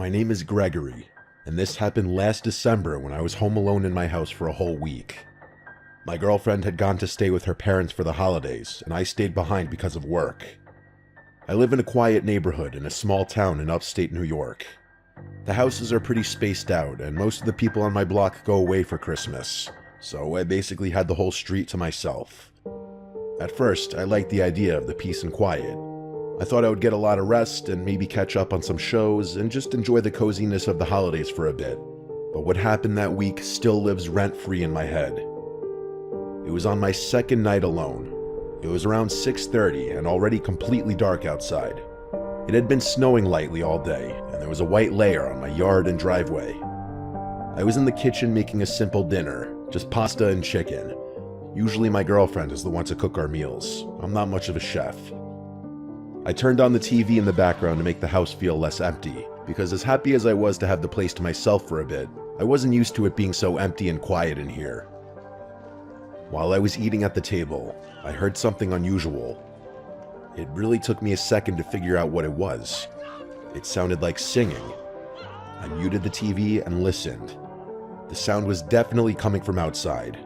My name is Gregory, and this happened last December when I was home alone in my house for a whole week. My girlfriend had gone to stay with her parents for the holidays, and I stayed behind because of work. I live in a quiet neighborhood in a small town in upstate New York. The houses are pretty spaced out, and most of the people on my block go away for Christmas, so I basically had the whole street to myself. At first, I liked the idea of the peace and quiet. I thought I would get a lot of rest and maybe catch up on some shows and just enjoy the coziness of the holidays for a bit. But what happened that week still lives rent-free in my head. It was on my second night alone. It was around 6:30 and already completely dark outside. It had been snowing lightly all day, and there was a white layer on my yard and driveway. I was in the kitchen making a simple dinner, just pasta and chicken. Usually my girlfriend is the one to cook our meals. I'm not much of a chef. I turned on the TV in the background to make the house feel less empty, because as happy as I was to have the place to myself for a bit, I wasn't used to it being so empty and quiet in here. While I was eating at the table, I heard something unusual. It really took me a second to figure out what it was. It sounded like singing. I muted the TV and listened. The sound was definitely coming from outside.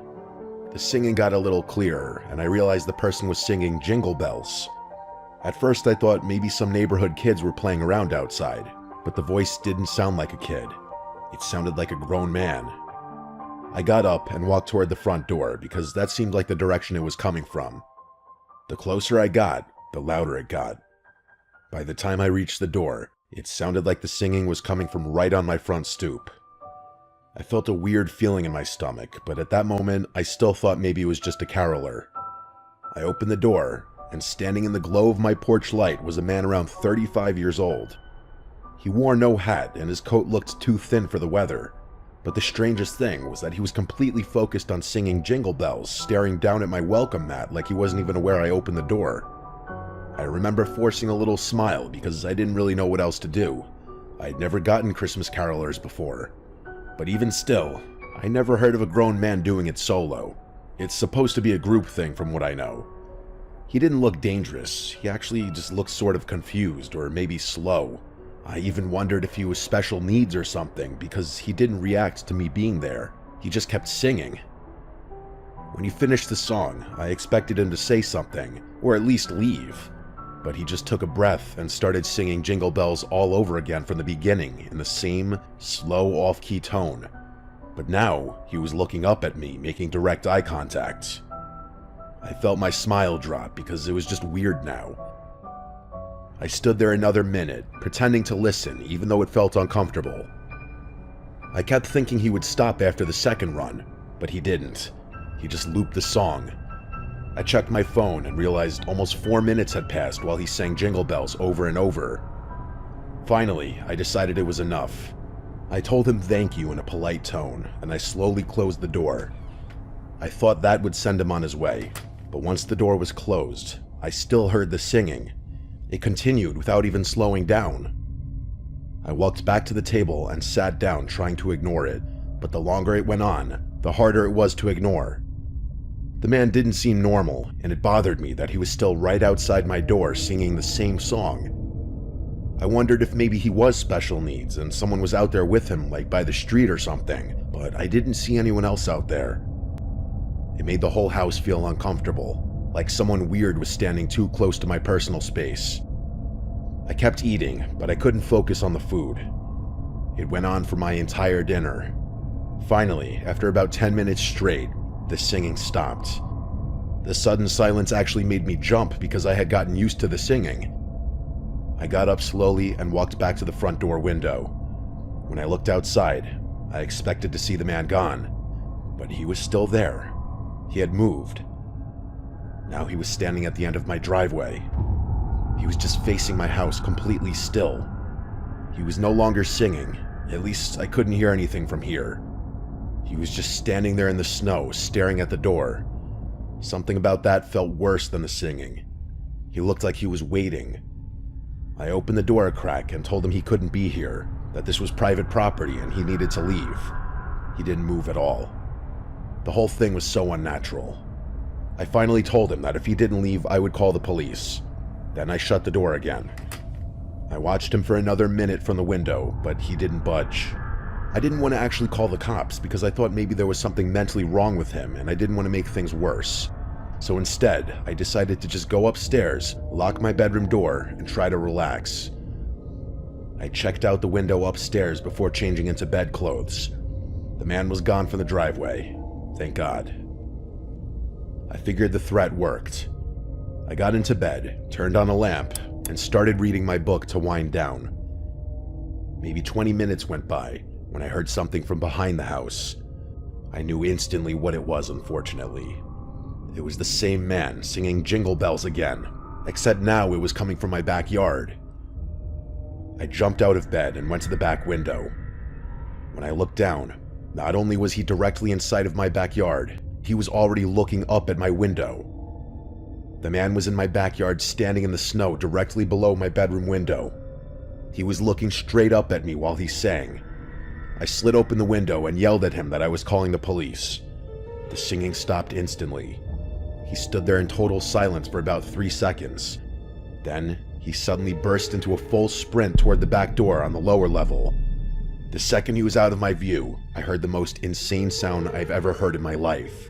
The singing got a little clearer, and I realized the person was singing Jingle Bells. At first I thought maybe some neighborhood kids were playing around outside, but the voice didn't sound like a kid. It sounded like a grown man. I got up and walked toward the front door because that seemed like the direction it was coming from. The closer I got, the louder it got. By the time I reached the door, it sounded like the singing was coming from right on my front stoop. I felt a weird feeling in my stomach, but at that moment I still thought maybe it was just a caroler. I opened the door, and standing in the glow of my porch light was a man around 35 years old. He wore no hat and his coat looked too thin for the weather, but the strangest thing was that he was completely focused on singing Jingle Bells, staring down at my welcome mat like he wasn't even aware I opened the door. I remember forcing a little smile because I didn't really know what else to do. I'd never gotten Christmas carolers before. But even still, I never heard of a grown man doing it solo. It's supposed to be a group thing from what I know. He didn't look dangerous, he actually just looked sort of confused or maybe slow. I even wondered if he was special needs or something because he didn't react to me being there. He just kept singing. When he finished the song, I expected him to say something, or at least leave. But he just took a breath and started singing Jingle Bells all over again from the beginning in the same slow off-key tone. But now he was looking up at me, making direct eye contact. I felt my smile drop because it was just weird now. I stood there another minute, pretending to listen even though it felt uncomfortable. I kept thinking he would stop after the second run, but he didn't. He just looped the song. I checked my phone and realized almost 4 minutes had passed while he sang Jingle Bells over and over. Finally, I decided it was enough. I told him thank you in a polite tone, and I slowly closed the door. I thought that would send him on his way. But once the door was closed, I still heard the singing. It continued without even slowing down. I walked back to the table and sat down trying to ignore it, but the longer it went on, the harder it was to ignore. The man didn't seem normal, and it bothered me that he was still right outside my door singing the same song. I wondered if maybe he was special needs and someone was out there with him, like by the street or something, but I didn't see anyone else out there. It made the whole house feel uncomfortable, like someone weird was standing too close to my personal space. I kept eating, but I couldn't focus on the food. It went on for my entire dinner. Finally, after about 10 minutes straight, the singing stopped. The sudden silence actually made me jump because I had gotten used to the singing. I got up slowly and walked back to the front door window. When I looked outside, I expected to see the man gone, but he was still there. He had moved. Now he was standing at the end of my driveway. He was just facing my house completely still. He was no longer singing, at least I couldn't hear anything from here. He was just standing there in the snow, staring at the door. Something about that felt worse than the singing. He looked like he was waiting. I opened the door a crack and told him he couldn't be here, that this was private property and he needed to leave. He didn't move at all. The whole thing was so unnatural. I finally told him that if he didn't leave, I would call the police. Then I shut the door again. I watched him for another minute from the window, but he didn't budge. I didn't want to actually call the cops because I thought maybe there was something mentally wrong with him and I didn't want to make things worse. So instead, I decided to just go upstairs, lock my bedroom door, and try to relax. I checked out the window upstairs before changing into bedclothes. The man was gone from the driveway. Thank God. I figured the threat worked. I got into bed, turned on a lamp, and started reading my book to wind down. Maybe 20 minutes went by when I heard something from behind the house. I knew instantly what it was, unfortunately. It was the same man singing Jingle Bells again, except now it was coming from my backyard. I jumped out of bed and went to the back window. When I looked down, not only was he directly inside of my backyard, he was already looking up at my window. The man was in my backyard standing in the snow directly below my bedroom window. He was looking straight up at me while he sang. I slid open the window and yelled at him that I was calling the police. The singing stopped instantly. He stood there in total silence for about 3 seconds. Then, he suddenly burst into a full sprint toward the back door on the lower level. The second he was out of my view, I heard the most insane sound I've ever heard in my life.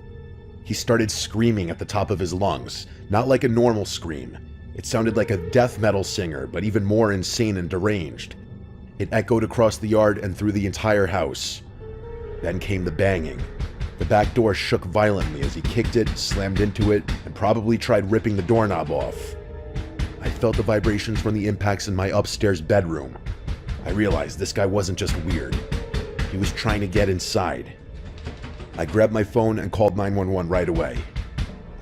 He started screaming at the top of his lungs, not like a normal scream. It sounded like a death metal singer, but even more insane and deranged. It echoed across the yard and through the entire house. Then came the banging. The back door shook violently as he kicked it, slammed into it, and probably tried ripping the doorknob off. I felt the vibrations from the impacts in my upstairs bedroom. I realized this guy wasn't just weird. He was trying to get inside. I grabbed my phone and called 911 right away.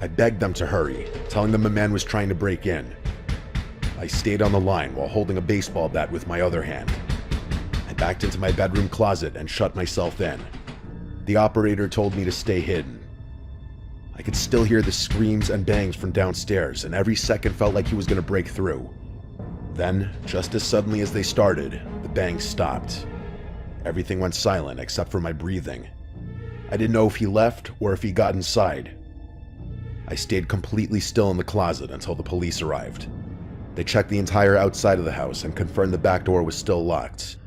I begged them to hurry, telling them a man was trying to break in. I stayed on the line while holding a baseball bat with my other hand. I backed into my bedroom closet and shut myself in. The operator told me to stay hidden. I could still hear the screams and bangs from downstairs, and every second felt like he was going to break through. Then, just as suddenly as they started, the bangs stopped. Everything went silent except for my breathing. I didn't know if he left or if he got inside. I stayed completely still in the closet until the police arrived. They checked the entire outside of the house and confirmed the back door was still locked.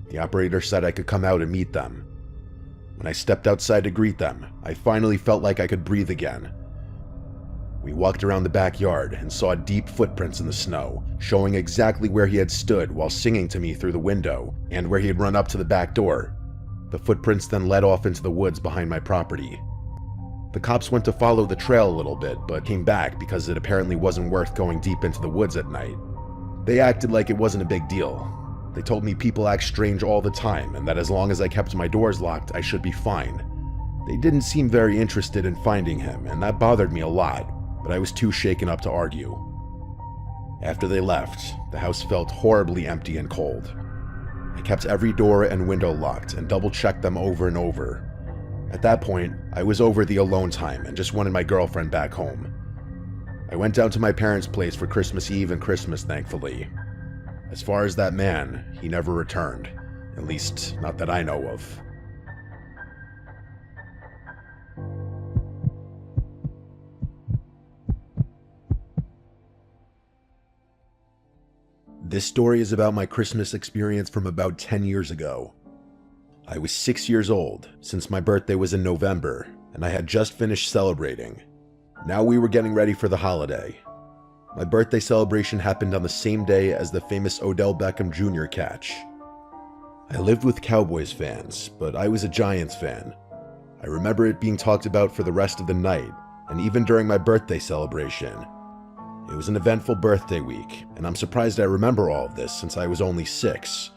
The operator said I could come out and meet them. When I stepped outside to greet them, I finally felt like I could breathe again. We walked around the backyard and saw deep footprints in the snow, showing exactly where he had stood while singing to me through the window, and where he had run up to the back door. The footprints then led off into the woods behind my property. The cops went to follow the trail a little bit, but came back because it apparently wasn't worth going deep into the woods at night. They acted like it wasn't a big deal. They told me people act strange all the time, and that as long as I kept my doors locked, I should be fine. They didn't seem very interested in finding him, and that bothered me a lot, but I was too shaken up to argue. After they left, the house felt horribly empty and cold. I kept every door and window locked and double-checked them over and over. At that point, I was over the alone time and just wanted my girlfriend back home. I went down to my parents' place for Christmas Eve and Christmas, thankfully. As far as that man, he never returned. At least, not that I know of. This story is about my Christmas experience from about 10 years ago. I was 6 years old, since my birthday was in November, and I had just finished celebrating. Now we were getting ready for the holiday. My birthday celebration happened on the same day as the famous Odell Beckham Jr. catch. I lived with Cowboys fans, but I was a Giants fan. I remember it being talked about for the rest of the night, and even during my birthday celebration. It was an eventful birthday week, and I'm surprised I remember all of this since I was only 6.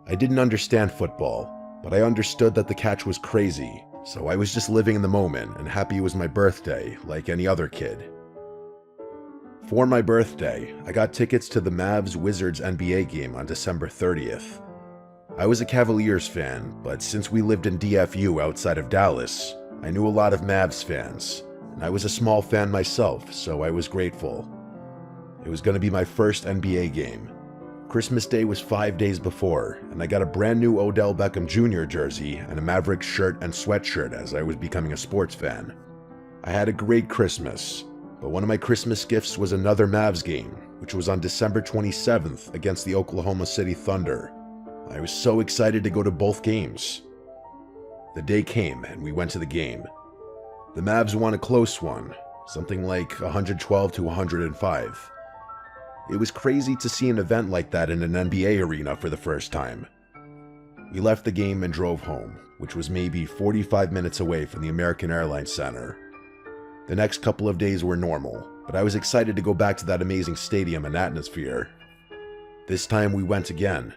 I didn't understand football, but I understood that the catch was crazy, so I was just living in the moment and happy it was my birthday, like any other kid. For my birthday, I got tickets to the Mavs-Wizards NBA game on December 30th. I was a Cavaliers fan, but since we lived in DFU outside of Dallas, I knew a lot of Mavs fans, and I was a small fan myself, so I was grateful. It was going to be my first NBA game. Christmas Day was 5 days before, and I got a brand new Odell Beckham Jr. jersey and a Mavericks shirt and sweatshirt as I was becoming a sports fan. I had a great Christmas, but one of my Christmas gifts was another Mavs game, which was on December 27th against the Oklahoma City Thunder. I was so excited to go to both games. The day came and we went to the game. The Mavs won a close one, something like 112 to 105. It was crazy to see an event like that in an NBA arena for the first time. We left the game and drove home, which was maybe 45 minutes away from the American Airlines Center. The next couple of days were normal, but I was excited to go back to that amazing stadium and atmosphere. This time we went again.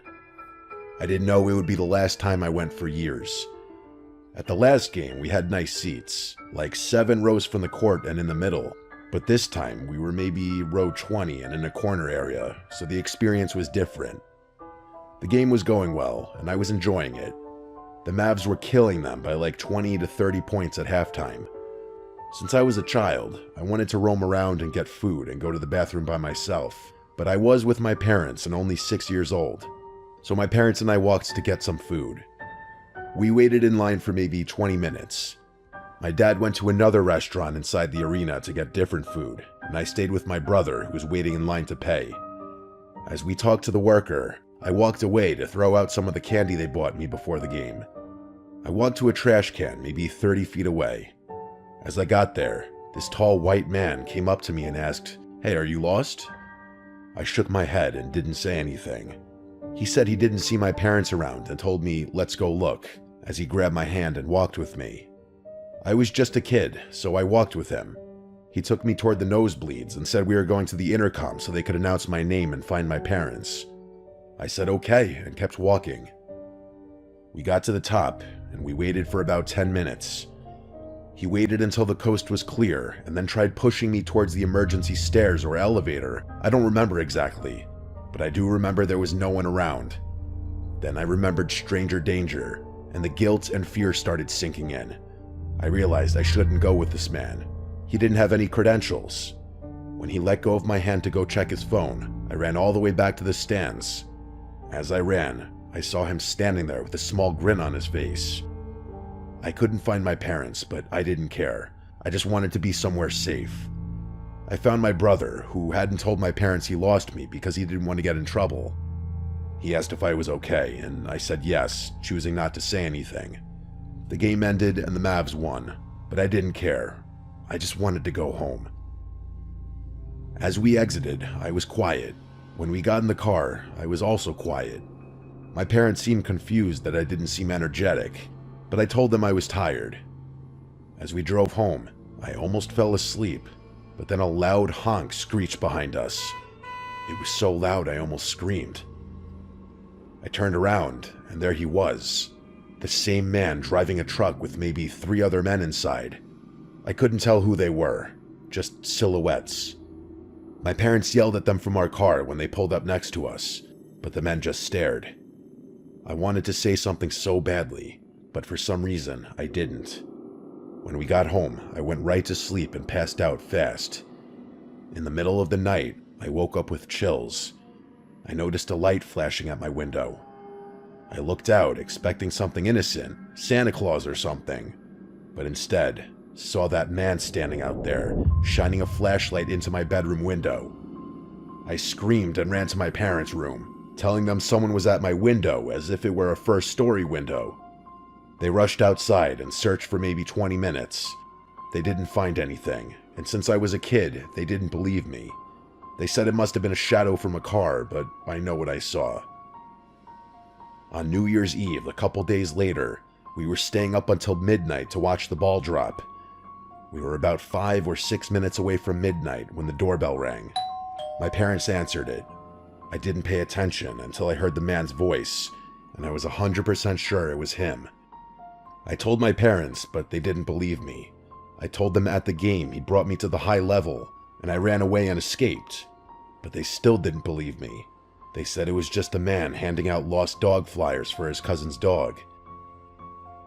I didn't know it would be the last time I went for years. At the last game, we had nice seats, like 7 rows from the court and in the middle, but this time we were maybe row 20 and in a corner area, so the experience was different. The game was going well, and I was enjoying it. The Mavs were killing them by like 20 to 30 points at halftime. Since I was a child, I wanted to roam around and get food and go to the bathroom by myself, but I was with my parents and only 6 years old, so my parents and I walked to get some food. We waited in line for maybe 20 minutes. My dad went to another restaurant inside the arena to get different food, and I stayed with my brother who was waiting in line to pay. As we talked to the worker, I walked away to throw out some of the candy they bought me before the game. I walked to a trash can maybe 30 feet away. As I got there, this tall white man came up to me and asked, "Hey, are you lost?" I shook my head and didn't say anything. He said he didn't see my parents around and told me, "Let's go look," as he grabbed my hand and walked with me. I was just a kid, so I walked with him. He took me toward the nosebleeds and said we were going to the intercom so they could announce my name and find my parents. I said okay and kept walking. We got to the top and we waited for about 10 minutes. He waited until the coast was clear and then tried pushing me towards the emergency stairs or elevator. I don't remember exactly, but I do remember there was no one around. Then I remembered stranger danger, and the guilt and fear started sinking in. I realized I shouldn't go with this man. He didn't have any credentials. When he let go of my hand to go check his phone, I ran all the way back to the stands. As I ran, I saw him standing there with a small grin on his face. I couldn't find my parents, but I didn't care. I just wanted to be somewhere safe. I found my brother, who hadn't told my parents he lost me because he didn't want to get in trouble. He asked if I was okay, and I said yes, choosing not to say anything. The game ended and the Mavs won, but I didn't care. I just wanted to go home. As we exited, I was quiet. When we got in the car, I was also quiet. My parents seemed confused that I didn't seem energetic, but I told them I was tired. As we drove home, I almost fell asleep, but then a loud honk screeched behind us. It was so loud I almost screamed. I turned around, and there he was. The same man driving a truck with maybe 3 other men inside. I couldn't tell who they were, just silhouettes. My parents yelled at them from our car when they pulled up next to us, but the men just stared. I wanted to say something so badly, but for some reason I didn't. When we got home, I went right to sleep and passed out fast. In the middle of the night, I woke up with chills. I noticed a light flashing at my window. I looked out, expecting something innocent, Santa Claus or something, but instead saw that man standing out there, shining a flashlight into my bedroom window. I screamed and ran to my parents' room, telling them someone was at my window as if it were a first-story window. They rushed outside and searched for maybe 20 minutes. They didn't find anything, and since I was a kid, they didn't believe me. They said it must have been a shadow from a car, but I know what I saw. On New Year's Eve, a couple days later, we were staying up until midnight to watch the ball drop. We were about 5 or 6 minutes away from midnight when the doorbell rang. My parents answered it. I didn't pay attention until I heard the man's voice, and I was 100% sure it was him. I told my parents, but they didn't believe me. I told them at the game he brought me to the high level, and I ran away and escaped, but they still didn't believe me. They said it was just a man handing out lost dog flyers for his cousin's dog.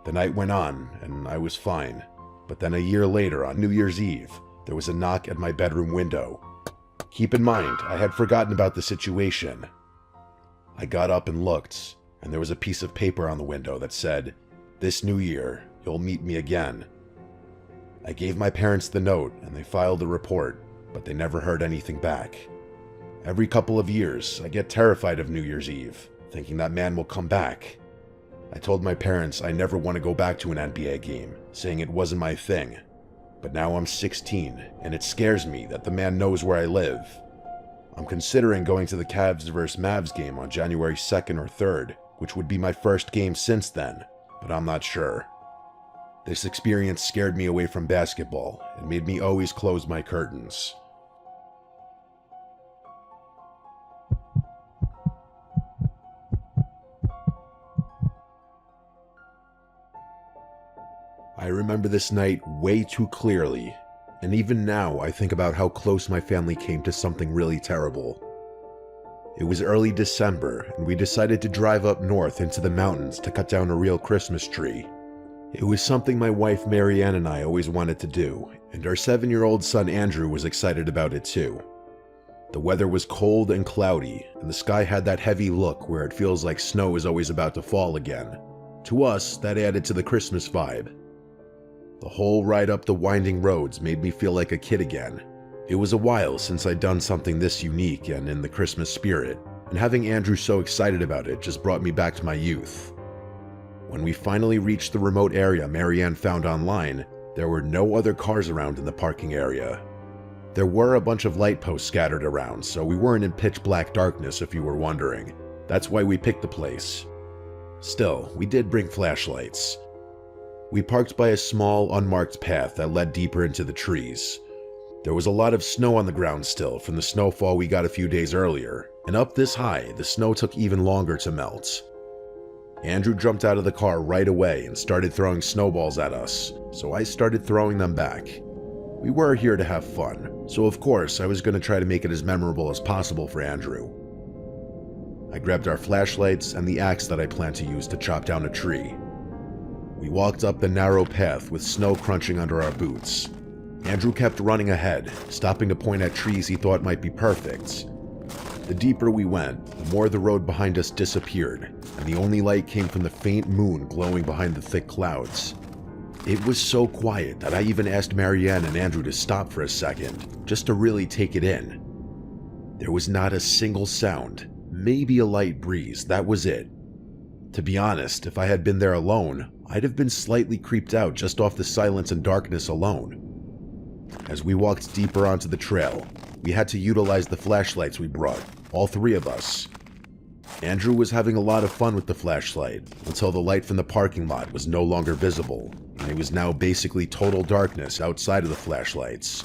The night went on, and I was fine, but then a year later, on New Year's Eve, there was a knock at my bedroom window. Keep in mind, I had forgotten about the situation. I got up and looked, and there was a piece of paper on the window that said, "This New Year, you'll meet me again." I gave my parents the note, and they filed a report, but they never heard anything back. Every couple of years, I get terrified of New Year's Eve, thinking that man will come back. I told my parents I never want to go back to an NBA game, saying it wasn't my thing. But now I'm 16, and it scares me that the man knows where I live. I'm considering going to the Cavs vs. Mavs game on January 2nd or 3rd, which would be my first game since then, but I'm not sure. This experience scared me away from basketball and made me always close my curtains. I remember this night way too clearly, and even now I think about how close my family came to something really terrible. It was early December, and we decided to drive up north into the mountains to cut down a real Christmas tree. It was something my wife Marianne and I always wanted to do, and our 7-year-old son Andrew was excited about it too. The weather was cold and cloudy, and the sky had that heavy look where it feels like snow is always about to fall again. To us, that added to the Christmas vibe. The whole ride up the winding roads made me feel like a kid again. It was a while since I'd done something this unique and in the Christmas spirit, and having Andrew so excited about it just brought me back to my youth. When we finally reached the remote area Marianne found online, there were no other cars around in the parking area. There were a bunch of light posts scattered around, so we weren't in pitch black darkness if you were wondering. That's why we picked the place. Still, we did bring flashlights. We parked by a small, unmarked path that led deeper into the trees. There was a lot of snow on the ground still from the snowfall we got a few days earlier, and up this high, the snow took even longer to melt. Andrew jumped out of the car right away and started throwing snowballs at us, so I started throwing them back. We were here to have fun, so of course I was going to try to make it as memorable as possible for Andrew. I grabbed our flashlights and the axe that I planned to use to chop down a tree. We walked up the narrow path with snow crunching under our boots. Andrew kept running ahead, stopping to point at trees he thought might be perfect. The deeper we went, the more the road behind us disappeared, and the only light came from the faint moon glowing behind the thick clouds. It was so quiet that I even asked Marianne and Andrew to stop for a second, just to really take it in. There was not a single sound, maybe a light breeze, that was it. To be honest, if I had been there alone, I'd have been slightly creeped out just off the silence and darkness alone. As we walked deeper onto the trail, we had to utilize the flashlights we brought, all three of us. Andrew was having a lot of fun with the flashlight until the light from the parking lot was no longer visible, and it was now basically total darkness outside of the flashlights.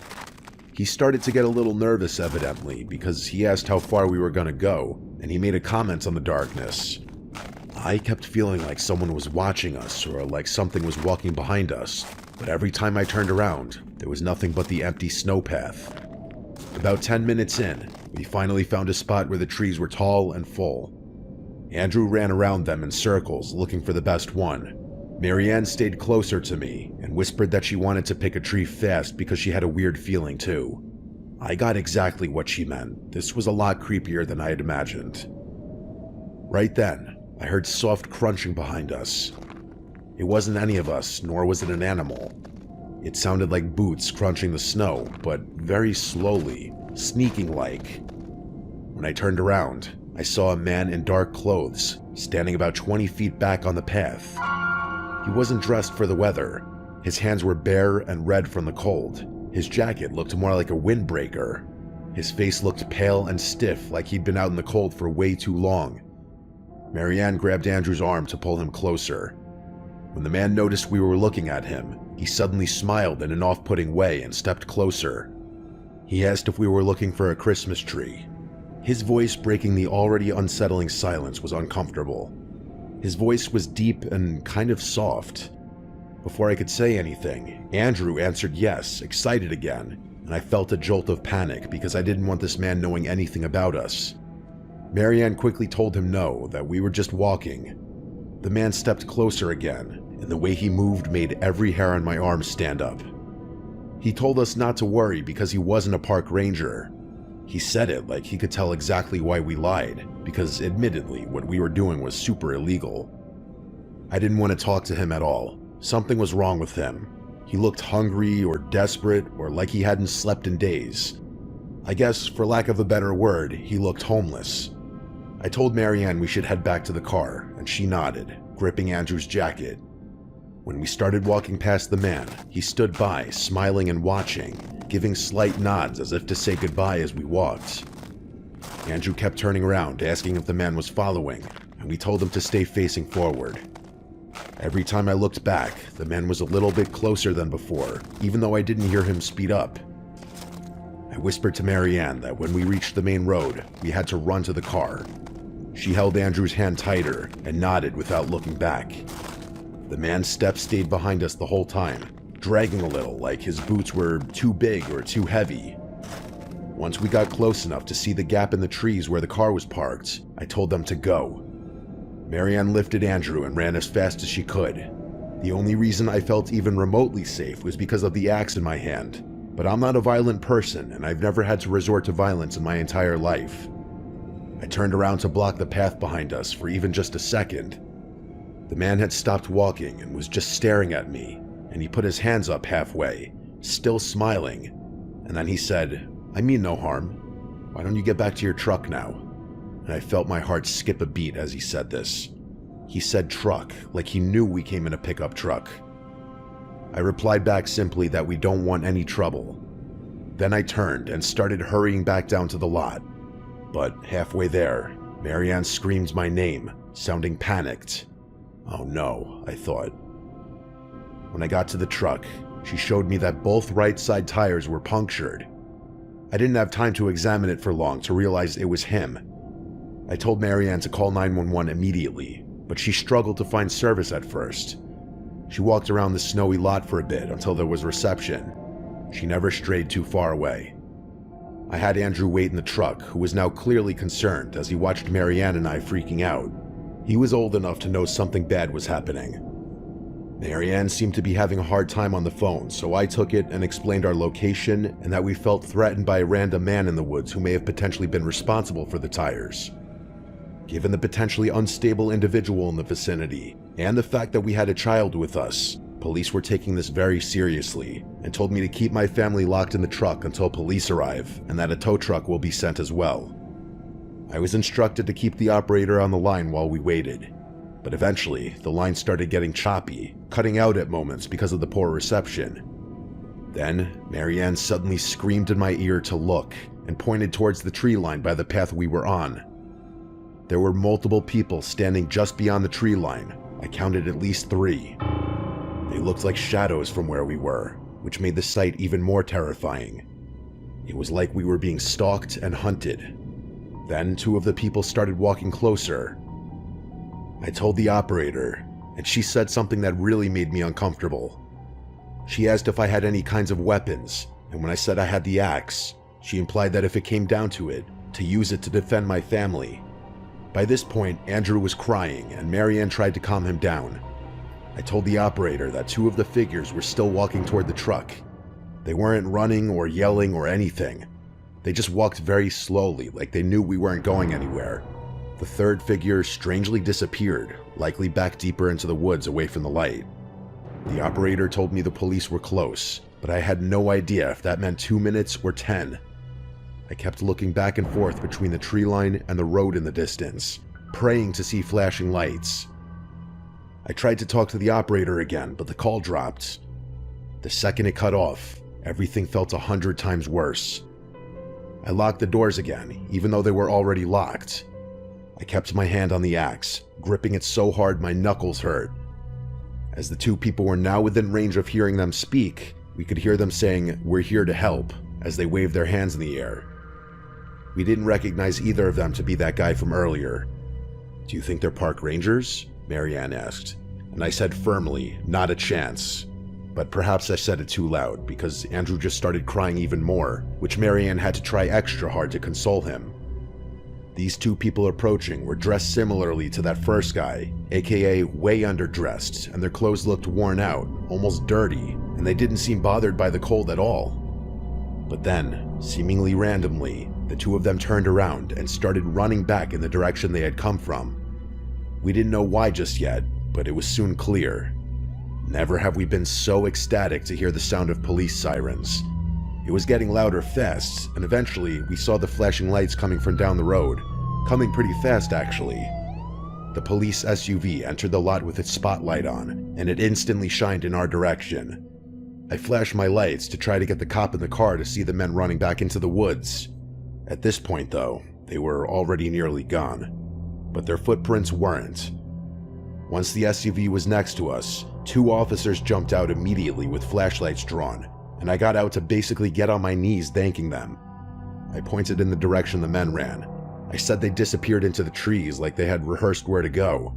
He started to get a little nervous evidently because he asked how far we were going to go, and he made a comment on the darkness. I kept feeling like someone was watching us or like something was walking behind us, but every time I turned around, there was nothing but the empty snow path. About 10 minutes in, we finally found a spot where the trees were tall and full. Andrew ran around them in circles looking for the best one. Marianne stayed closer to me and whispered that she wanted to pick a tree fast because she had a weird feeling too. I got exactly what she meant. This was a lot creepier than I had imagined. Right then, I heard soft crunching behind us. It wasn't any of us, nor was it an animal. It sounded like boots crunching the snow, but very slowly, sneaking-like. When I turned around, I saw a man in dark clothes, standing about 20 feet back on the path. He wasn't dressed for the weather. His hands were bare and red from the cold. His jacket looked more like a windbreaker. His face looked pale and stiff, like he'd been out in the cold for way too long. Marianne grabbed Andrew's arm to pull him closer. When the man noticed we were looking at him, he suddenly smiled in an off-putting way and stepped closer. He asked if we were looking for a Christmas tree. His voice breaking the already unsettling silence was uncomfortable. His voice was deep and kind of soft. Before I could say anything, Andrew answered yes, excited again, and I felt a jolt of panic because I didn't want this man knowing anything about us. Marianne quickly told him no, that we were just walking. The man stepped closer again, and the way he moved made every hair on my arm stand up. He told us not to worry because he wasn't a park ranger. He said it like he could tell exactly why we lied, because admittedly, what we were doing was super illegal. I didn't want to talk to him at all. Something was wrong with him. He looked hungry or desperate or like he hadn't slept in days. I guess, for lack of a better word, he looked homeless. I told Marianne we should head back to the car, and she nodded, gripping Andrew's jacket. When we started walking past the man, he stood by, smiling and watching, giving slight nods as if to say goodbye as we walked. Andrew kept turning around, asking if the man was following, and we told him to stay facing forward. Every time I looked back, the man was a little bit closer than before, even though I didn't hear him speed up. I whispered to Marianne that when we reached the main road, we had to run to the car. She held Andrew's hand tighter and nodded without looking back. The man's steps stayed behind us the whole time, dragging a little like his boots were too big or too heavy. Once we got close enough to see the gap in the trees where the car was parked, I told them to go. Marianne lifted Andrew and ran as fast as she could. The only reason I felt even remotely safe was because of the axe in my hand, but I'm not a violent person and I've never had to resort to violence in my entire life. I turned around to block the path behind us for even just a second. The man had stopped walking and was just staring at me, and he put his hands up halfway, still smiling, and then he said, "I mean no harm. Why don't you get back to your truck now?" And I felt my heart skip a beat as he said this. He said truck, like he knew we came in a pickup truck. I replied back simply that we don't want any trouble. Then I turned and started hurrying back down to the lot. But halfway there, Marianne screamed my name, sounding panicked. Oh no, I thought. When I got to the truck, she showed me that both right side tires were punctured. I didn't have time to examine it for long to realize it was him. I told Marianne to call 911 immediately, but she struggled to find service at first. She walked around the snowy lot for a bit until there was reception. She never strayed too far away. I had Andrew wait in the truck, who was now clearly concerned as he watched Marianne and I freaking out. He was old enough to know something bad was happening. Marianne seemed to be having a hard time on the phone, so I took it and explained our location and that we felt threatened by a random man in the woods who may have potentially been responsible for the tires. Given the potentially unstable individual in the vicinity, and the fact that we had a child with us, police were taking this very seriously and told me to keep my family locked in the truck until police arrive and that a tow truck will be sent as well. I was instructed to keep the operator on the line while we waited, but eventually the line started getting choppy, cutting out at moments because of the poor reception. Then Marianne suddenly screamed in my ear to look and pointed towards the tree line by the path we were on. There were multiple people standing just beyond the tree line. I counted at least 3. They looked like shadows from where we were, which made the sight even more terrifying. It was like we were being stalked and hunted. Then 2 of the people started walking closer. I told the operator, and she said something that really made me uncomfortable. She asked if I had any kinds of weapons, and when I said I had the axe, she implied that if it came down to it, to use it to defend my family. By this point, Andrew was crying, and Marianne tried to calm him down. I told the operator that 2 of the figures were still walking toward the truck. They weren't running or yelling or anything. They just walked very slowly, like they knew we weren't going anywhere. The 3rd figure strangely disappeared, likely back deeper into the woods away from the light. The operator told me the police were close, but I had no idea if that meant 2 minutes or 10. I kept looking back and forth between the tree line and the road in the distance, praying to see flashing lights. I tried to talk to the operator again, but the call dropped. The second it cut off, everything felt 100 times worse. I locked the doors again, even though they were already locked. I kept my hand on the axe, gripping it so hard my knuckles hurt. As the 2 people were now within range of hearing them speak, we could hear them saying, "We're here to help," as they waved their hands in the air. We didn't recognize either of them to be that guy from earlier. "Do you think they're park rangers?" Marianne asked, and I said firmly, "Not a chance." But perhaps I said it too loud because Andrew just started crying even more, which Marianne had to try extra hard to console him. These 2 people approaching were dressed similarly to that first guy, aka way underdressed, and their clothes looked worn out, almost dirty, and they didn't seem bothered by the cold at all. But then, seemingly randomly, the 2 of them turned around and started running back in the direction they had come from. We didn't know why just yet, but it was soon clear. Never have we been so ecstatic to hear the sound of police sirens. It was getting louder fast, and eventually we saw the flashing lights coming from down the road. Coming pretty fast, actually. The police SUV entered the lot with its spotlight on, and it instantly shined in our direction. I flashed my lights to try to get the cop in the car to see the men running back into the woods. At this point, though, they were already nearly gone. But their footprints weren't. Once the SUV was next to us, 2 officers jumped out immediately with flashlights drawn, and I got out to basically get on my knees thanking them. I pointed in the direction the men ran. I said they disappeared into the trees like they had rehearsed where to go.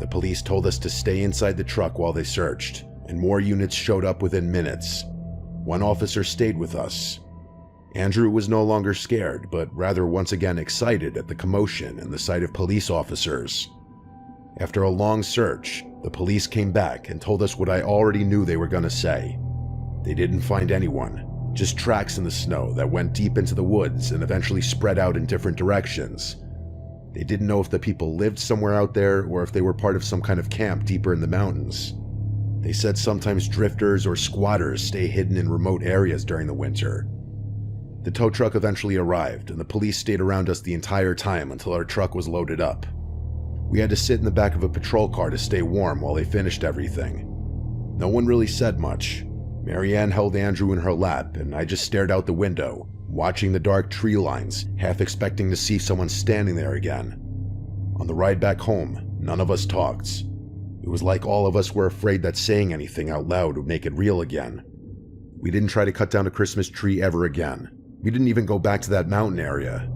The police told us to stay inside the truck while they searched, and more units showed up within minutes. One officer stayed with us. Andrew was no longer scared, but rather once again excited at the commotion and the sight of police officers. After a long search, the police came back and told us what I already knew they were going to say. They didn't find anyone, just tracks in the snow that went deep into the woods and eventually spread out in different directions. They didn't know if the people lived somewhere out there or if they were part of some kind of camp deeper in the mountains. They said sometimes drifters or squatters stay hidden in remote areas during the winter. The tow truck eventually arrived, and the police stayed around us the entire time until our truck was loaded up. We had to sit in the back of a patrol car to stay warm while they finished everything. No one really said much. Marianne held Andrew in her lap, and I just stared out the window, watching the dark tree lines, half expecting to see someone standing there again. On the ride back home, none of us talked. It was like all of us were afraid that saying anything out loud would make it real again. We didn't try to cut down a Christmas tree ever again. We didn't even go back to that mountain area.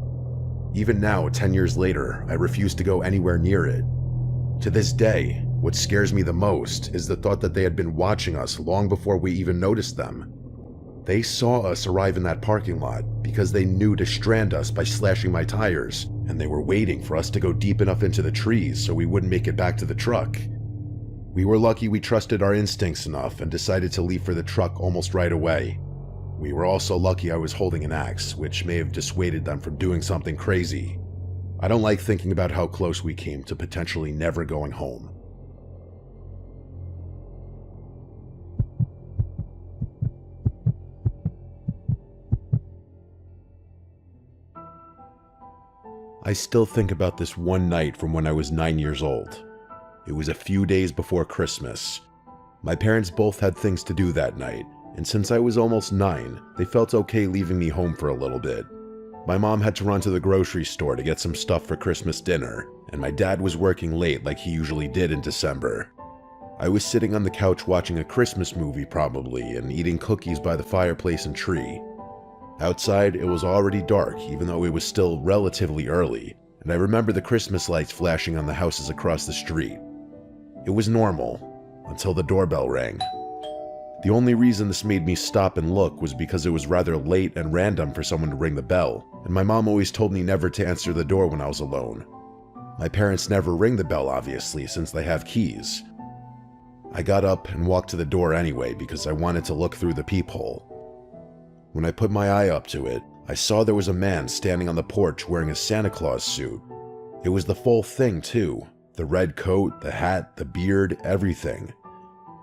Even now, 10 years later, I refuse to go anywhere near it. To this day, what scares me the most is the thought that they had been watching us long before we even noticed them. They saw us arrive in that parking lot because they knew to strand us by slashing my tires, and they were waiting for us to go deep enough into the trees so we wouldn't make it back to the truck. We were lucky we trusted our instincts enough and decided to leave for the truck almost right away. We were also lucky I was holding an axe, which may have dissuaded them from doing something crazy. I don't like thinking about how close we came to potentially never going home. I still think about this one night from when I was 9 years old. It was a few days before Christmas. My parents both had things to do that night, and since I was almost 9, they felt okay leaving me home for a little bit. My mom had to run to the grocery store to get some stuff for Christmas dinner, and my dad was working late like he usually did in December. I was sitting on the couch watching a Christmas movie probably, and eating cookies by the fireplace and tree. Outside, it was already dark, even though it was still relatively early, and I remember the Christmas lights flashing on the houses across the street. It was normal, until the doorbell rang. The only reason this made me stop and look was because it was rather late and random for someone to ring the bell, and my mom always told me never to answer the door when I was alone. My parents never ring the bell, obviously, since they have keys. I got up and walked to the door anyway because I wanted to look through the peephole. When I put my eye up to it, I saw there was a man standing on the porch wearing a Santa Claus suit. It was the full thing, too. The red coat, the hat, the beard, everything.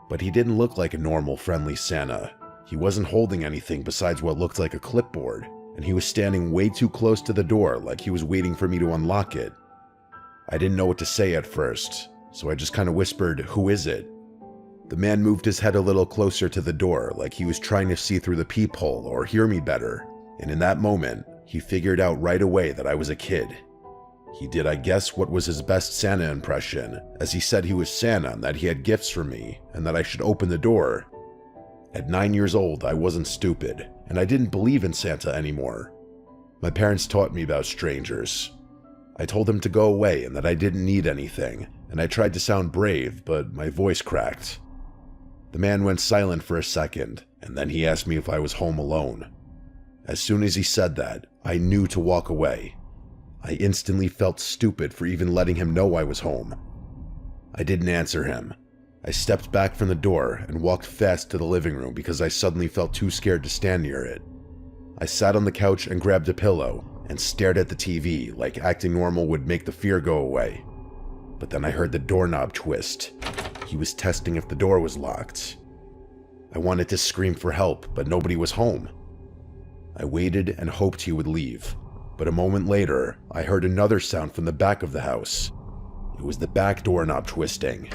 But he didn't look like a normal, friendly Santa. He wasn't holding anything besides what looked like a clipboard, and he was standing way too close to the door like he was waiting for me to unlock it. I didn't know what to say at first, so I just kind of whispered, "Who is it?" The man moved his head a little closer to the door like he was trying to see through the peephole or hear me better, and in that moment, he figured out right away that I was a kid. He did, I guess, what was his best Santa impression, as he said he was Santa and that he had gifts for me, and that I should open the door. At 9 years old, I wasn't stupid, and I didn't believe in Santa anymore. My parents taught me about strangers. I told them to go away and that I didn't need anything, and I tried to sound brave, but my voice cracked. The man went silent for a second, and then he asked me if I was home alone. As soon as he said that, I knew to walk away. I instantly felt stupid for even letting him know I was home. I didn't answer him. I stepped back from the door and walked fast to the living room because I suddenly felt too scared to stand near it. I sat on the couch and grabbed a pillow and stared at the TV like acting normal would make the fear go away. But then I heard the doorknob twist. He was testing if the door was locked. I wanted to scream for help, but nobody was home. I waited and hoped he would leave, but a moment later, I heard another sound from the back of the house. It was the back doorknob twisting.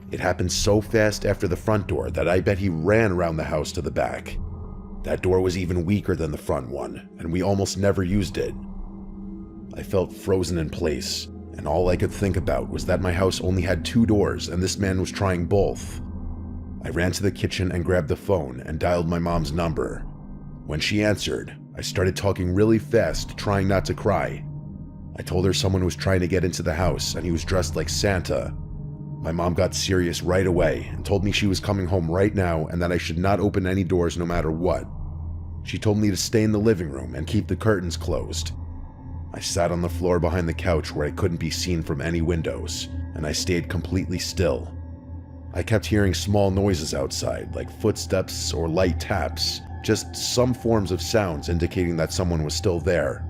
It happened so fast after the front door that I bet he ran around the house to the back. That door was even weaker than the front one, and we almost never used it. I felt frozen in place, and all I could think about was that my house only had 2 doors and this man was trying both. I ran to the kitchen and grabbed the phone and dialed my mom's number. When she answered, I started talking really fast, trying not to cry. I told her someone was trying to get into the house and he was dressed like Santa. My mom got serious right away and told me she was coming home right now and that I should not open any doors no matter what. She told me to stay in the living room and keep the curtains closed. I sat on the floor behind the couch where I couldn't be seen from any windows, and I stayed completely still. I kept hearing small noises outside, like footsteps or light taps, just some forms of sounds indicating that someone was still there.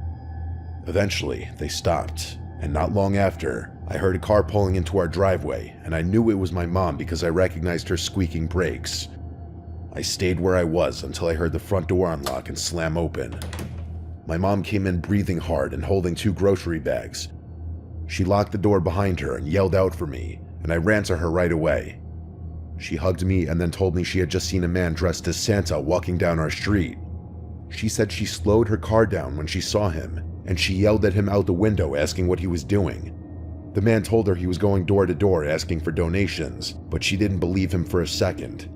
Eventually, they stopped, and not long after, I heard a car pulling into our driveway, and I knew it was my mom because I recognized her squeaking brakes. I stayed where I was until I heard the front door unlock and slam open. My mom came in breathing hard and holding 2 grocery bags. She locked the door behind her and yelled out for me, and I ran to her right away. She hugged me and then told me she had just seen a man dressed as Santa walking down our street. She said she slowed her car down when she saw him, and she yelled at him out the window asking what he was doing. The man told her he was going door to door asking for donations, but she didn't believe him for a second.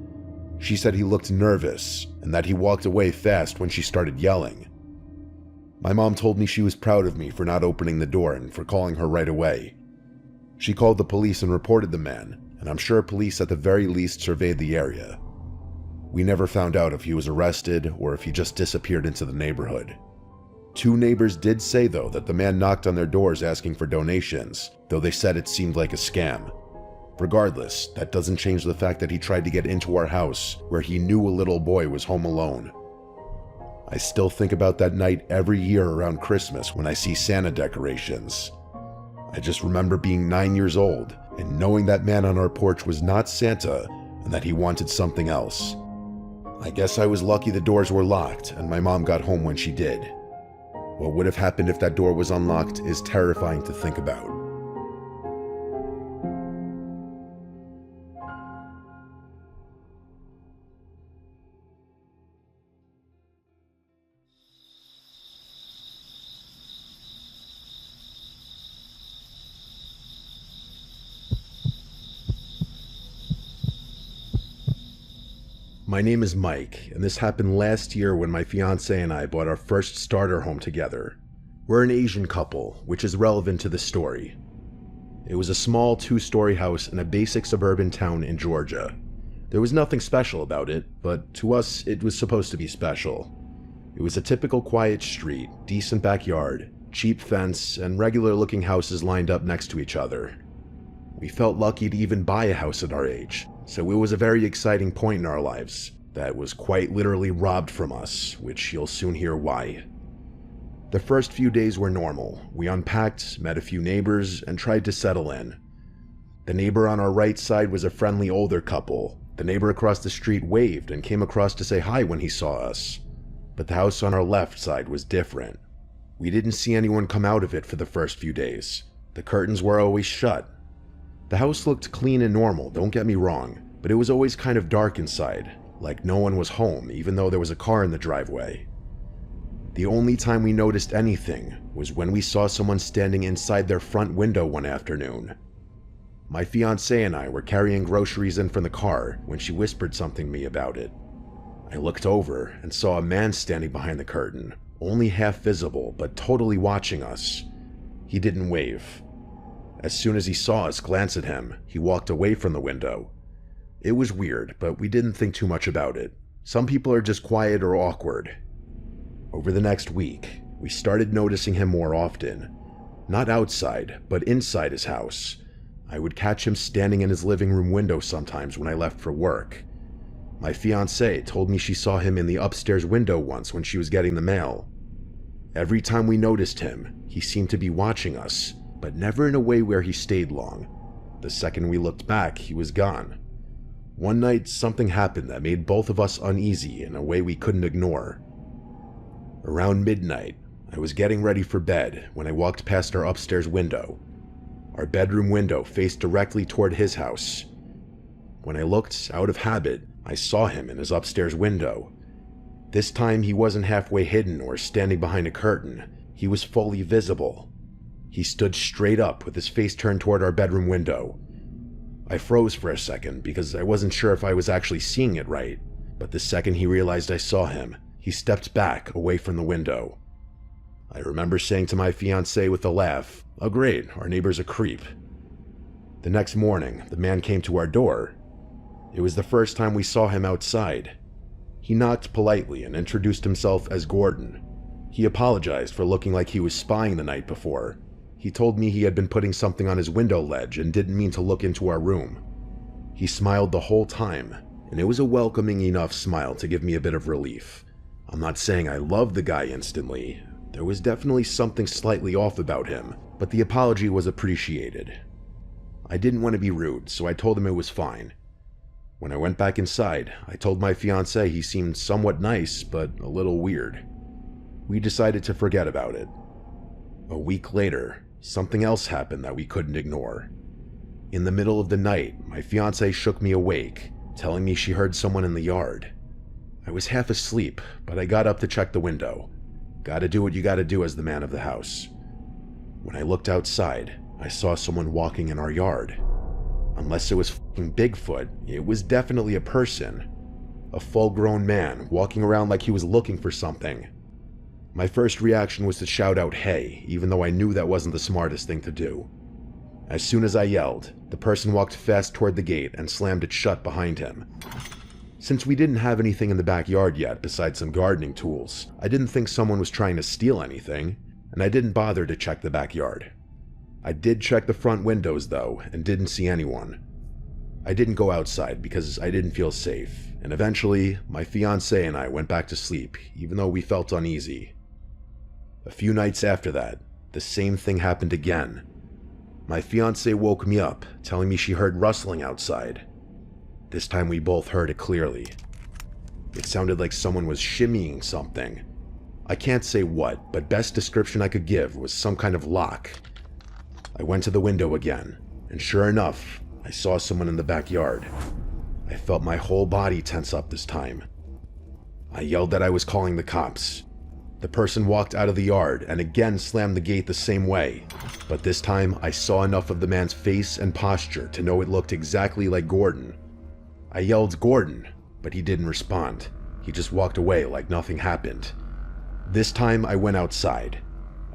She said he looked nervous and that he walked away fast when she started yelling. My mom told me she was proud of me for not opening the door and for calling her right away. She called the police and reported the man, and I'm sure police at the very least surveyed the area. We never found out if he was arrested or if he just disappeared into the neighborhood. 2 neighbors did say though that the man knocked on their doors asking for donations, though they said it seemed like a scam. Regardless, that doesn't change the fact that he tried to get into our house where he knew a little boy was home alone. I still think about that night every year around Christmas when I see Santa decorations. I just remember being 9 years old and knowing that man on our porch was not Santa and that he wanted something else. I guess I was lucky the doors were locked and my mom got home when she did. What would have happened if that door was unlocked is terrifying to think about. My name is Mike, and this happened last year when my fiance and I bought our first starter home together. We're an Asian couple, which is relevant to the story. It was a small 2-story house in a basic suburban town in Georgia. There was nothing special about it, but to us it was supposed to be special. It was a typical quiet street, decent backyard, cheap fence, and regular-looking houses lined up next to each other. We felt lucky to even buy a house at our age, so it was a very exciting point in our lives that was quite literally robbed from us, which you'll soon hear why. The first few days were normal. We unpacked, met a few neighbors, and tried to settle in. The neighbor on our right side was a friendly older couple. The neighbor across the street waved and came across to say hi when he saw us. But the house on our left side was different. We didn't see anyone come out of it for the first few days. The curtains were always shut. The house looked clean and normal, don't get me wrong, but it was always kind of dark inside, like no one was home even though there was a car in the driveway. The only time we noticed anything was when we saw someone standing inside their front window one afternoon. My fiancée and I were carrying groceries in from the car when she whispered something to me about it. I looked over and saw a man standing behind the curtain, only half visible but totally watching us. He didn't wave. As soon as he saw us glance at him, he walked away from the window. It was weird, but we didn't think too much about it. Some people are just quiet or awkward. Over the next week, we started noticing him more often. Not outside, but inside his house. I would catch him standing in his living room window sometimes when I left for work. My fiancée told me she saw him in the upstairs window once when she was getting the mail. Every time we noticed him, he seemed to be watching us, but never in a way where he stayed long. The second we looked back, he was gone. One night, something happened that made both of us uneasy in a way we couldn't ignore. Around midnight, I was getting ready for bed when I walked past our upstairs window. Our bedroom window faced directly toward his house. When I looked, out of habit, I saw him in his upstairs window. This time he wasn't halfway hidden or standing behind a curtain. He was fully visible. He stood straight up with his face turned toward our bedroom window. I froze for a second because I wasn't sure if I was actually seeing it right, but the second he realized I saw him, he stepped back away from the window. I remember saying to my fiancée with a laugh, "Oh great, our neighbor's a creep." The next morning, the man came to our door. It was the first time we saw him outside. He knocked politely and introduced himself as Gordon. He apologized for looking like he was spying the night before. He told me he had been putting something on his window ledge and didn't mean to look into our room. He smiled the whole time, and it was a welcoming enough smile to give me a bit of relief. I'm not saying I loved the guy instantly. There was definitely something slightly off about him, but the apology was appreciated. I didn't want to be rude, so I told him it was fine. When I went back inside, I told my fiancé he seemed somewhat nice, but a little weird. We decided to forget about it. A week later, something else happened that we couldn't ignore. In the middle of the night, my fiancée shook me awake, telling me she heard someone in the yard. I was half asleep, but I got up to check the window. Gotta do what you gotta do as the man of the house. When I looked outside, I saw someone walking in our yard. Unless it was fucking Bigfoot, it was definitely a person. A full-grown man walking around like he was looking for something. My first reaction was to shout out "hey," even though I knew that wasn't the smartest thing to do. As soon as I yelled, the person walked fast toward the gate and slammed it shut behind him. Since we didn't have anything in the backyard yet besides some gardening tools, I didn't think someone was trying to steal anything, and I didn't bother to check the backyard. I did check the front windows though, and didn't see anyone. I didn't go outside because I didn't feel safe, and eventually, my fiancée and I went back to sleep, even though we felt uneasy. A few nights after that, the same thing happened again. My fiancée woke me up, telling me she heard rustling outside. This time we both heard it clearly. It sounded like someone was shimmying something. I can't say what, but best description I could give was some kind of lock. I went to the window again, and sure enough, I saw someone in the backyard. I felt my whole body tense up this time. I yelled that I was calling the cops. The person walked out of the yard and again slammed the gate the same way, but this time I saw enough of the man's face and posture to know it looked exactly like Gordon. I yelled "Gordon," but he didn't respond. He just walked away like nothing happened. This time I went outside.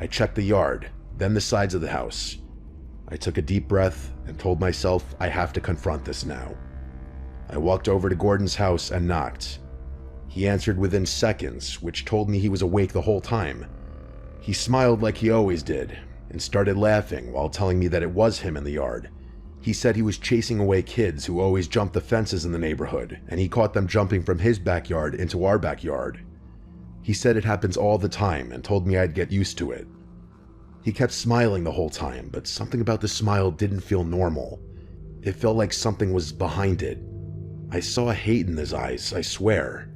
I checked the yard, then the sides of the house. I took a deep breath and told myself I have to confront this now. I walked over to Gordon's house and knocked. He answered within seconds, which told me he was awake the whole time. He smiled like he always did, and started laughing while telling me that it was him in the yard. He said he was chasing away kids who always jumped the fences in the neighborhood, and he caught them jumping from his backyard into our backyard. He said it happens all the time and told me I'd get used to it. He kept smiling the whole time, but something about the smile didn't feel normal. It felt like something was behind it. I saw hate in his eyes, I swear.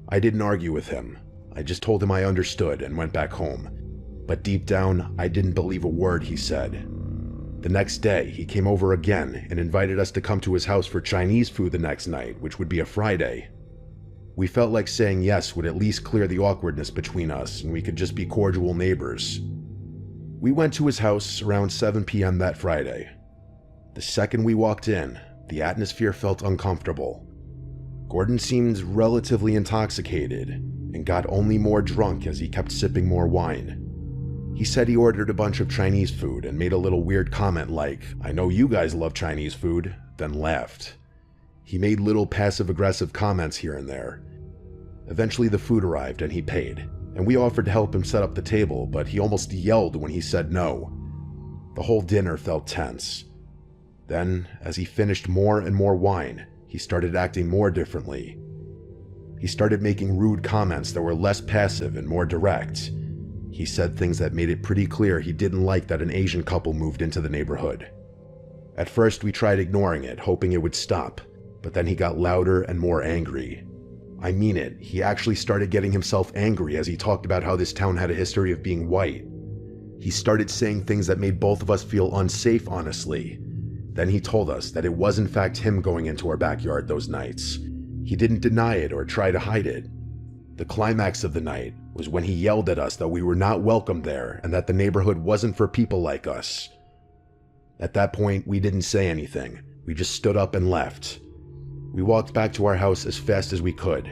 I didn't argue with him. I just told him I understood and went back home. But deep down, I didn't believe a word he said. The next day, he came over again and invited us to come to his house for Chinese food the next night, which would be a Friday. We felt like saying yes would at least clear the awkwardness between us and we could just be cordial neighbors. We went to his house around 7 p.m. that Friday. The second we walked in, the atmosphere felt uncomfortable. Gordon seemed relatively intoxicated and got only more drunk as he kept sipping more wine. He said he ordered a bunch of Chinese food and made a little weird comment like, "I know you guys love Chinese food," then laughed. He made little passive-aggressive comments here and there. Eventually the food arrived and he paid, and we offered to help him set up the table, but he almost yelled when he said no. The whole dinner felt tense. Then, as he finished more and more wine, he started acting more differently. He started making rude comments that were less passive and more direct. He said things that made it pretty clear he didn't like that an Asian couple moved into the neighborhood. At first we tried ignoring it, hoping it would stop, but then he got louder and more angry. I mean it, he actually started getting himself angry as he talked about how this town had a history of being white. He started saying things that made both of us feel unsafe, honestly. Then he told us that it was in fact him going into our backyard those nights. He didn't deny it or try to hide it. The climax of the night was when he yelled at us that we were not welcome there and that the neighborhood wasn't for people like us. At that point, we didn't say anything. We just stood up and left. We walked back to our house as fast as we could.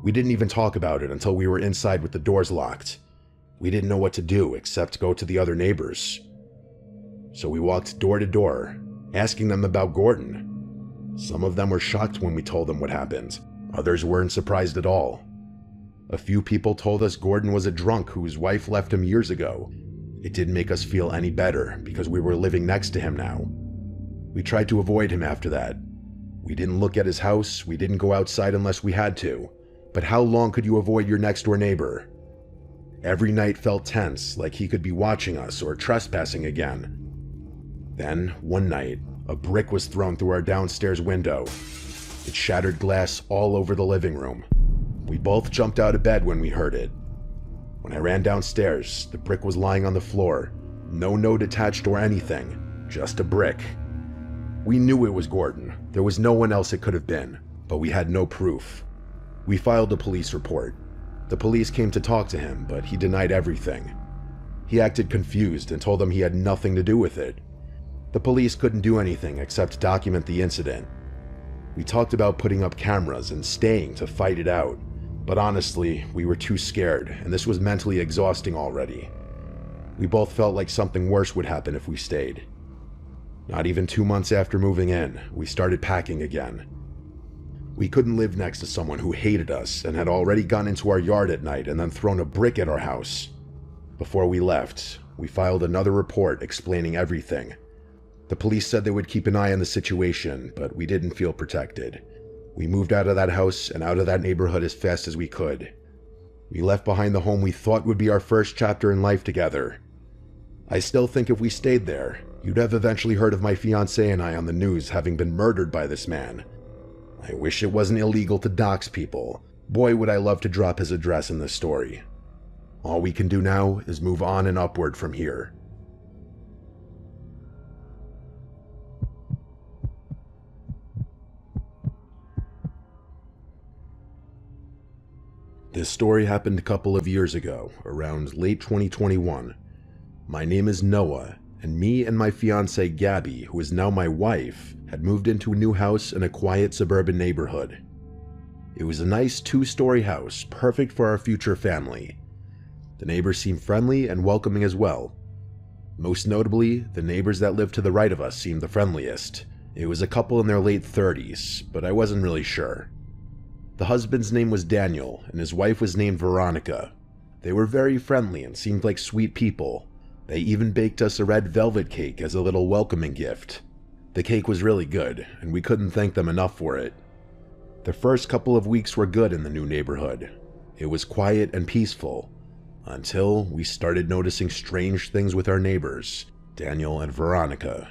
We didn't even talk about it until we were inside with the doors locked. We didn't know what to do except go to the other neighbors. So we walked door to door, asking them about Gordon. Some of them were shocked when we told them what happened. Others weren't surprised at all. A few people told us Gordon was a drunk whose wife left him years ago. It didn't make us feel any better because we were living next to him now. We tried to avoid him after that. We didn't look at his house, we didn't go outside unless we had to. But how long could you avoid your next door neighbor? Every night felt tense, like he could be watching us or trespassing again. Then, one night, a brick was thrown through our downstairs window. It shattered glass all over the living room. We both jumped out of bed when we heard it. When I ran downstairs, the brick was lying on the floor. No note attached or anything, just a brick. We knew it was Gordon. There was no one else it could have been, but we had no proof. We filed a police report. The police came to talk to him, but he denied everything. He acted confused and told them he had nothing to do with it. The police couldn't do anything except document the incident. We talked about putting up cameras and staying to fight it out, but honestly, we were too scared, and this was mentally exhausting already. We both felt like something worse would happen if we stayed. Not even 2 months after moving in, we started packing again. We couldn't live next to someone who hated us and had already gone into our yard at night and then thrown a brick at our house. Before we left, we filed another report explaining everything. The police said they would keep an eye on the situation, but we didn't feel protected. We moved out of that house and out of that neighborhood as fast as we could. We left behind the home we thought would be our first chapter in life together. I still think if we stayed there, you'd have eventually heard of my fiancée and I on the news having been murdered by this man. I wish it wasn't illegal to dox people. Boy, would I love to drop his address in this story. All we can do now is move on and upward from here. This story happened a couple of years ago, around late 2021. My name is Noah, and me and my fiancée Gabby, who is now my wife, had moved into a new house in a quiet suburban neighborhood. It was a nice 2-story house, perfect for our future family. The neighbors seemed friendly and welcoming as well. Most notably, the neighbors that lived to the right of us seemed the friendliest. It was a couple in their late 30s, but I wasn't really sure. The husband's name was Daniel, and his wife was named Veronica. They were very friendly and seemed like sweet people. They even baked us a red velvet cake as a little welcoming gift. The cake was really good, and we couldn't thank them enough for it. The first couple of weeks were good in the new neighborhood. It was quiet and peaceful, until we started noticing strange things with our neighbors, Daniel and Veronica.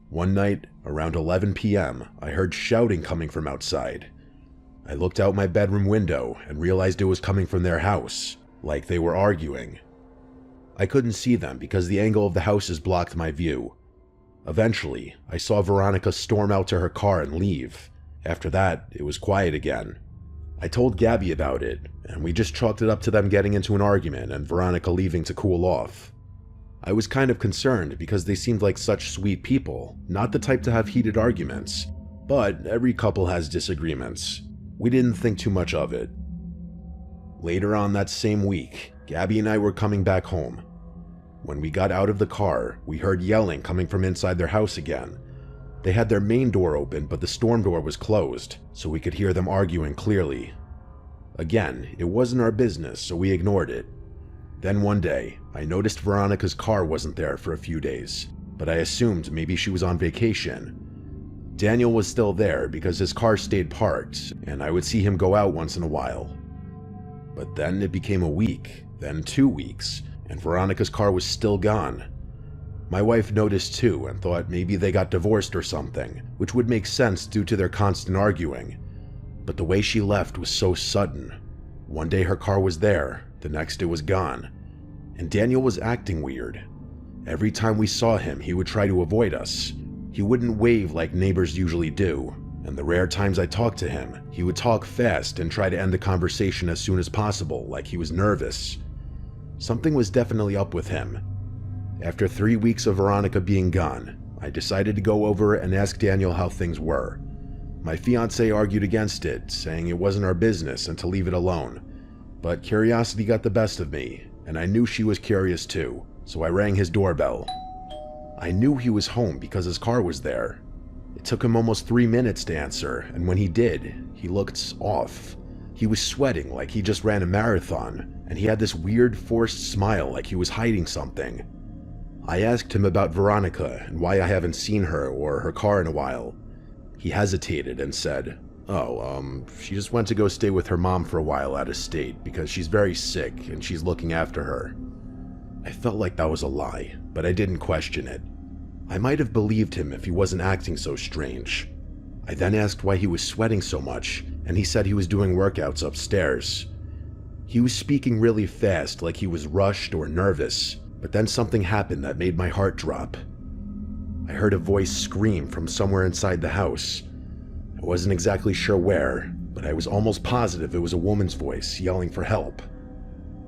One night, around 11 p.m., I heard shouting coming from outside. I looked out my bedroom window and realized it was coming from their house, like they were arguing. I couldn't see them because the angle of the houses blocked my view. Eventually, I saw Veronica storm out to her car and leave. After that, it was quiet again. I told Gabby about it, and we just chalked it up to them getting into an argument and Veronica leaving to cool off. I was kind of concerned because they seemed like such sweet people, not the type to have heated arguments. But every couple has disagreements. We didn't think too much of it. Later on that same week, Gabby and I were coming back home. When we got out of the car, we heard yelling coming from inside their house again. They had their main door open, but the storm door was closed, so we could hear them arguing clearly. Again, it wasn't our business, so we ignored it. Then one day, I noticed Veronica's car wasn't there for a few days, but I assumed maybe she was on vacation. Daniel was still there because his car stayed parked, and I would see him go out once in a while. But then it became a week, then 2 weeks, and Veronica's car was still gone. My wife noticed too and thought maybe they got divorced or something, which would make sense due to their constant arguing. but the way she left was so sudden. One day her car was there, the next it was gone, and Daniel was acting weird. Every time we saw him, he would try to avoid us. He wouldn't wave like neighbors usually do, and the rare times I talked to him, he would talk fast and try to end the conversation as soon as possible, like he was nervous. Something was definitely up with him. After 3 weeks of Veronica being gone, I decided to go over and ask Daniel how things were. My fiancé argued against it, saying it wasn't our business and to leave it alone. But curiosity got the best of me, and I knew she was curious too, so I rang his doorbell. I knew he was home because his car was there. It took him almost 3 minutes to answer, and when he did, he looked off. He was sweating like he just ran a marathon, and he had this weird forced smile like he was hiding something. I asked him about Veronica and why I haven't seen her or her car in a while. He hesitated and said, she just went to go stay with her mom for a while out of state because she's very sick and she's looking after her. I felt like that was a lie, but I didn't question it. I might have believed him if he wasn't acting so strange. I then asked why he was sweating so much, and he said he was doing workouts upstairs. He was speaking really fast, like he was rushed or nervous, but then something happened that made my heart drop. I heard a voice scream from somewhere inside the house. I wasn't exactly sure where, but I was almost positive it was a woman's voice yelling for help.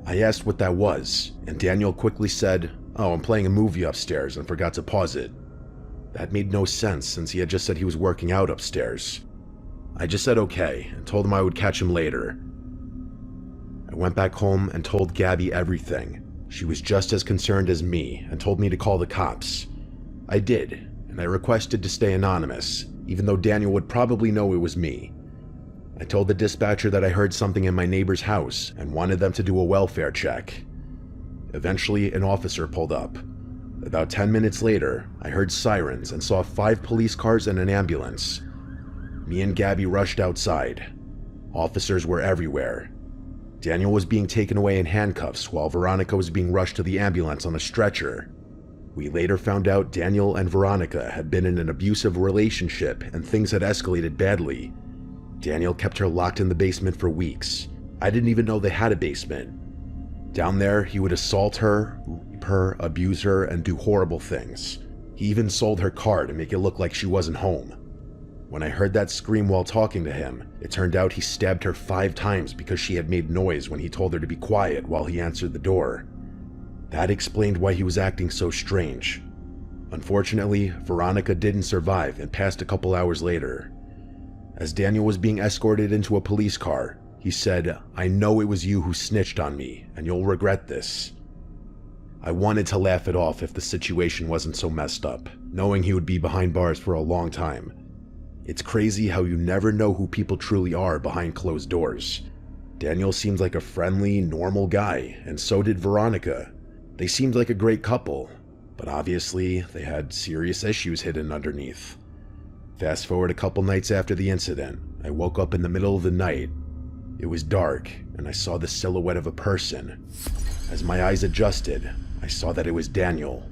I asked what that was, and Daniel quickly said, I'm playing a movie upstairs and forgot to pause it. That made no sense since he had just said he was working out upstairs. I just said okay and told him I would catch him later. I went back home and told Gabby everything. She was just as concerned as me and told me to call the cops. I did, and I requested to stay anonymous, even though Daniel would probably know it was me. I told the dispatcher that I heard something in my neighbor's house and wanted them to do a welfare check. Eventually, an officer pulled up. About 10 minutes later, I heard sirens and saw 5 police cars and an ambulance. Me and Gabby rushed outside. Officers were everywhere. Daniel was being taken away in handcuffs while Veronica was being rushed to the ambulance on a stretcher. We later found out Daniel and Veronica had been in an abusive relationship and things had escalated badly. Daniel kept her locked in the basement for weeks. I didn't even know they had a basement. Down there, he would assault her, rape her, abuse her, and do horrible things. He even sold her car to make it look like she wasn't home. When I heard that scream while talking to him, it turned out he stabbed her 5 times because she had made noise when he told her to be quiet while he answered the door. That explained why he was acting so strange. Unfortunately, Veronica didn't survive and passed a couple hours later. As Daniel was being escorted into a police car, he said, "I know it was you who snitched on me, and you'll regret this." I wanted to laugh it off if the situation wasn't so messed up, knowing he would be behind bars for a long time. It's crazy how you never know who people truly are behind closed doors. Daniel seemed like a friendly, normal guy, and so did Veronica. They seemed like a great couple, but obviously they had serious issues hidden underneath. Fast forward a couple nights after the incident, I woke up in the middle of the night. It was dark, and I saw the silhouette of a person. As my eyes adjusted, I saw that it was Daniel.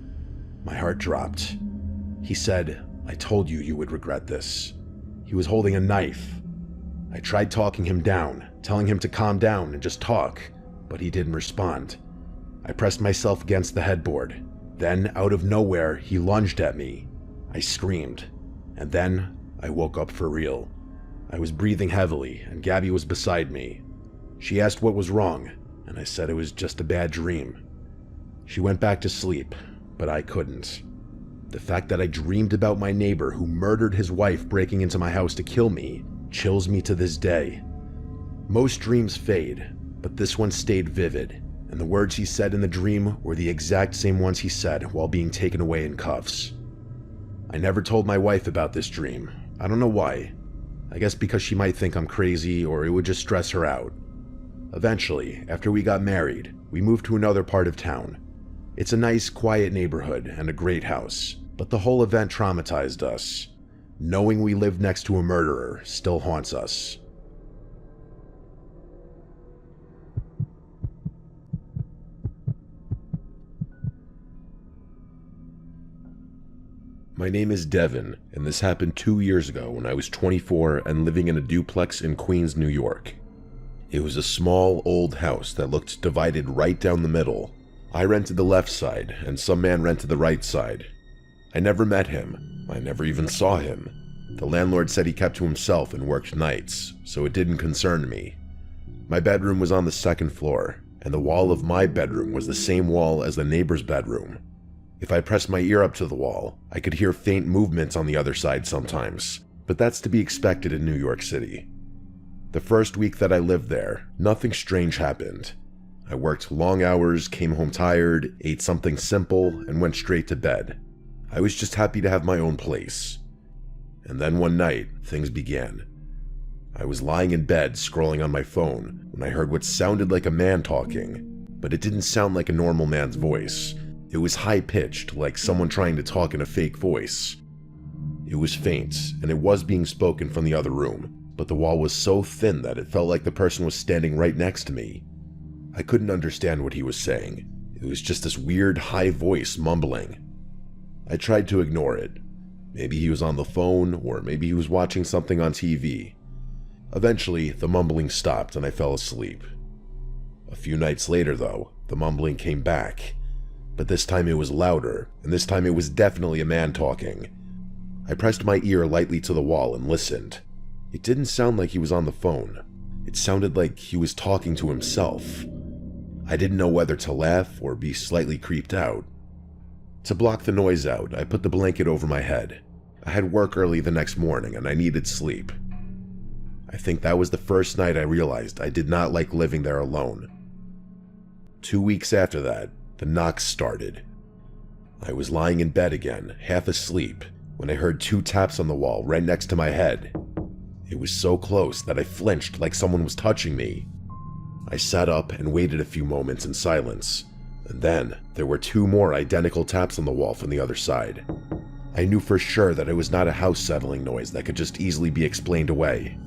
My heart dropped. He said, "I told you you would regret this." He was holding a knife. I tried talking him down, telling him to calm down and just talk, but he didn't respond. I pressed myself against the headboard. Then, out of nowhere, he lunged at me. I screamed, and then I woke up for real. I was breathing heavily, and Gabby was beside me. She asked what was wrong, and I said it was just a bad dream. She went back to sleep, but I couldn't. The fact that I dreamed about my neighbor who murdered his wife breaking into my house to kill me chills me to this day. Most dreams fade, but this one stayed vivid, and the words he said in the dream were the exact same ones he said while being taken away in cuffs. I never told my wife about this dream. I don't know why. I guess because she might think I'm crazy or it would just stress her out. Eventually, after we got married, we moved to another part of town. It's a nice, quiet neighborhood and a great house, but the whole event traumatized us. Knowing we lived next to a murderer still haunts us. My name is Devin, and this happened 2 years ago when I was 24 and living in a duplex in Queens, New York. It was a small, old house that looked divided right down the middle. I rented the left side, and some man rented the right side. I never met him. I never even saw him. The landlord said he kept to himself and worked nights, so it didn't concern me. My bedroom was on the second floor, and the wall of my bedroom was the same wall as the neighbor's bedroom. If I pressed my ear up to the wall, I could hear faint movements on the other side sometimes, but that's to be expected in New York City. The first week that I lived there, nothing strange happened. I worked long hours, came home tired, ate something simple, and went straight to bed. I was just happy to have my own place. And then one night, things began. I was lying in bed scrolling on my phone when I heard what sounded like a man talking, but it didn't sound like a normal man's voice. It was high-pitched, like someone trying to talk in a fake voice. It was faint, and it was being spoken from the other room, but the wall was so thin that it felt like the person was standing right next to me. I couldn't understand what he was saying. It was just this weird, high voice mumbling. I tried to ignore it. Maybe he was on the phone, or maybe he was watching something on TV. Eventually, the mumbling stopped and I fell asleep. A few nights later, though, the mumbling came back. But this time it was louder, and this time it was definitely a man talking. I pressed my ear lightly to the wall and listened. It didn't sound like he was on the phone. It sounded like he was talking to himself. I didn't know whether to laugh or be slightly creeped out. To block the noise out, I put the blanket over my head. I had work early the next morning and I needed sleep. I think that was the first night I realized I did not like living there alone. 2 weeks after that, the knocks started. I was lying in bed again, half asleep, when I heard 2 taps on the wall right next to my head. It was so close that I flinched like someone was touching me. I sat up and waited a few moments in silence, and then there were 2 more identical taps on the wall from the other side. I knew for sure that it was not a house settling noise that could just easily be explained away.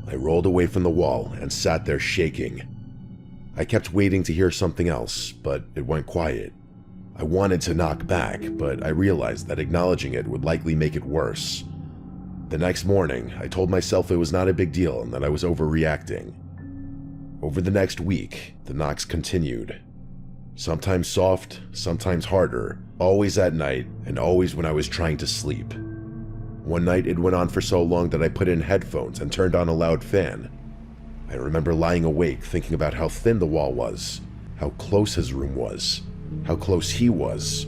I rolled away from the wall and sat there shaking. I kept waiting to hear something else, but it went quiet. I wanted to knock back, but I realized that acknowledging it would likely make it worse. The next morning, I told myself it was not a big deal and that I was overreacting. Over the next week, the knocks continued. Sometimes soft, sometimes harder, always at night, and always when I was trying to sleep. One night it went on for so long that I put in headphones and turned on a loud fan. I remember lying awake thinking about how thin the wall was, how close his room was, how close he was.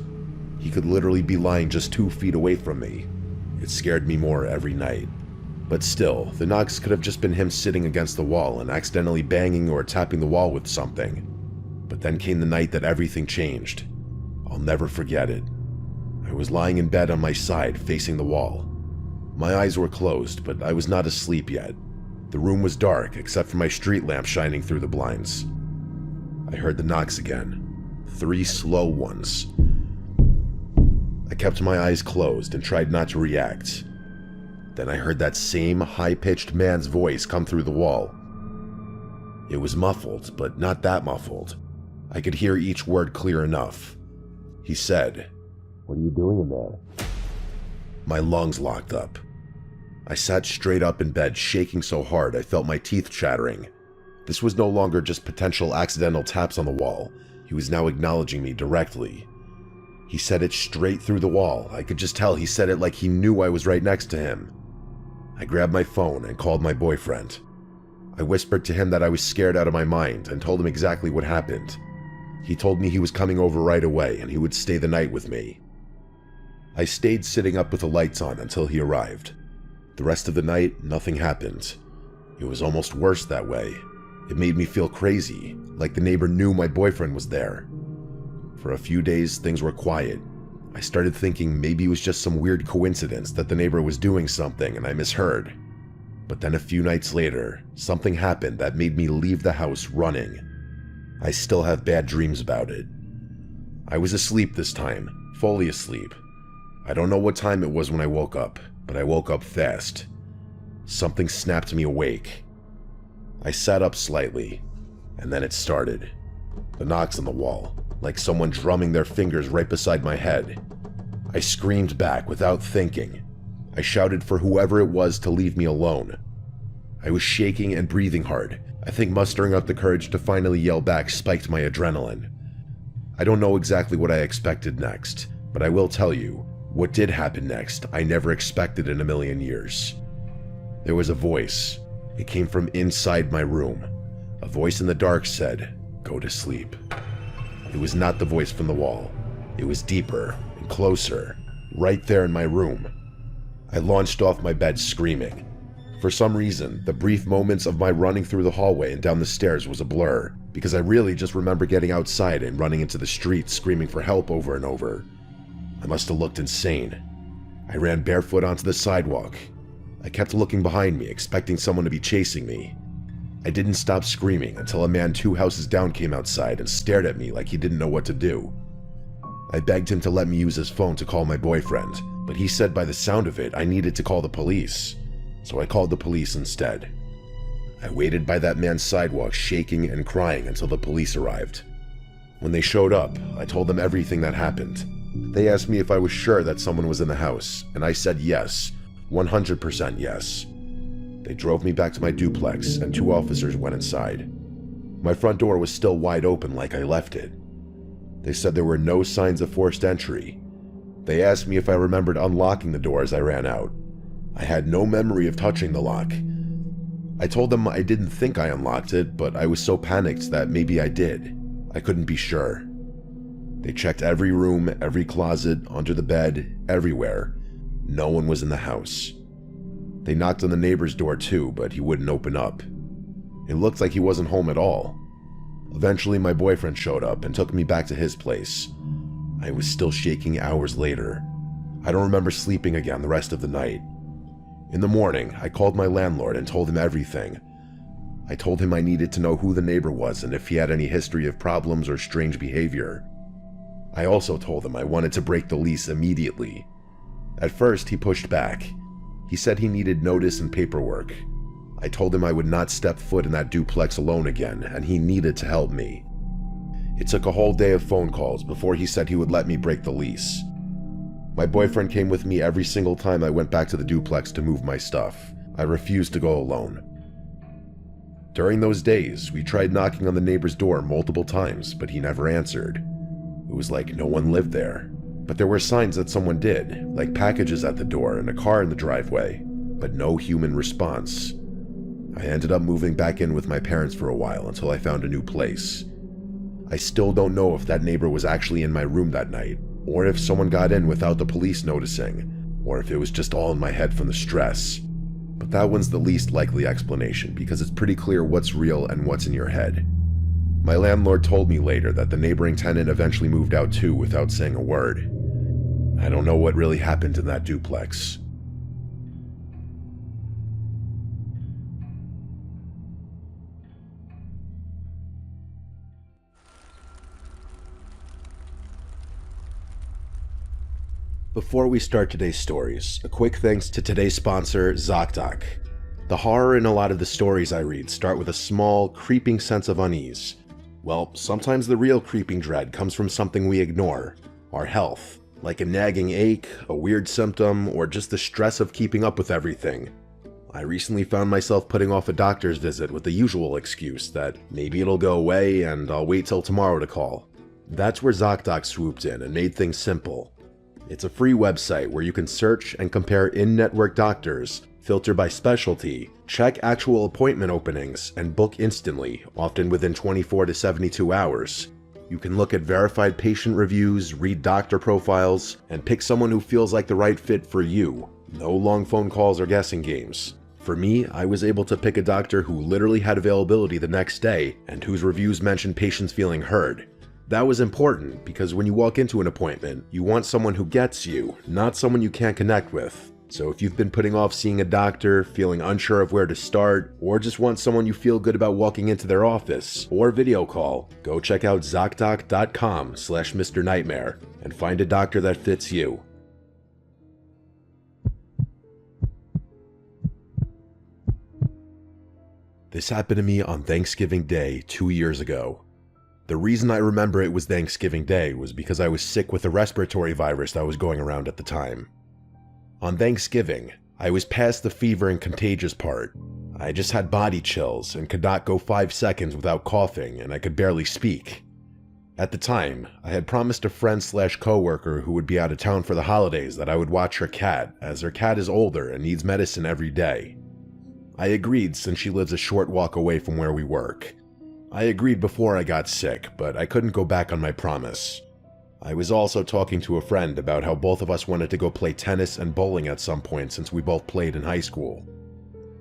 He could literally be lying just 2 feet away from me. It scared me more every night. But still, the knocks could have just been him sitting against the wall and accidentally banging or tapping the wall with something. But then came the night that everything changed. I'll never forget it. I was lying in bed on my side, facing the wall. My eyes were closed, but I was not asleep yet. The room was dark, except for my street lamp shining through the blinds. I heard the knocks again. 3 slow ones. I kept my eyes closed and tried not to react. Then I heard that same high-pitched man's voice come through the wall. It was muffled, but not that muffled. I could hear each word clear enough. He said, "What are you doing in there?" My lungs locked up. I sat straight up in bed, shaking so hard I felt my teeth chattering. This was no longer just potential accidental taps on the wall. He was now acknowledging me directly. He said it straight through the wall. I could just tell he said it like he knew I was right next to him. I grabbed my phone and called my boyfriend. I whispered to him that I was scared out of my mind and told him exactly what happened. He told me he was coming over right away and he would stay the night with me. I stayed sitting up with the lights on until he arrived. The rest of the night, nothing happened. It was almost worse that way. It made me feel crazy, like the neighbor knew my boyfriend was there. For a few days, things were quiet. I started thinking maybe it was just some weird coincidence that the neighbor was doing something and I misheard. But then a few nights later, something happened that made me leave the house running. I still have bad dreams about it. I was asleep this time, fully asleep. I don't know what time it was when I woke up, but I woke up fast. Something snapped me awake. I sat up slightly, and then it started. The knocks on the wall, like someone drumming their fingers right beside my head. I screamed back without thinking. I shouted for whoever it was to leave me alone. I was shaking and breathing hard. I think mustering up the courage to finally yell back spiked my adrenaline. I don't know exactly what I expected next, but I will tell you, what did happen next I never expected in a million years. There was a voice. It came from inside my room. A voice in the dark said, "Go to sleep." It was not the voice from the wall. It was deeper and closer, right there in my room. I launched off my bed screaming. For some reason, the brief moments of my running through the hallway and down the stairs was a blur, because I really just remember getting outside and running into the street screaming for help over and over. I must have looked insane. I ran barefoot onto the sidewalk. I kept looking behind me, expecting someone to be chasing me. I didn't stop screaming until a man 2 houses down came outside and stared at me like he didn't know what to do. I begged him to let me use his phone to call my boyfriend, but he said by the sound of it I needed to call the police. So I called the police instead. I waited by that man's sidewalk shaking and crying until the police arrived. When they showed up, I told them everything that happened. They asked me if I was sure that someone was in the house, and I said yes, 100% yes. They drove me back to my duplex, and 2 officers went inside. My front door was still wide open like I left it. They said there were no signs of forced entry. They asked me if I remembered unlocking the door as I ran out. I had no memory of touching the lock. I told them I didn't think I unlocked it, but I was so panicked that maybe I did. I couldn't be sure. They checked every room, every closet, under the bed, everywhere. No one was in the house. They knocked on the neighbor's door too, but he wouldn't open up. It looked like he wasn't home at all. Eventually, my boyfriend showed up and took me back to his place. I was still shaking hours later. I don't remember sleeping again the rest of the night. In the morning, I called my landlord and told him everything. I told him I needed to know who the neighbor was and if he had any history of problems or strange behavior. I also told him I wanted to break the lease immediately. At first, he pushed back. He said he needed notice and paperwork. I told him I would not step foot in that duplex alone again, and he needed to help me. It took a whole day of phone calls before he said he would let me break the lease. My boyfriend came with me every single time I went back to the duplex to move my stuff. I refused to go alone. During those days, we tried knocking on the neighbor's door multiple times, but he never answered. It was like no one lived there. But there were signs that someone did, like packages at the door and a car in the driveway, but no human response. I ended up moving back in with my parents for a while until I found a new place. I still don't know if that neighbor was actually in my room that night, or if someone got in without the police noticing, or if it was just all in my head from the stress. But that one's the least likely explanation because it's pretty clear what's real and what's in your head. My landlord told me later that the neighboring tenant eventually moved out too without saying a word. I don't know what really happened in that duplex. Before we start today's stories, a quick thanks to today's sponsor, ZocDoc. The horror in a lot of the stories I read start with a small, creeping sense of unease. Well, sometimes the real creeping dread comes from something we ignore, our health, like a nagging ache, a weird symptom, or just the stress of keeping up with everything. I recently found myself putting off a doctor's visit with the usual excuse that maybe it'll go away and I'll wait till tomorrow to call. That's where ZocDoc swooped in and made things simple. It's a free website where you can search and compare in-network doctors, filter by specialty, check actual appointment openings, and book instantly, often within 24 to 72 hours. You can look at verified patient reviews, read doctor profiles, and pick someone who feels like the right fit for you. No long phone calls or guessing games. For me, I was able to pick a doctor who literally had availability the next day and whose reviews mentioned patients feeling heard. That was important because when you walk into an appointment, you want someone who gets you, not someone you can't connect with. So if you've been putting off seeing a doctor, feeling unsure of where to start, or just want someone you feel good about walking into their office or video call, go check out ZocDoc.com/Mr. Nightmare and find a doctor that fits you. This happened to me on Thanksgiving Day 2 years ago. The reason I remember it was Thanksgiving Day was because I was sick with a respiratory virus that was going around at the time. On Thanksgiving, I was past the fever and contagious part. I just had body chills and could not go 5 seconds without coughing, and I could barely speak. At the time, I had promised a friend/coworker who would be out of town for the holidays that I would watch her cat, as her cat is older and needs medicine every day. I agreed since she lives a short walk away from where we work. I agreed before I got sick, but I couldn't go back on my promise. I was also talking to a friend about how both of us wanted to go play tennis and bowling at some point since we both played in high school.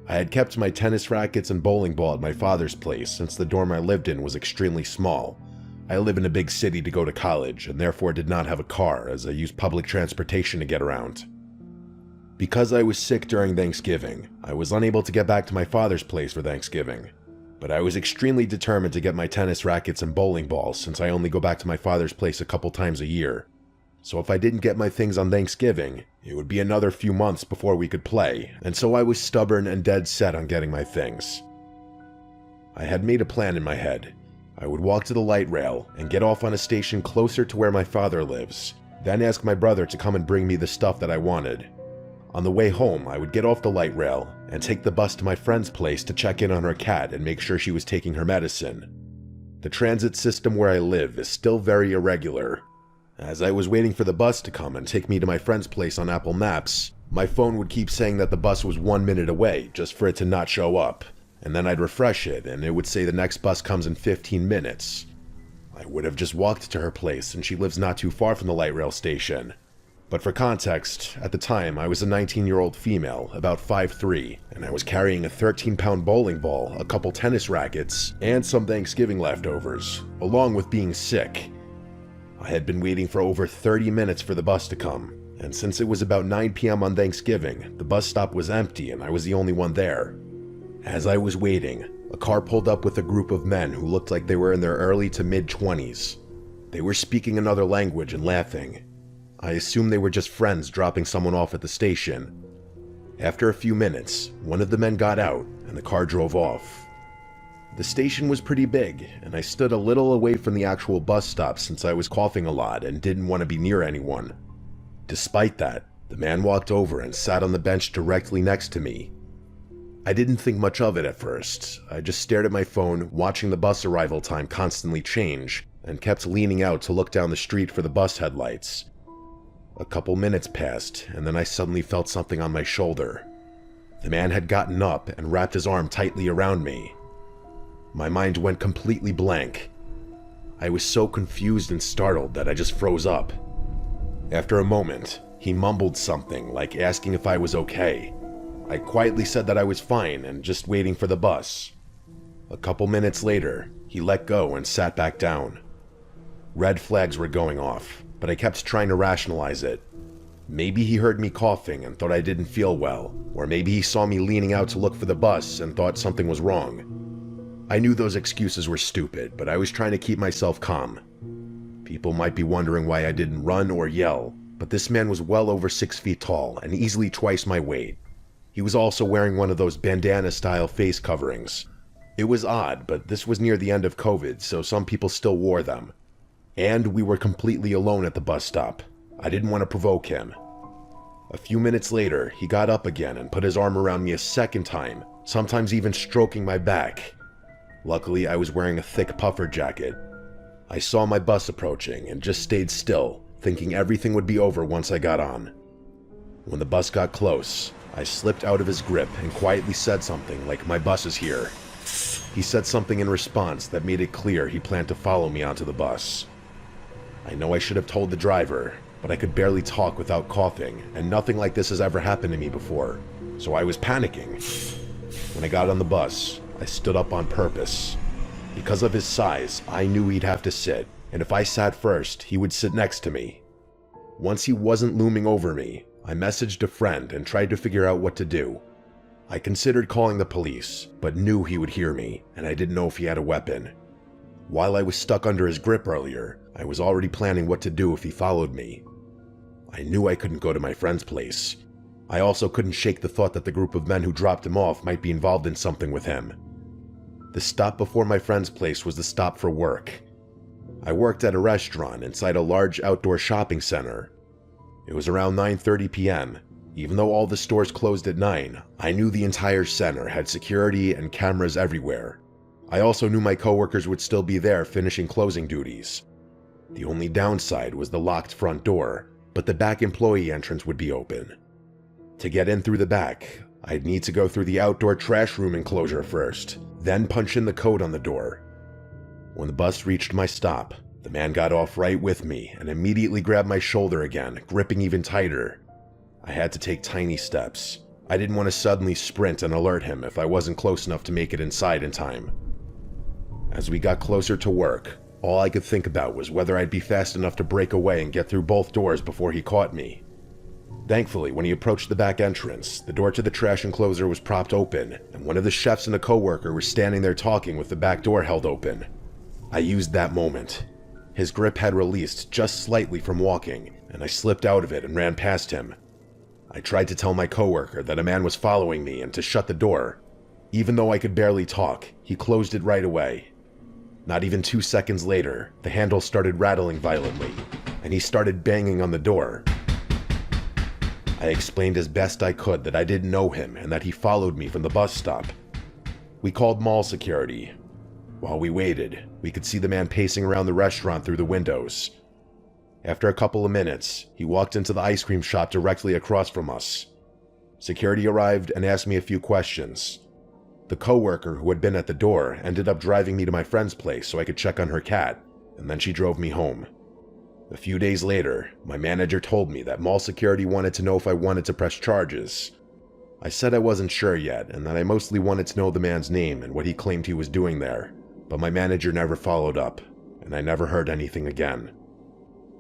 I had kept my tennis rackets and bowling ball at my father's place since the dorm I lived in was extremely small. I live in a big city to go to college and therefore did not have a car as I used public transportation to get around. Because I was sick during Thanksgiving, I was unable to get back to my father's place for Thanksgiving. But I was extremely determined to get my tennis rackets and bowling balls since I only go back to my father's place a couple times a year. So if I didn't get my things on Thanksgiving, it would be another few months before we could play, and so I was stubborn and dead set on getting my things. I had made a plan in my head. I would walk to the light rail and get off on a station closer to where my father lives, then ask my brother to come and bring me the stuff that I wanted. On the way home, I would get off the light rail and take the bus to my friend's place to check in on her cat and make sure she was taking her medicine. The transit system where I live is still very irregular. As I was waiting for the bus to come and take me to my friend's place on Apple Maps, my phone would keep saying that the bus was 1 minute away just for it to not show up, and then I'd refresh it and it would say the next bus comes in 15 minutes. I would have just walked to her place and she lives not too far from the light rail station. But for context, at the time I was a 19-year-old female, about 5'3", and I was carrying a 13-pound bowling ball, a couple tennis rackets, and some Thanksgiving leftovers, along with being sick. I had been waiting for over 30 minutes for the bus to come, and since it was about 9 p.m. on Thanksgiving, the bus stop was empty and I was the only one there. As I was waiting, a car pulled up with a group of men who looked like they were in their early to mid-20s. They were speaking another language and laughing. I assumed they were just friends dropping someone off at the station. After a few minutes, one of the men got out and the car drove off. The station was pretty big, and I stood a little away from the actual bus stop since I was coughing a lot and didn't want to be near anyone. Despite that, the man walked over and sat on the bench directly next to me. I didn't think much of it at first. I just stared at my phone, watching the bus arrival time constantly change, and kept leaning out to look down the street for the bus headlights. A couple minutes passed, and then I suddenly felt something on my shoulder. The man had gotten up and wrapped his arm tightly around me. My mind went completely blank. I was so confused and startled that I just froze up. After a moment, he mumbled something, like asking if I was okay. I quietly said that I was fine and just waiting for the bus. A couple minutes later, he let go and sat back down. Red flags were going off, but I kept trying to rationalize it. Maybe he heard me coughing and thought I didn't feel well, or maybe he saw me leaning out to look for the bus and thought something was wrong. I knew those excuses were stupid, but I was trying to keep myself calm. People might be wondering why I didn't run or yell, but this man was well over 6 feet tall and easily twice my weight. He was also wearing one of those bandana-style face coverings. It was odd, but this was near the end of COVID, so some people still wore them. And we were completely alone at the bus stop. I didn't want to provoke him. A few minutes later, he got up again and put his arm around me a second time, sometimes even stroking my back. Luckily, I was wearing a thick puffer jacket. I saw my bus approaching and just stayed still, thinking everything would be over once I got on. When the bus got close, I slipped out of his grip and quietly said something like, "My bus is here." He said something in response that made it clear he planned to follow me onto the bus. I know I should have told the driver, but I could barely talk without coughing, and nothing like this has ever happened to me before, so I was panicking. When I got on the bus, I stood up on purpose. Because of his size, I knew he'd have to sit, and if I sat first, he would sit next to me. Once he wasn't looming over me, I messaged a friend and tried to figure out what to do. I considered calling the police, but knew he would hear me, and I didn't know if he had a weapon. While I was stuck under his grip earlier, I was already planning what to do if he followed me. I knew I couldn't go to my friend's place. I also couldn't shake the thought that the group of men who dropped him off might be involved in something with him. The stop before my friend's place was the stop for work. I worked at a restaurant inside a large outdoor shopping center. It was around 9:30 p.m. Even though all the stores closed at 9, I knew the entire center had security and cameras everywhere. I also knew my coworkers would still be there finishing closing duties. The only downside was the locked front door, but the back employee entrance would be open. To get in through the back, I'd need to go through the outdoor trash room enclosure first, then punch in the code on the door. When the bus reached my stop, the man got off right with me and immediately grabbed my shoulder again, gripping even tighter. I had to take tiny steps. I didn't want to suddenly sprint and alert him if I wasn't close enough to make it inside in time. As we got closer to work, all I could think about was whether I'd be fast enough to break away and get through both doors before he caught me. Thankfully, when he approached the back entrance, the door to the trash enclosure was propped open, and one of the chefs and a coworker were standing there talking with the back door held open. I used that moment. His grip had released just slightly from walking, and I slipped out of it and ran past him. I tried to tell my coworker that a man was following me and to shut the door. Even though I could barely talk, he closed it right away. Not even 2 seconds later, the handle started rattling violently, and he started banging on the door. I explained as best I could that I didn't know him and that he followed me from the bus stop. We called mall security. While we waited, we could see the man pacing around the restaurant through the windows. After a couple of minutes, he walked into the ice cream shop directly across from us. Security arrived and asked me a few questions. The coworker who had been at the door ended up driving me to my friend's place so I could check on her cat, and then she drove me home. A few days later, my manager told me that mall security wanted to know if I wanted to press charges. I said I wasn't sure yet and that I mostly wanted to know the man's name and what he claimed he was doing there, but my manager never followed up, and I never heard anything again.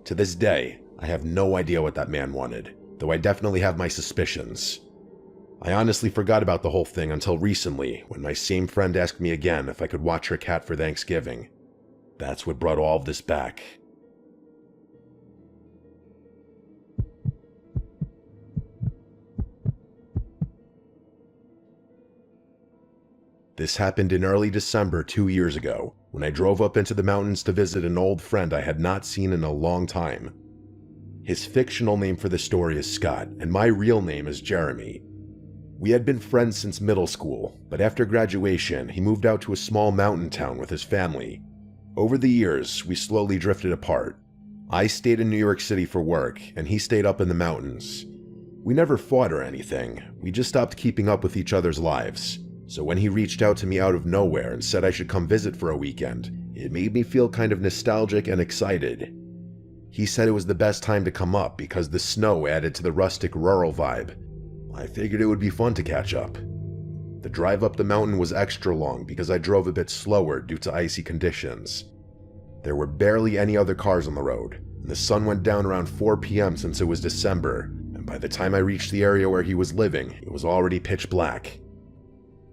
To this day, I have no idea what that man wanted, though I definitely have my suspicions. I honestly forgot about the whole thing until recently, when my same friend asked me again if I could watch her cat for Thanksgiving. That's what brought all of this back. This happened in early December 2 years ago, when I drove up into the mountains to visit an old friend I had not seen in a long time. His fictional name for the story is Scott, and my real name is Jeremy. We had been friends since middle school, but after graduation, he moved out to a small mountain town with his family. Over the years, we slowly drifted apart. I stayed in New York City for work, and he stayed up in the mountains. We never fought or anything, we just stopped keeping up with each other's lives. So when he reached out to me out of nowhere and said I should come visit for a weekend, it made me feel kind of nostalgic and excited. He said it was the best time to come up because the snow added to the rustic rural vibe. I figured it would be fun to catch up. The drive up the mountain was extra long because I drove a bit slower due to icy conditions. There were barely any other cars on the road, and the sun went down around 4 p.m. since it was December, and by the time I reached the area where he was living, it was already pitch black.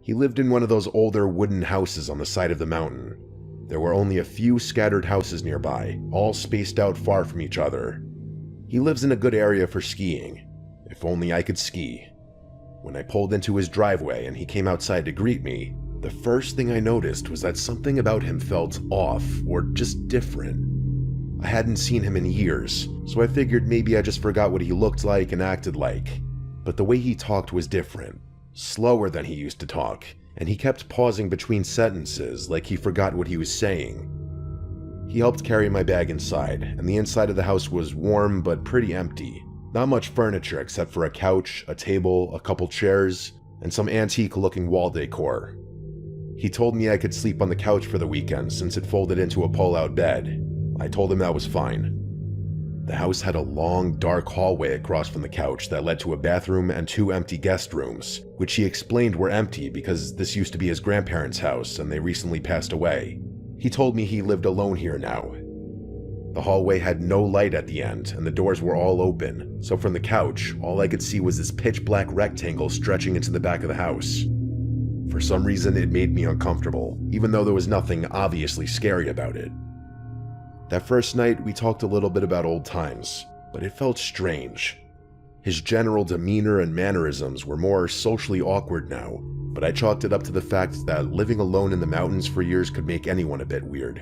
He lived in one of those older wooden houses on the side of the mountain. There were only a few scattered houses nearby, all spaced out far from each other. He lives in a good area for skiing. If only I could ski. When I pulled into his driveway and he came outside to greet me, the first thing I noticed was that something about him felt off, or just different. I hadn't seen him in years, so I figured maybe I just forgot what he looked like and acted like. But the way he talked was different. Slower than he used to talk, and he kept pausing between sentences like he forgot what he was saying. He helped carry my bag inside, and the inside of the house was warm but pretty empty. Not much furniture except for a couch, a table, a couple chairs, and some antique-looking wall decor. He told me I could sleep on the couch for the weekend since it folded into a pull-out bed. I told him that was fine. The house had a long, dark hallway across from the couch that led to a bathroom and 2 empty guest rooms, which he explained were empty because this used to be his grandparents' house and they recently passed away. He told me he lived alone here now. The hallway had no light at the end and the doors were all open, so from the couch, all I could see was this pitch-black rectangle stretching into the back of the house. For some reason, it made me uncomfortable, even though there was nothing obviously scary about it. That first night, we talked a little bit about old times, but it felt strange. His general demeanor and mannerisms were more socially awkward now, but I chalked it up to the fact that living alone in the mountains for years could make anyone a bit weird.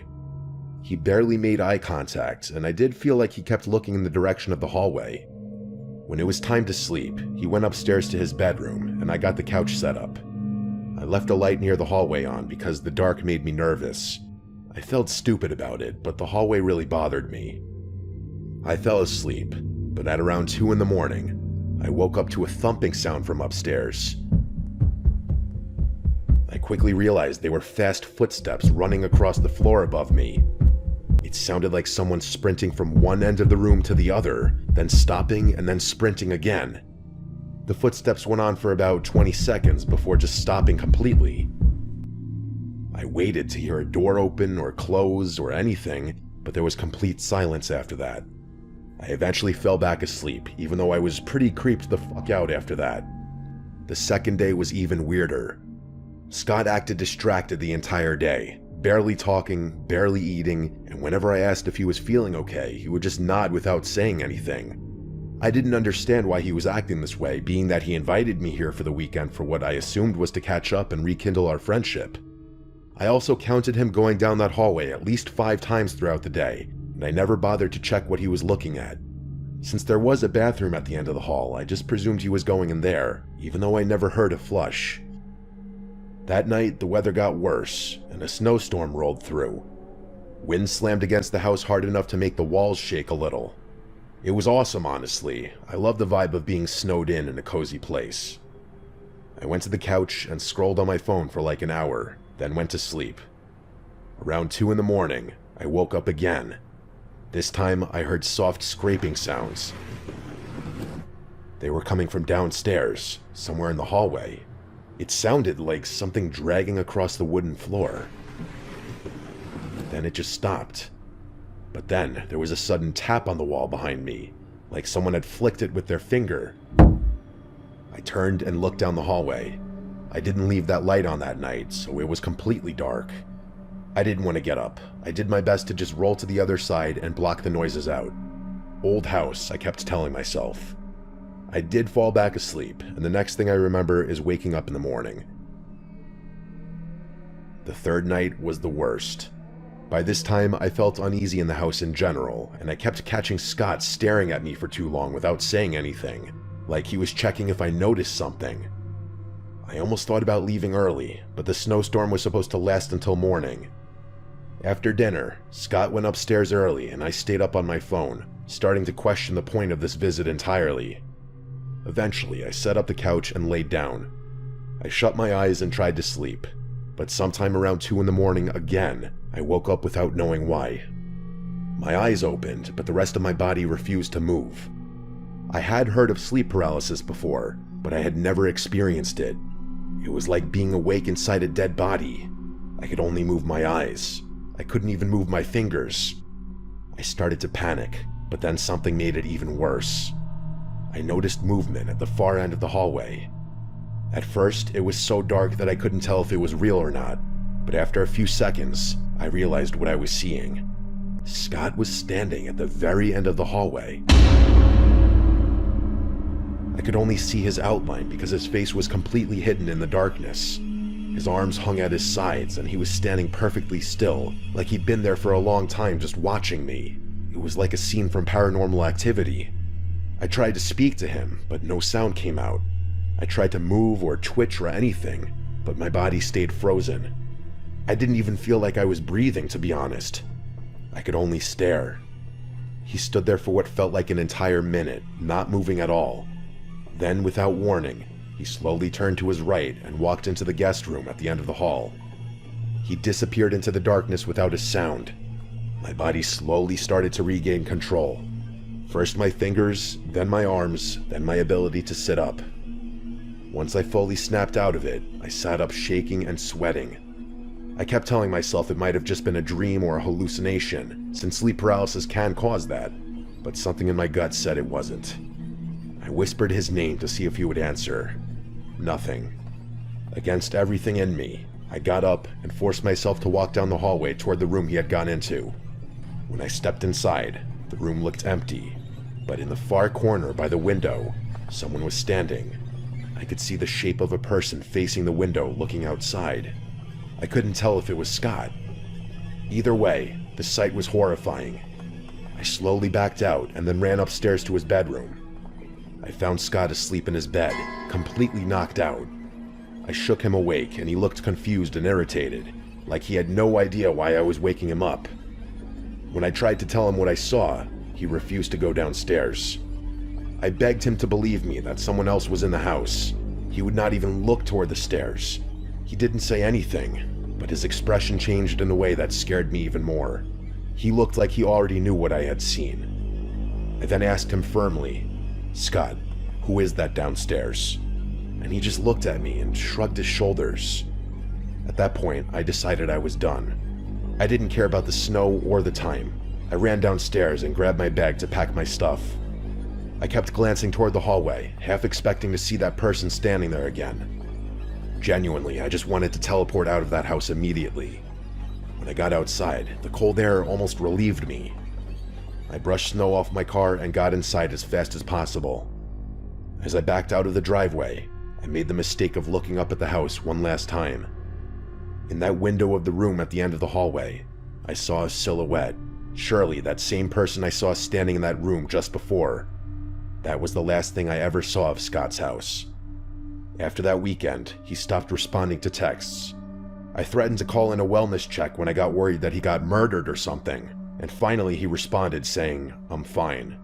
He barely made eye contact, and I did feel like he kept looking in the direction of the hallway. When it was time to sleep, he went upstairs to his bedroom, and I got the couch set up. I left a light near the hallway on because the dark made me nervous. I felt stupid about it, but the hallway really bothered me. I fell asleep, but at around 2 in the morning, I woke up to a thumping sound from upstairs. I quickly realized they were fast footsteps running across the floor above me. It sounded like someone sprinting from one end of the room to the other, then stopping and then sprinting again. The footsteps went on for about 20 seconds before just stopping completely. I waited to hear a door open or close or anything, but there was complete silence after that. I eventually fell back asleep, even though I was pretty creeped the fuck out after that. The second day was even weirder. Scott acted distracted the entire day, barely talking, barely eating, and whenever I asked if he was feeling okay, he would just nod without saying anything. I didn't understand why he was acting this way, being that he invited me here for the weekend for what I assumed was to catch up and rekindle our friendship. I also counted him going down that hallway at least 5 times throughout the day, and I never bothered to check what he was looking at. Since there was a bathroom at the end of the hall, I just presumed he was going in there, even though I never heard a flush. That night, the weather got worse, and a snowstorm rolled through. Wind slammed against the house hard enough to make the walls shake a little. It was awesome, honestly. I love the vibe of being snowed in a cozy place. I went to the couch and scrolled on my phone for like an hour, then went to sleep. Around 2 in the morning, I woke up again. This time, I heard soft scraping sounds. They were coming from downstairs, somewhere in the hallway. It sounded like something dragging across the wooden floor. Then it just stopped. But then there was a sudden tap on the wall behind me, like someone had flicked it with their finger. I turned and looked down the hallway. I didn't leave that light on that night, so it was completely dark. I didn't want to get up. I did my best to just roll to the other side and block the noises out. Old house, I kept telling myself. I did fall back asleep, and the next thing I remember is waking up in the morning. The third night was the worst. By this time, I felt uneasy in the house in general, and I kept catching Scott staring at me for too long without saying anything, like he was checking if I noticed something. I almost thought about leaving early, but the snowstorm was supposed to last until morning. After dinner, Scott went upstairs early and I stayed up on my phone, starting to question the point of this visit entirely. Eventually, I set up the couch and laid down. I shut my eyes and tried to sleep, but sometime around 2 in the morning again, I woke up without knowing why. My eyes opened, but the rest of my body refused to move. I had heard of sleep paralysis before, but I had never experienced it. It was like being awake inside a dead body. I could only move my eyes. I couldn't even move my fingers. I started to panic, but then something made it even worse. I noticed movement at the far end of the hallway. At first, it was so dark that I couldn't tell if it was real or not, but after a few seconds, I realized what I was seeing. Scott was standing at the very end of the hallway. I could only see his outline because his face was completely hidden in the darkness. His arms hung at his sides and he was standing perfectly still, like he'd been there for a long time just watching me. It was like a scene from Paranormal Activity. I tried to speak to him, but no sound came out. I tried to move or twitch or anything, but my body stayed frozen. I didn't even feel like I was breathing, to be honest. I could only stare. He stood there for what felt like an entire minute, not moving at all. Then, without warning, he slowly turned to his right and walked into the guest room at the end of the hall. He disappeared into the darkness without a sound. My body slowly started to regain control. First my fingers, then my arms, then my ability to sit up. Once I fully snapped out of it, I sat up shaking and sweating. I kept telling myself it might have just been a dream or a hallucination, since sleep paralysis can cause that, but something in my gut said it wasn't. I whispered his name to see if he would answer. Nothing. Against everything in me, I got up and forced myself to walk down the hallway toward the room he had gone into. When I stepped inside, the room looked empty, but in the far corner by the window, someone was standing. I could see the shape of a person facing the window looking outside. I couldn't tell if it was Scott. Either way, the sight was horrifying. I slowly backed out and then ran upstairs to his bedroom. I found Scott asleep in his bed, completely knocked out. I shook him awake and he looked confused and irritated, like he had no idea why I was waking him up. When I tried to tell him what I saw, he refused to go downstairs. I begged him to believe me that someone else was in the house. He would not even look toward the stairs. He didn't say anything, but his expression changed in a way that scared me even more. He looked like he already knew what I had seen. I then asked him firmly, "Scott, who is that downstairs?" And he just looked at me and shrugged his shoulders. At that point, I decided I was done. I didn't care about the snow or the time. I ran downstairs and grabbed my bag to pack my stuff. I kept glancing toward the hallway, half expecting to see that person standing there again. Genuinely, I just wanted to teleport out of that house immediately. When I got outside, the cold air almost relieved me. I brushed snow off my car and got inside as fast as possible. As I backed out of the driveway, I made the mistake of looking up at the house one last time. In that window of the room at the end of the hallway, I saw a silhouette. Surely that same person I saw standing in that room just before. That was the last thing I ever saw of Scott's house. After that weekend, he stopped responding to texts. I threatened to call in a wellness check when I got worried that he got murdered or something, and finally he responded saying, "I'm fine."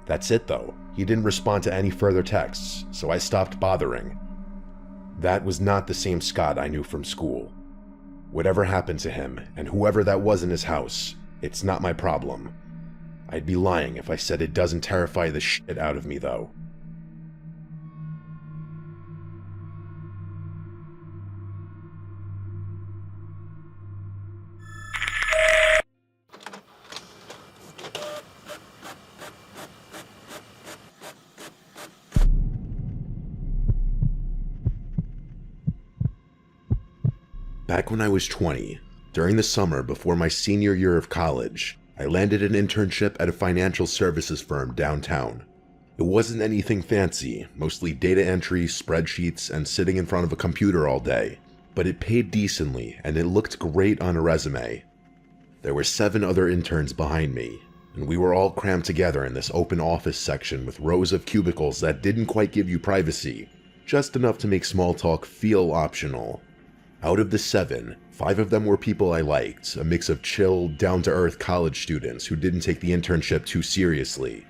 That's it though. He didn't respond to any further texts, so I stopped bothering. That was not the same Scott I knew from school. Whatever happened to him, and whoever that was in his house, it's not my problem. I'd be lying if I said it doesn't terrify the shit out of me though. Back when I was 20, during the summer before my senior year of college, I landed an internship at a financial services firm downtown. It wasn't anything fancy, mostly data entry, spreadsheets, and sitting in front of a computer all day, but it paid decently and it looked great on a resume. There were 7 other interns behind me, and we were all crammed together in this open office section with rows of cubicles that didn't quite give you privacy, just enough to make small talk feel optional. Out of the 7, 5 of them were people I liked, a mix of chill, down-to-earth college students who didn't take the internship too seriously.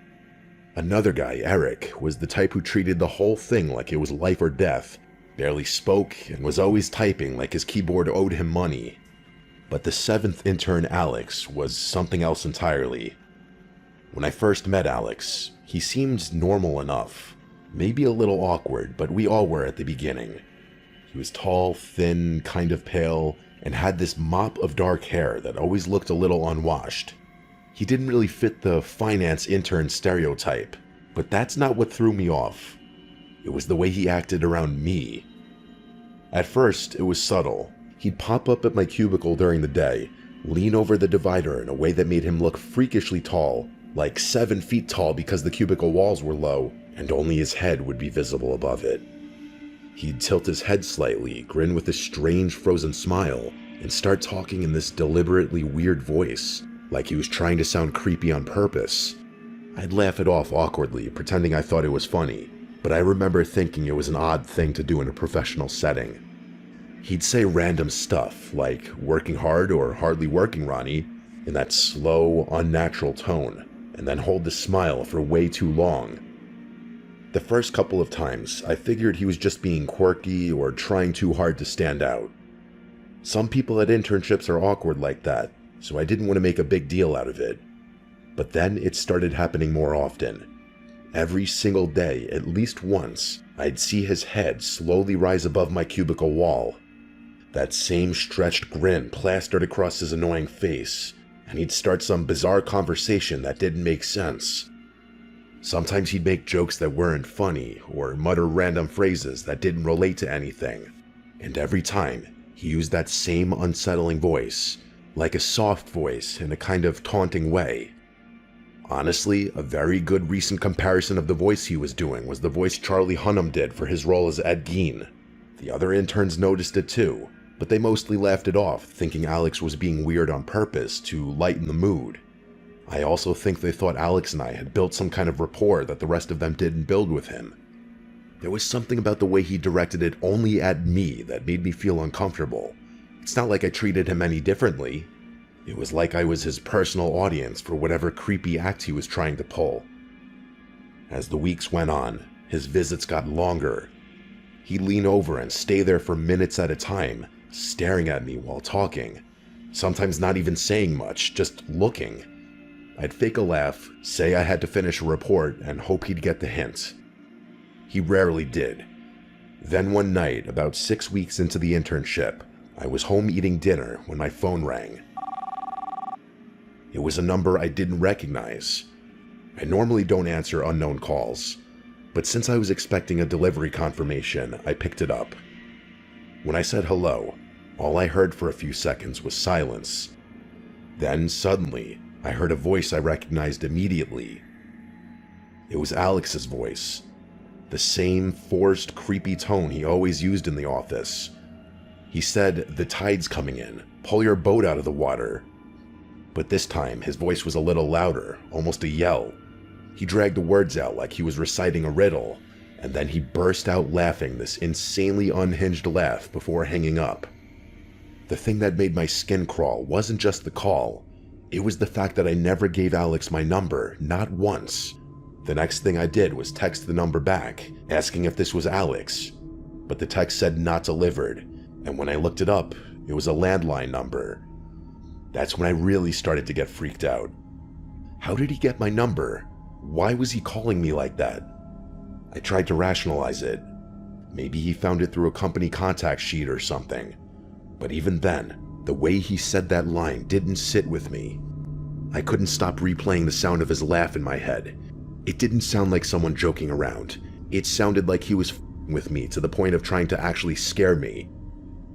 Another guy, Eric, was the type who treated the whole thing like it was life or death, barely spoke, and was always typing like his keyboard owed him money. But the 7th intern, Alex, was something else entirely. When I first met Alex, he seemed normal enough, maybe a little awkward, but we all were at the beginning. He was tall, thin, kind of pale, and had this mop of dark hair that always looked a little unwashed. He didn't really fit the finance intern stereotype, but that's not what threw me off. It was the way he acted around me. At first, it was subtle. He'd pop up at my cubicle during the day, lean over the divider in a way that made him look freakishly tall, like 7 feet tall because the cubicle walls were low, and only his head would be visible above it. He'd tilt his head slightly, grin with a strange frozen smile, and start talking in this deliberately weird voice, like he was trying to sound creepy on purpose. I'd laugh it off awkwardly, pretending I thought it was funny, but I remember thinking it was an odd thing to do in a professional setting. He'd say random stuff, like "working hard" or "hardly working, Ronnie," in that slow, unnatural tone, and then hold the smile for way too long. The first couple of times, I figured he was just being quirky or trying too hard to stand out. Some people at internships are awkward like that, so I didn't want to make a big deal out of it. But then it started happening more often. Every single day, at least once, I'd see his head slowly rise above my cubicle wall. That same stretched grin plastered across his annoying face, and he'd start some bizarre conversation that didn't make sense. Sometimes he'd make jokes that weren't funny, or mutter random phrases that didn't relate to anything. And every time, he used that same unsettling voice, like a soft voice in a kind of taunting way. Honestly, a very good recent comparison of the voice he was doing was the voice Charlie Hunnam did for his role as Ed Gein. The other interns noticed it too, but they mostly laughed it off, thinking Alex was being weird on purpose to lighten the mood. I also think they thought Alex and I had built some kind of rapport that the rest of them didn't build with him. There was something about the way he directed it only at me that made me feel uncomfortable. It's not like I treated him any differently. It was like I was his personal audience for whatever creepy act he was trying to pull. As the weeks went on, his visits got longer. He'd lean over and stay there for minutes at a time, staring at me while talking, sometimes not even saying much, just looking. I'd fake a laugh, say I had to finish a report, and hope he'd get the hint. He rarely did. Then one night, about 6 weeks into the internship, I was home eating dinner when my phone rang. It was a number I didn't recognize. I normally don't answer unknown calls, but since I was expecting a delivery confirmation, I picked it up. When I said hello, all I heard for a few seconds was silence. Then, suddenly, I heard a voice I recognized immediately. It was Alex's voice. The same forced, creepy tone he always used in the office. He said, "The tide's coming in. Pull your boat out of the water." But this time, his voice was a little louder, almost a yell. He dragged the words out like he was reciting a riddle, and then he burst out laughing this insanely unhinged laugh before hanging up. The thing that made my skin crawl wasn't just the call. It was the fact that I never gave Alex my number, not once. The next thing I did was text the number back, asking if this was Alex, but the text said not delivered, and when I looked it up, it was a landline number. That's when I really started to get freaked out. How did he get my number? Why was he calling me like that? I tried to rationalize it. Maybe he found it through a company contact sheet or something. But even then, the way he said that line didn't sit with me. I couldn't stop replaying the sound of his laugh in my head. It didn't sound like someone joking around. It sounded like he was f***ing with me to the point of trying to actually scare me.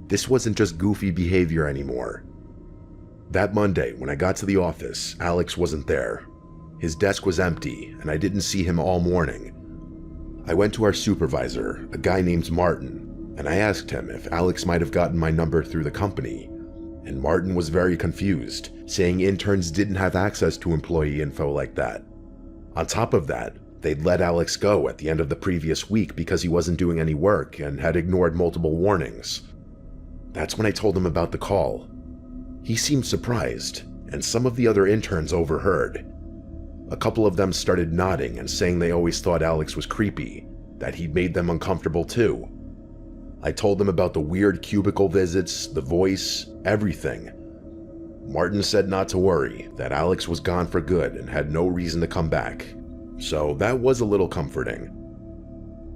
This wasn't just goofy behavior anymore. That Monday, when I got to the office, Alex wasn't there. His desk was empty, and I didn't see him all morning. I went to our supervisor, a guy named Martin, and I asked him if Alex might have gotten my number through the company. And Martin was very confused, saying interns didn't have access to employee info like that. On top of that, they'd let Alex go at the end of the previous week because he wasn't doing any work and had ignored multiple warnings. That's when I told him about the call. He seemed surprised, and some of the other interns overheard. A couple of them started nodding and saying they always thought Alex was creepy, that he'd made them uncomfortable too. I told them about the weird cubicle visits, the voice, everything. Martin said not to worry, that Alex was gone for good and had no reason to come back. So that was a little comforting.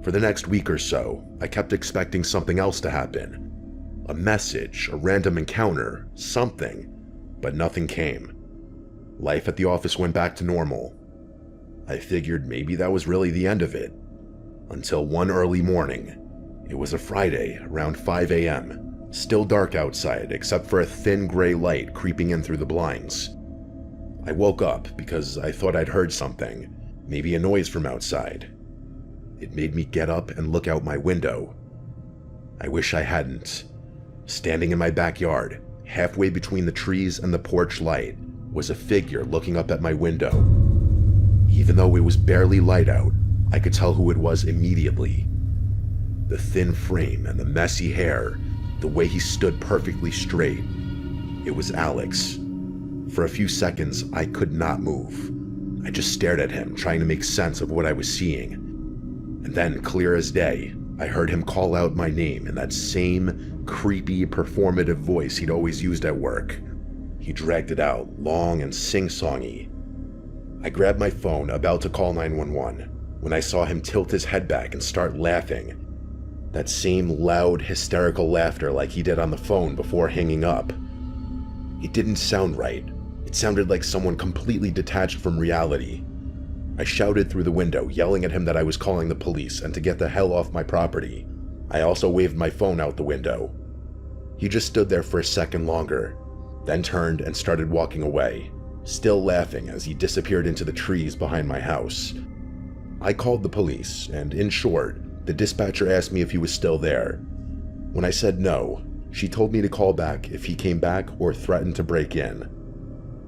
For the next week or so, I kept expecting something else to happen. A message, a random encounter, something, but nothing came. Life at the office went back to normal. I figured maybe that was really the end of it. Until one early morning. It was a Friday, around 5 a.m. Still dark outside, except for a thin gray light creeping in through the blinds. I woke up because I thought I'd heard something, maybe a noise from outside. It made me get up and look out my window. I wish I hadn't. Standing in my backyard, halfway between the trees and the porch light, was a figure looking up at my window. Even though it was barely light out, I could tell who it was immediately. The thin frame and the messy hair, the way he stood perfectly straight. It was Alex. For a few seconds, I could not move. I just stared at him, trying to make sense of what I was seeing. And then, clear as day, I heard him call out my name in that same creepy, performative voice he'd always used at work. He dragged it out, long and sing-songy. I grabbed my phone, about to call 911, when I saw him tilt his head back and start laughing. That same loud, hysterical laughter like he did on the phone before hanging up. It didn't sound right. It sounded like someone completely detached from reality. I shouted through the window, yelling at him that I was calling the police and to get the hell off my property. I also waved my phone out the window. He just stood there for a second longer, then turned and started walking away, still laughing as he disappeared into the trees behind my house. I called the police, and in short, the dispatcher asked me if he was still there. When I said no, She told me to call back if he came back or threatened to break in.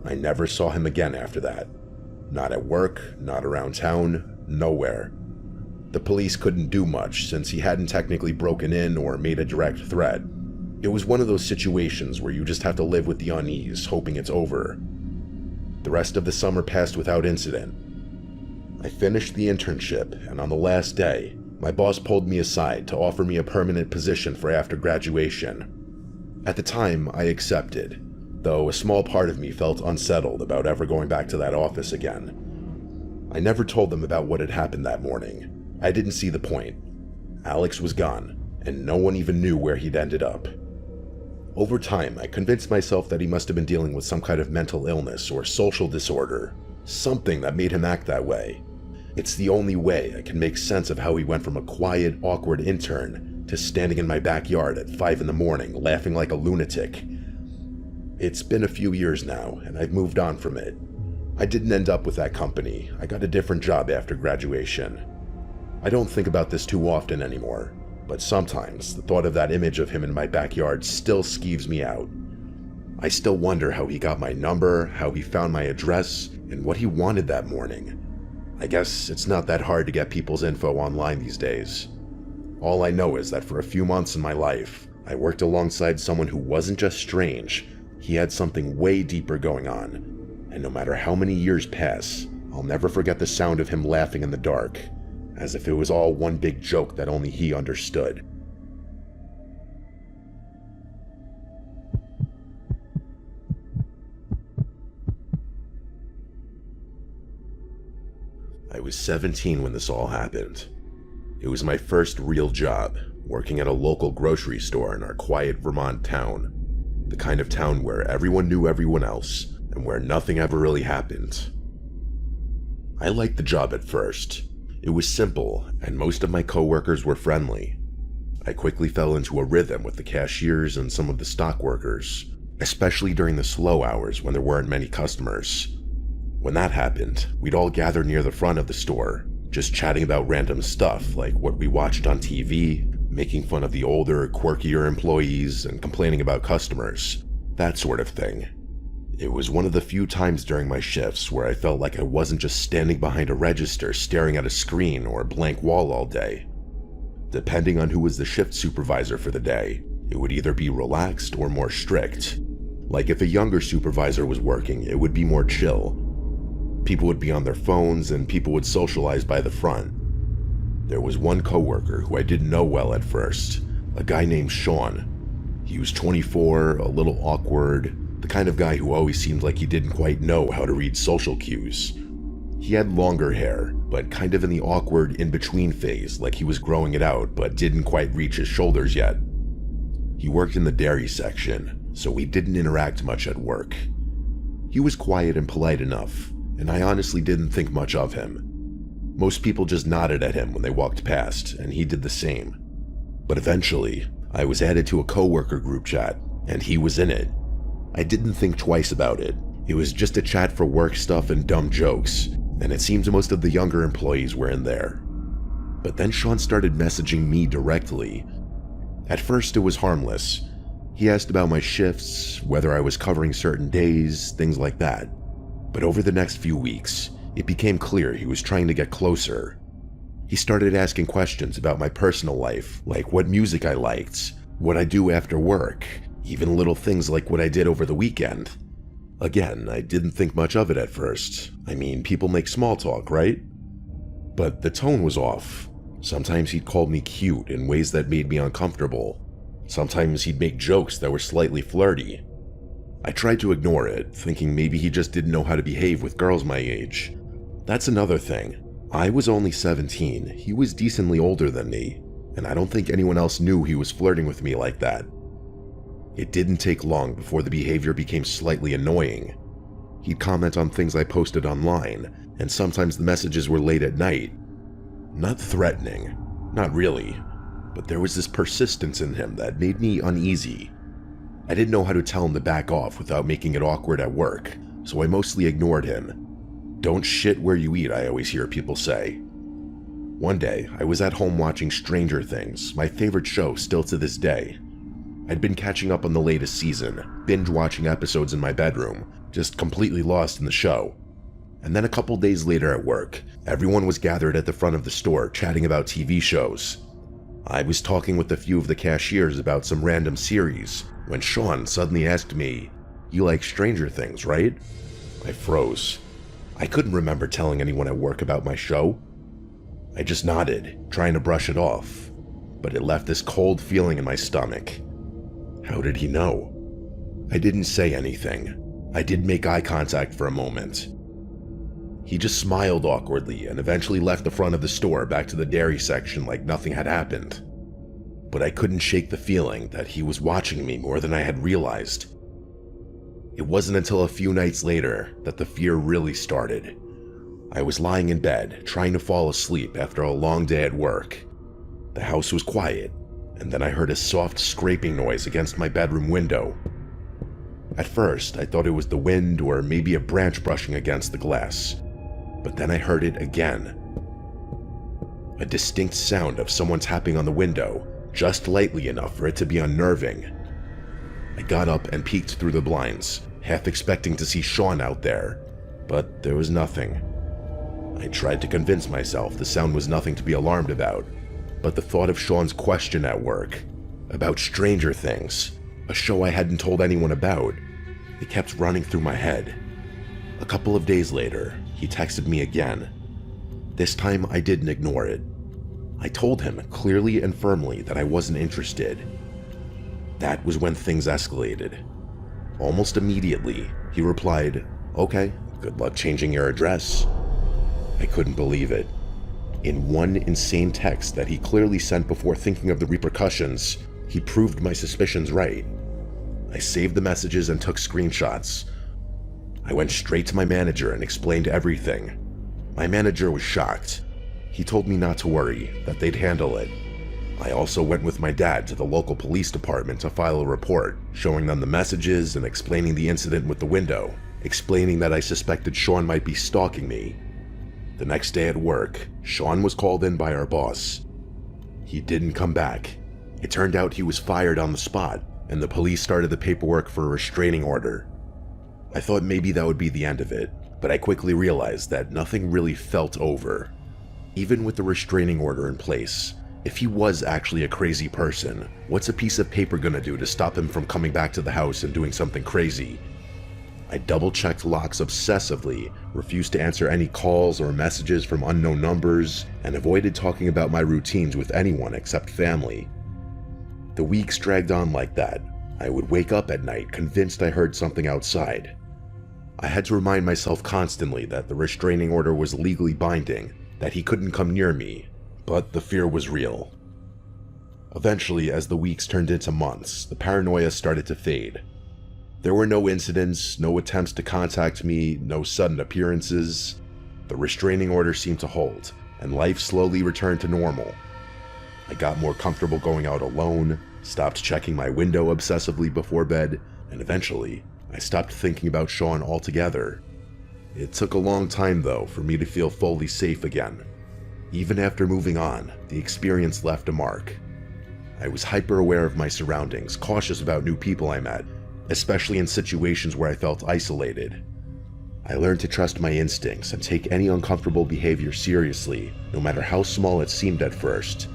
I never saw him again after that. Not at work, not around town, nowhere. The police couldn't do much since he hadn't technically broken in or made a direct threat. It was one of those situations where you just have to live with the unease, hoping it's over. The rest of the summer passed without incident. I finished the internship, and on the last day, my boss pulled me aside to offer me a permanent position for after graduation. At the time, I accepted, though a small part of me felt unsettled about ever going back to that office again. I never told them about what had happened that morning. I didn't see the point. Alex was gone, and no one even knew where he'd ended up. Over time, I convinced myself that he must have been dealing with some kind of mental illness or social disorder, something that made him act that way. It's the only way I can make sense of how he went from a quiet, awkward intern to standing in my backyard at 5 in the morning laughing like a lunatic. It's been a few years now, and I've moved on from it. I didn't end up with that company. I got a different job after graduation. I don't think about this too often anymore, but sometimes the thought of that image of him in my backyard still skeeves me out. I still wonder how he got my number, how he found my address, and what he wanted that morning. I guess it's not that hard to get people's info online these days. All I know is that for a few months in my life, I worked alongside someone who wasn't just strange, he had something way deeper going on. And no matter how many years pass, I'll never forget the sound of him laughing in the dark, as if it was all one big joke that only he understood. I was 17 when this all happened. It was my first real job, working at a local grocery store in our quiet Vermont town. The kind of town where everyone knew everyone else, and where nothing ever really happened. I liked the job at first. It was simple, and most of my coworkers were friendly. I quickly fell into a rhythm with the cashiers and some of the stock workers, especially during the slow hours when there weren't many customers. When that happened, we'd all gather near the front of the store, just chatting about random stuff like what we watched on TV, making fun of the older, quirkier employees, and complaining about customers, that sort of thing. It was one of the few times during my shifts where I felt like I wasn't just standing behind a register staring at a screen or a blank wall all day. Depending on who was the shift supervisor for the day, it would either be relaxed or more strict. Like if a younger supervisor was working, it would be more chill. People would be on their phones and people would socialize by the front. There was one coworker who I didn't know well at first, a guy named Sean. He was 24, a little awkward, the kind of guy who always seemed like he didn't quite know how to read social cues. He had longer hair, but kind of in the awkward in-between phase, like he was growing it out but didn't quite reach his shoulders yet. He worked in the dairy section, so we didn't interact much at work. He was quiet and polite enough, and I honestly didn't think much of him. Most people just nodded at him when they walked past, and he did the same. But eventually, I was added to a coworker group chat, and he was in it. I didn't think twice about it. It was just a chat for work stuff and dumb jokes, and it seems most of the younger employees were in there. But then Sean started messaging me directly. At first it was harmless. He asked about my shifts, whether I was covering certain days, things like that. But over the next few weeks, it became clear he was trying to get closer. He started asking questions about my personal life, like what music I liked, what I do after work, even little things like what I did over the weekend. Again, I didn't think much of it at first. I mean, people make small talk, right? But the tone was off. Sometimes he'd call me cute in ways that made me uncomfortable. Sometimes he'd make jokes that were slightly flirty. I tried to ignore it, thinking maybe he just didn't know how to behave with girls my age. That's another thing. I was only 17, he was decently older than me, and I don't think anyone else knew he was flirting with me like that. It didn't take long before the behavior became slightly annoying. He'd comment on things I posted online, and sometimes the messages were late at night. Not threatening, not really, but there was this persistence in him that made me uneasy. I didn't know how to tell him to back off without making it awkward at work, so I mostly ignored him. Don't shit where you eat, I always hear people say. One day, I was at home watching Stranger Things, my favorite show still to this day. I'd been catching up on the latest season, binge watching episodes in my bedroom, just completely lost in the show. And then a couple days later at work, everyone was gathered at the front of the store chatting about TV shows. I was talking with a few of the cashiers about some random series when Sean suddenly asked me, "You like Stranger Things, right?" I froze. I couldn't remember telling anyone at work about my show. I just nodded, trying to brush it off, but it left this cold feeling in my stomach. How did he know? I didn't say anything. I did make eye contact for a moment. He just smiled awkwardly and eventually left the front of the store back to the dairy section like nothing had happened. But I couldn't shake the feeling that he was watching me more than I had realized. It wasn't until a few nights later that the fear really started. I was lying in bed, trying to fall asleep after a long day at work. The house was quiet, and then I heard a soft scraping noise against my bedroom window. At first, I thought it was the wind or maybe a branch brushing against the glass. But then I heard it again. A distinct sound of someone tapping on the window, just lightly enough for it to be unnerving. I got up and peeked through the blinds, half expecting to see Sean out there, but there was nothing. I tried to convince myself the sound was nothing to be alarmed about, but the thought of Sean's question at work, about Stranger Things, a show I hadn't told anyone about, it kept running through my head. A couple of days later, he texted me again. This time I didn't ignore it. I told him clearly and firmly that I wasn't interested. That was when things escalated. Almost immediately, he replied, "Okay, good luck changing your address." I couldn't believe it. In one insane text that he clearly sent before thinking of the repercussions, he proved my suspicions right. I saved the messages and took screenshots. I went straight to my manager and explained everything. My manager was shocked. He told me not to worry, that they'd handle it. I also went with my dad to the local police department to file a report, showing them the messages and explaining the incident with the window, explaining that I suspected Sean might be stalking me. The next day at work, Sean was called in by our boss. He didn't come back. It turned out he was fired on the spot, and the police started the paperwork for a restraining order. I thought maybe that would be the end of it, but I quickly realized that nothing really felt over. Even with the restraining order in place, if he was actually a crazy person, what's a piece of paper gonna do to stop him from coming back to the house and doing something crazy? I double-checked locks obsessively, refused to answer any calls or messages from unknown numbers, and avoided talking about my routines with anyone except family. The weeks dragged on like that. I would wake up at night convinced I heard something outside. I had to remind myself constantly that the restraining order was legally binding, that he couldn't come near me, but the fear was real. Eventually, as the weeks turned into months, the paranoia started to fade. There were no incidents, no attempts to contact me, no sudden appearances. The restraining order seemed to hold, and life slowly returned to normal. I got more comfortable going out alone, stopped checking my window obsessively before bed, and eventually, I stopped thinking about Sean altogether. It took a long time, though, for me to feel fully safe again. Even after moving on, the experience left a mark. I was hyper-aware of my surroundings, cautious about new people I met, especially in situations where I felt isolated. I learned to trust my instincts and take any uncomfortable behavior seriously, no matter how small it seemed at first.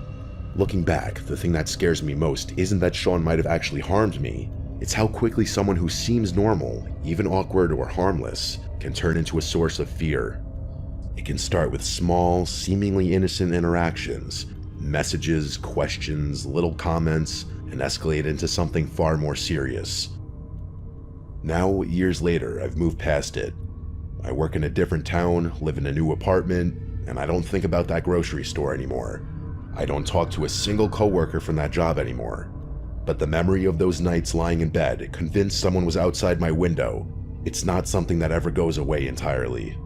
Looking back, the thing that scares me most isn't that Sean might have actually harmed me. It's how quickly someone who seems normal, even awkward or harmless, can turn into a source of fear. It can start with small, seemingly innocent interactions, messages, questions, little comments, and escalate into something far more serious. Now, years later, I've moved past it. I work in a different town, live in a new apartment, and I don't think about that grocery store anymore. I don't talk to a single coworker from that job anymore. But the memory of those nights lying in bed, convinced someone was outside my window, it's not something that ever goes away entirely.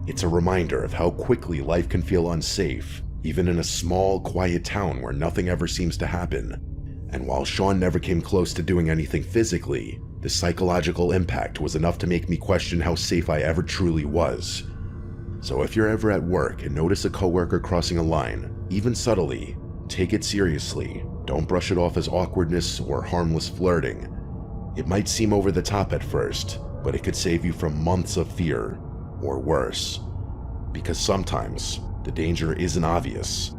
It's a reminder of how quickly life can feel unsafe, even in a small, quiet town where nothing ever seems to happen. And while Sean never came close to doing anything physically, the psychological impact was enough to make me question how safe I ever truly was. So if you're ever at work and notice a coworker crossing a line, even subtly, take it seriously. Don't brush it off as awkwardness or harmless flirting. It might seem over the top at first, but it could save you from months of fear, or worse. Because sometimes, the danger isn't obvious.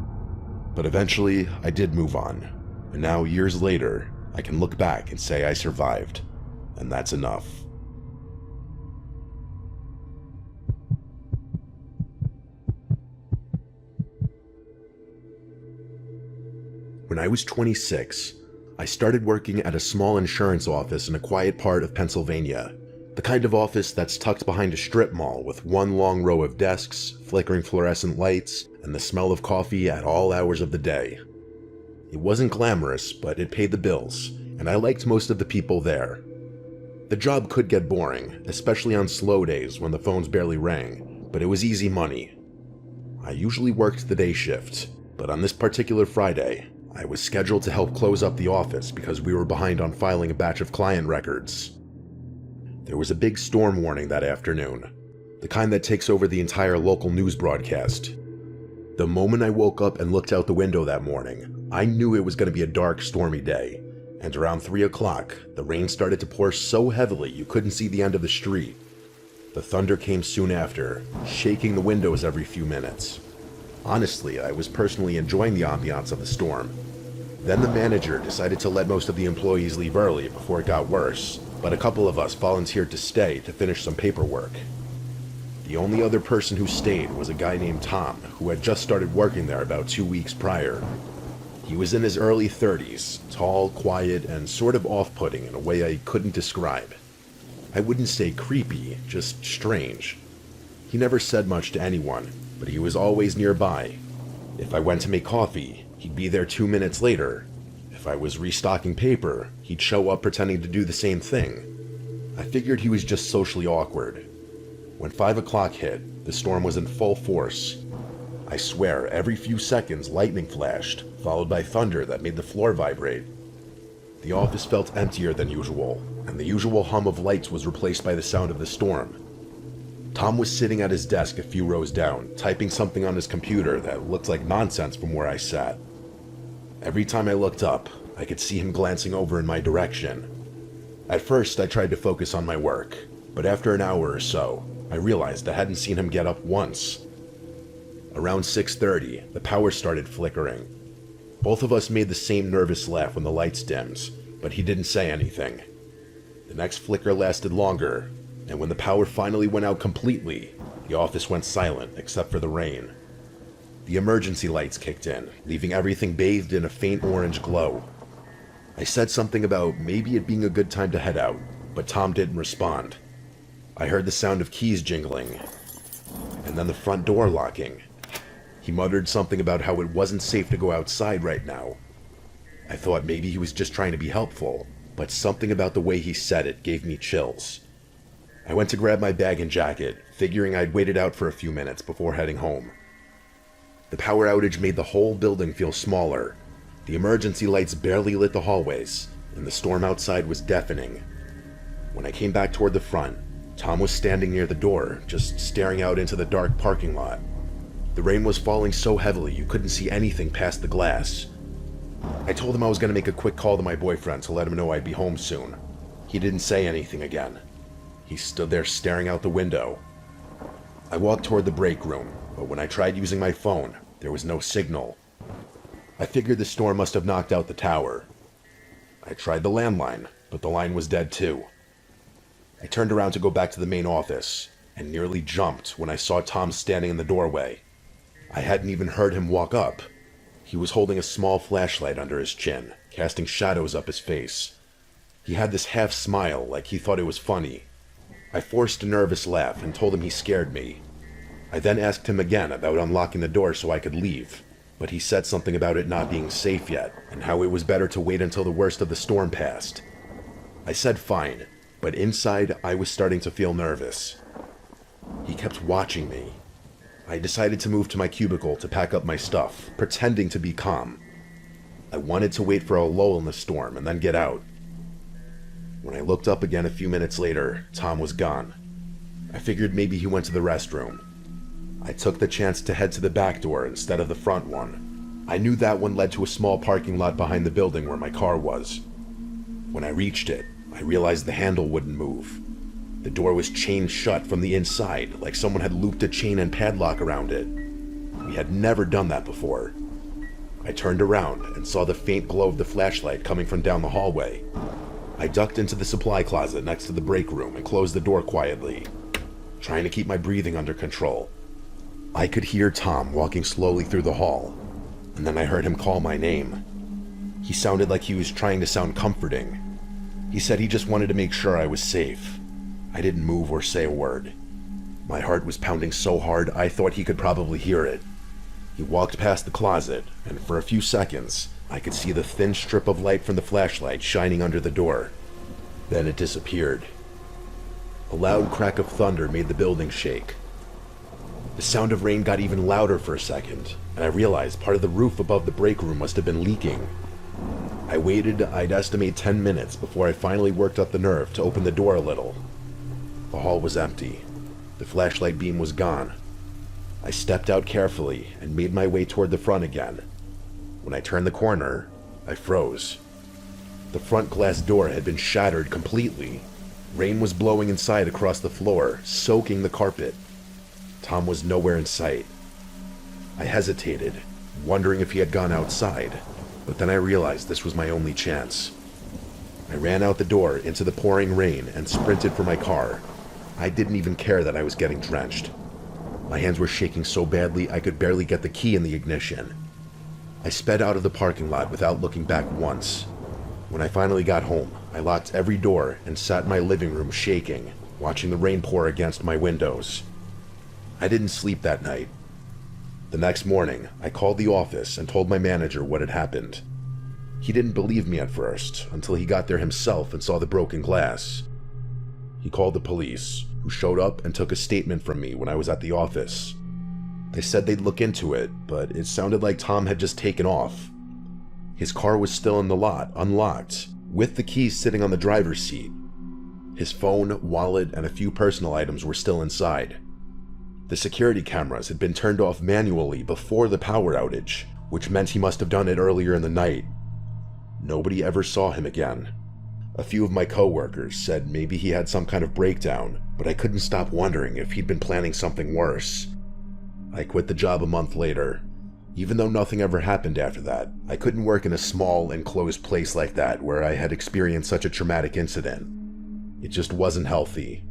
But eventually, I did move on, and now years later, I can look back and say I survived, and that's enough. When I was 26, I started working at a small insurance office in a quiet part of Pennsylvania. The kind of office that's tucked behind a strip mall with one long row of desks, flickering fluorescent lights, and the smell of coffee at all hours of the day. It wasn't glamorous, but it paid the bills, and I liked most of the people there. The job could get boring, especially on slow days when the phones barely rang, but it was easy money. I usually worked the day shift, but on this particular Friday, I was scheduled to help close up the office because we were behind on filing a batch of client records. There was a big storm warning that afternoon, the kind that takes over the entire local news broadcast. The moment I woke up and looked out the window that morning, I knew it was going to be a dark, stormy day, and around 3 o'clock, the rain started to pour so heavily you couldn't see the end of the street. The thunder came soon after, shaking the windows every few minutes. Honestly, I was personally enjoying the ambiance of the storm. Then the manager decided to let most of the employees leave early before it got worse, but a couple of us volunteered to stay to finish some paperwork. The only other person who stayed was a guy named Tom, who had just started working there about 2 weeks prior. He was in his early 30s, tall, quiet, and sort of off-putting in a way I couldn't describe. I wouldn't say creepy, just strange. He never said much to anyone, but he was always nearby. If I went to make coffee, he'd be there 2 minutes later. If I was restocking paper, he'd show up pretending to do the same thing. I figured he was just socially awkward. When 5 o'clock hit, the storm was in full force. I swear, every few seconds lightning flashed, followed by thunder that made the floor vibrate. The office felt emptier than usual, and the usual hum of lights was replaced by the sound of the storm. Tom was sitting at his desk a few rows down, typing something on his computer that looked like nonsense from where I sat. Every time I looked up, I could see him glancing over in my direction. At first, I tried to focus on my work, but after an hour or so, I realized I hadn't seen him get up once. Around 6:30, the power started flickering. Both of us made the same nervous laugh when the lights dimmed, but he didn't say anything. The next flicker lasted longer, and when the power finally went out completely, the office went silent except for the rain. The emergency lights kicked in, leaving everything bathed in a faint orange glow. I said something about maybe it being a good time to head out, but Tom didn't respond. I heard the sound of keys jingling, and then the front door locking. He muttered something about how it wasn't safe to go outside right now. I thought maybe he was just trying to be helpful, but something about the way he said it gave me chills. I went to grab my bag and jacket, figuring I'd wait it out for a few minutes before heading home. The power outage made the whole building feel smaller. The emergency lights barely lit the hallways, and the storm outside was deafening. When I came back toward the front, Tom was standing near the door, just staring out into the dark parking lot. The rain was falling so heavily you couldn't see anything past the glass. I told him I was going to make a quick call to my boyfriend to let him know I'd be home soon. He didn't say anything again. He stood there staring out the window. I walked toward the break room, but when I tried using my phone, there was no signal. I figured the storm must have knocked out the tower. I tried the landline, but the line was dead too. I turned around to go back to the main office, and nearly jumped when I saw Tom standing in the doorway. I hadn't even heard him walk up. He was holding a small flashlight under his chin, casting shadows up his face. He had this half smile, like he thought it was funny. I forced a nervous laugh and told him he scared me. I then asked him again about unlocking the door so I could leave, but he said something about it not being safe yet, and how it was better to wait until the worst of the storm passed. I said fine, but inside I was starting to feel nervous. He kept watching me. I decided to move to my cubicle to pack up my stuff, pretending to be calm. I wanted to wait for a lull in the storm and then get out. When I looked up again a few minutes later, Tom was gone. I figured maybe he went to the restroom. I took the chance to head to the back door instead of the front one. I knew that one led to a small parking lot behind the building where my car was. When I reached it, I realized the handle wouldn't move. The door was chained shut from the inside, like someone had looped a chain and padlock around it. We had never done that before. I turned around and saw the faint glow of the flashlight coming from down the hallway. I ducked into the supply closet next to the break room and closed the door quietly, trying to keep my breathing under control. I could hear Tom walking slowly through the hall, and then I heard him call my name. He sounded like he was trying to sound comforting. He said he just wanted to make sure I was safe. I didn't move or say a word. My heart was pounding so hard I thought he could probably hear it. He walked past the closet, and for a few seconds, I could see the thin strip of light from the flashlight shining under the door. Then it disappeared. A loud crack of thunder made the building shake. The sound of rain got even louder for a second, and I realized part of the roof above the break room must have been leaking. I waited, I'd estimate 10 minutes before I finally worked up the nerve to open the door a little. The hall was empty. The flashlight beam was gone. I stepped out carefully and made my way toward the front again. When I turned the corner, I froze. The front glass door had been shattered completely. Rain was blowing inside across the floor, soaking the carpet. Tom was nowhere in sight. I hesitated, wondering if he had gone outside, but then I realized this was my only chance. I ran out the door into the pouring rain and sprinted for my car. I didn't even care that I was getting drenched. My hands were shaking so badly I could barely get the key in the ignition. I sped out of the parking lot without looking back once. When I finally got home, I locked every door and sat in my living room shaking, watching the rain pour against my windows. I didn't sleep that night. The next morning, I called the office and told my manager what had happened. He didn't believe me at first, until he got there himself and saw the broken glass. He called the police, who showed up and took a statement from me when I was at the office. They said they'd look into it, but it sounded like Tom had just taken off. His car was still in the lot, unlocked, with the keys sitting on the driver's seat. His phone, wallet, and a few personal items were still inside. The security cameras had been turned off manually before the power outage, which meant he must have done it earlier in the night. Nobody ever saw him again. A few of my coworkers said maybe he had some kind of breakdown, but I couldn't stop wondering if he'd been planning something worse. I quit the job a month later. Even though nothing ever happened after that, I couldn't work in a small, enclosed place like that where I had experienced such a traumatic incident. It just wasn't healthy.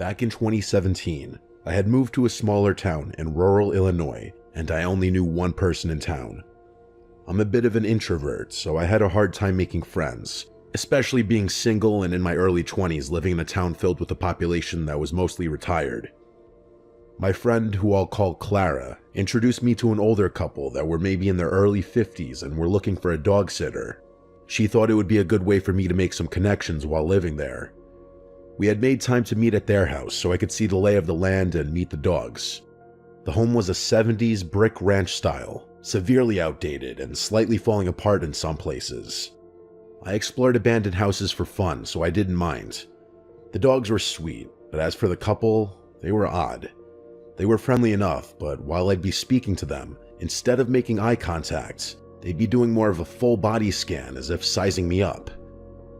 Back in 2017, I had moved to a smaller town in rural Illinois, and I only knew one person in town. I'm a bit of an introvert, so I had a hard time making friends, especially being single and in my early 20s living in a town filled with a population that was mostly retired. My friend, who I'll call Clara, introduced me to an older couple that were maybe in their early 50s and were looking for a dog sitter. She thought it would be a good way for me to make some connections while living there. We had made time to meet at their house so I could see the lay of the land and meet the dogs. The home was a 70s brick ranch style, severely outdated and slightly falling apart in some places. I explored abandoned houses for fun, so I didn't mind. The dogs were sweet, but as for the couple, they were odd. They were friendly enough, but while I'd be speaking to them, instead of making eye contact, they'd be doing more of a full body scan as if sizing me up.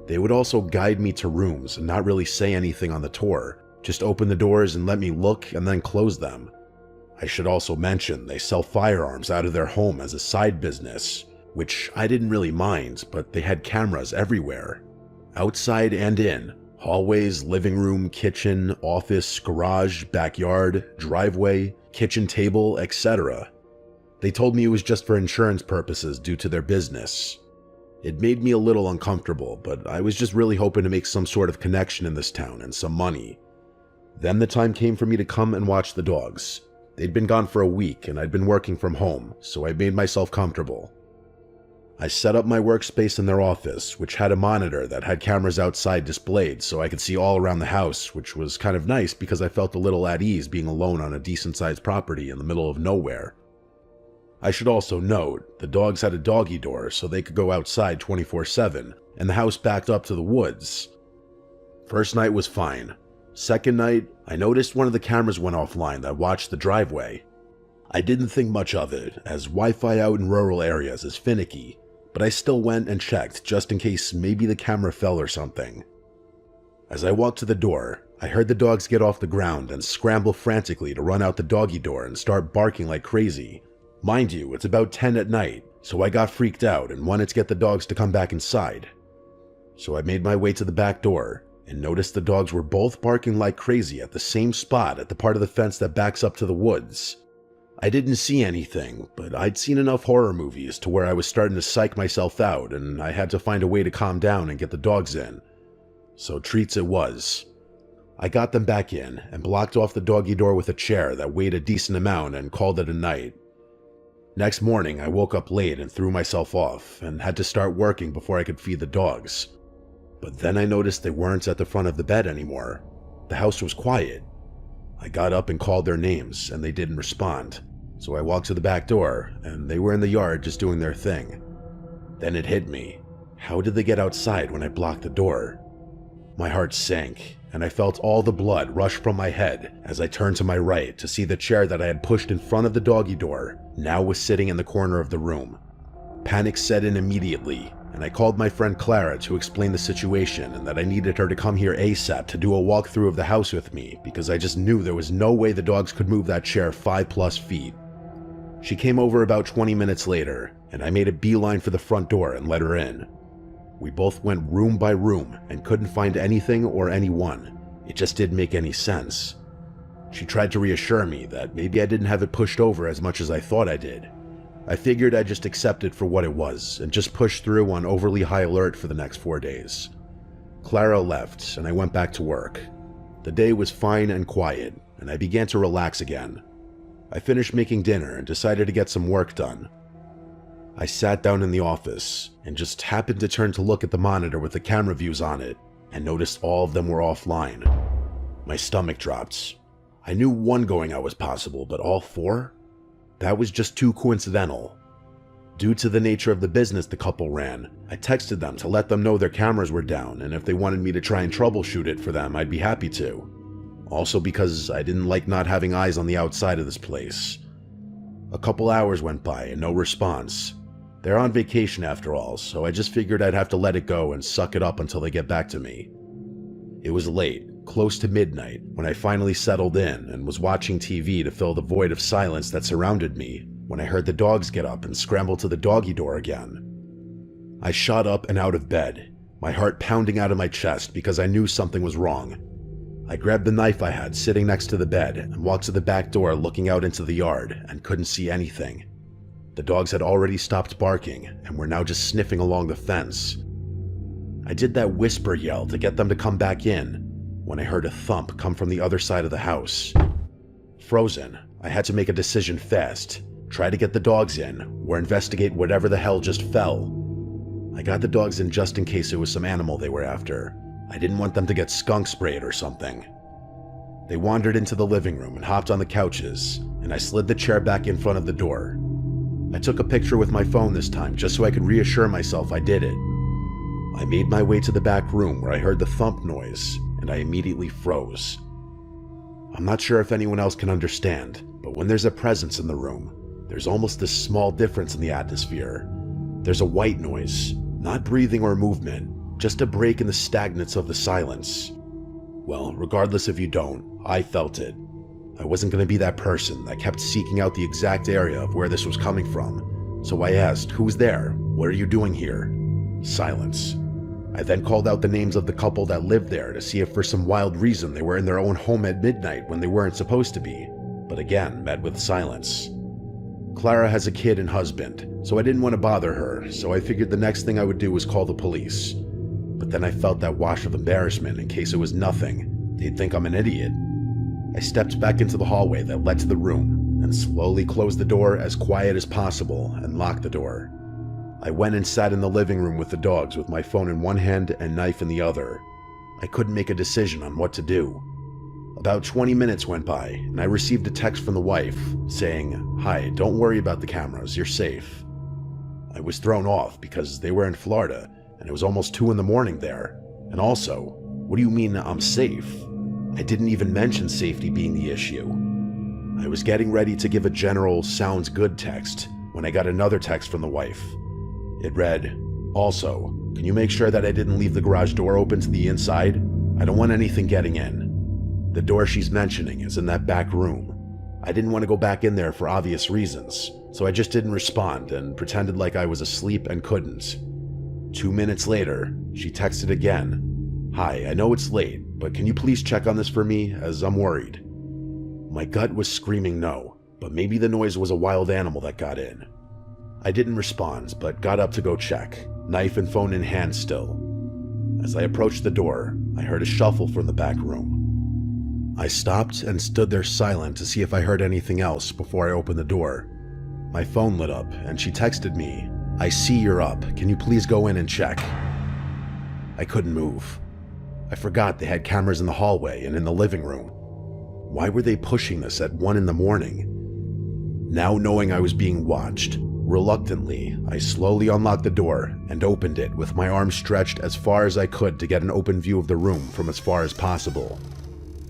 They would also guide me to rooms and not really say anything on the tour, just open the doors and let me look and then close them. I should also mention they sell firearms out of their home as a side business, which I didn't really mind, but they had cameras everywhere. Outside and in, hallways, living room, kitchen, office, garage, backyard, driveway, kitchen table, etc. They told me it was just for insurance purposes due to their business. It made me a little uncomfortable, but I was just really hoping to make some sort of connection in this town and some money. Then the time came for me to come and watch the dogs. They'd been gone for a week and I'd been working from home, so I made myself comfortable. I set up my workspace in their office, which had a monitor that had cameras outside displayed so I could see all around the house, which was kind of nice because I felt a little at ease being alone on a decent-sized property in the middle of nowhere. I should also note, the dogs had a doggy door so they could go outside 24/7, and the house backed up to the woods. First night was fine. Second night, I noticed one of the cameras went offline that watched the driveway. I didn't think much of it, as Wi-Fi out in rural areas is finicky, but I still went and checked just in case maybe the camera fell or something. As I walked to the door, I heard the dogs get off the ground and scramble frantically to run out the doggy door and start barking like crazy. Mind you, it's about 10 at night, so I got freaked out and wanted to get the dogs to come back inside. So I made my way to the back door and noticed the dogs were both barking like crazy at the same spot at the part of the fence that backs up to the woods. I didn't see anything, but I'd seen enough horror movies to where I was starting to psych myself out and I had to find a way to calm down and get the dogs in. So treats it was. I got them back in and blocked off the doggy door with a chair that weighed a decent amount and called it a night. Next morning, I woke up late and threw myself off and had to start working before I could feed the dogs. But then I noticed they weren't at the front of the bed anymore. The house was quiet. I got up and called their names and they didn't respond. So I walked to the back door and they were in the yard just doing their thing. Then it hit me. How did they get outside when I blocked the door? My heart sank and I felt all the blood rush from my head as I turned to my right to see the chair that I had pushed in front of the doggy door now was sitting in the corner of the room. Panic set in immediately, and I called my friend Clara to explain the situation and that I needed her to come here ASAP to do a walkthrough of the house with me because I just knew there was no way the dogs could move that chair 5+ feet. She came over about 20 minutes later, and I made a beeline for the front door and let her in. We both went room by room and couldn't find anything or anyone. It just didn't make any sense. She tried to reassure me that maybe I didn't have it pushed over as much as I thought I did. I figured I'd just accept it for what it was and just push through on overly high alert for the next 4 days. Clara left and I went back to work. The day was fine and quiet, and I began to relax again. I finished making dinner and decided to get some work done. I sat down in the office and just happened to turn to look at the monitor with the camera views on it and noticed all of them were offline. My stomach dropped. I knew one going out was possible, but all 4? That was just too coincidental. Due to the nature of the business the couple ran, I texted them to let them know their cameras were down and if they wanted me to try and troubleshoot it for them, I'd be happy to. Also because I didn't like not having eyes on the outside of this place. A couple hours went by and no response. They're on vacation after all, so I just figured I'd have to let it go and suck it up until they get back to me. It was late, close to midnight, when I finally settled in and was watching TV to fill the void of silence that surrounded me when I heard the dogs get up and scramble to the doggy door again. I shot up and out of bed, my heart pounding out of my chest because I knew something was wrong. I grabbed the knife I had sitting next to the bed and walked to the back door looking out into the yard and couldn't see anything. The dogs had already stopped barking and were now just sniffing along the fence. I did that whisper yell to get them to come back in when I heard a thump come from the other side of the house. Frozen, I had to make a decision fast, try to get the dogs in or investigate whatever the hell just fell. I got the dogs in just in case it was some animal they were after. I didn't want them to get skunk sprayed or something. They wandered into the living room and hopped on the couches, and I slid the chair back in front of the door. I took a picture with my phone this time just so I could reassure myself I did it. I made my way to the back room where I heard the thump noise, and I immediately froze. I'm not sure if anyone else can understand, but when there's a presence in the room, there's almost this small difference in the atmosphere. There's a white noise, not breathing or movement, just a break in the stagnance of the silence. Well, regardless if you don't, I felt it. I wasn't going to be that person that kept seeking out the exact area of where this was coming from, so I asked, "Who's there? What are you doing here?" Silence. I then called out the names of the couple that lived there to see if for some wild reason they were in their own home at midnight when they weren't supposed to be, but again met with silence. Clara has a kid and husband, so I didn't want to bother her, so I figured the next thing I would do was call the police. But then I felt that wash of embarrassment in case it was nothing. They'd think I'm an idiot. I stepped back into the hallway that led to the room and slowly closed the door as quiet as possible and locked the door. I went and sat in the living room with the dogs with my phone in one hand and knife in the other. I couldn't make a decision on what to do. About 20 minutes went by, and I received a text from the wife saying, "Hi, don't worry about the cameras, you're safe." I was thrown off because they were in Florida, and it was almost 2 in the morning there. And also, what do you mean I'm safe? I didn't even mention safety being the issue. I was getting ready to give a general "sounds good" text when I got another text from the wife. It read, "Also, can you make sure that I didn't leave the garage door open to the inside? I don't want anything getting in. The door she's mentioning is in that back room." I didn't want to go back in there for obvious reasons, so I just didn't respond and pretended like I was asleep and couldn't. 2 minutes later, she texted again, "Hi, I know it's late, but can you please check on this for me, as I'm worried?" My gut was screaming no, but maybe the noise was a wild animal that got in. I didn't respond, but got up to go check, knife and phone in hand still. As I approached the door, I heard a shuffle from the back room. I stopped and stood there silent to see if I heard anything else before I opened the door. My phone lit up, and she texted me, "I see you're up. Can you please go in and check?" I couldn't move. I forgot they had cameras in the hallway and in the living room. Why were they pushing this at 1 in the morning? Now knowing I was being watched, reluctantly, I slowly unlocked the door and opened it with my arms stretched as far as I could to get an open view of the room from as far as possible.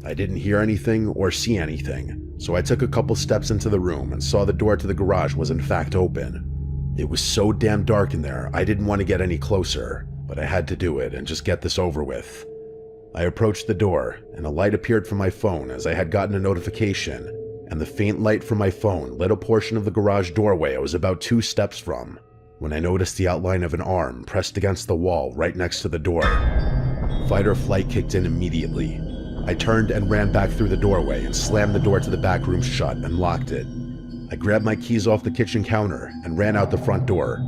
I didn't hear anything or see anything, so I took a couple steps into the room and saw the door to the garage was in fact open. It was so damn dark in there, I didn't want to get any closer, but I had to do it and just get this over with. I approached the door, and a light appeared from my phone as I had gotten a notification, and the faint light from my phone lit a portion of the garage doorway I was about 2 steps from, when I noticed the outline of an arm pressed against the wall right next to the door. Fight or flight kicked in immediately. I turned and ran back through the doorway and slammed the door to the back room shut and locked it. I grabbed my keys off the kitchen counter and ran out the front door.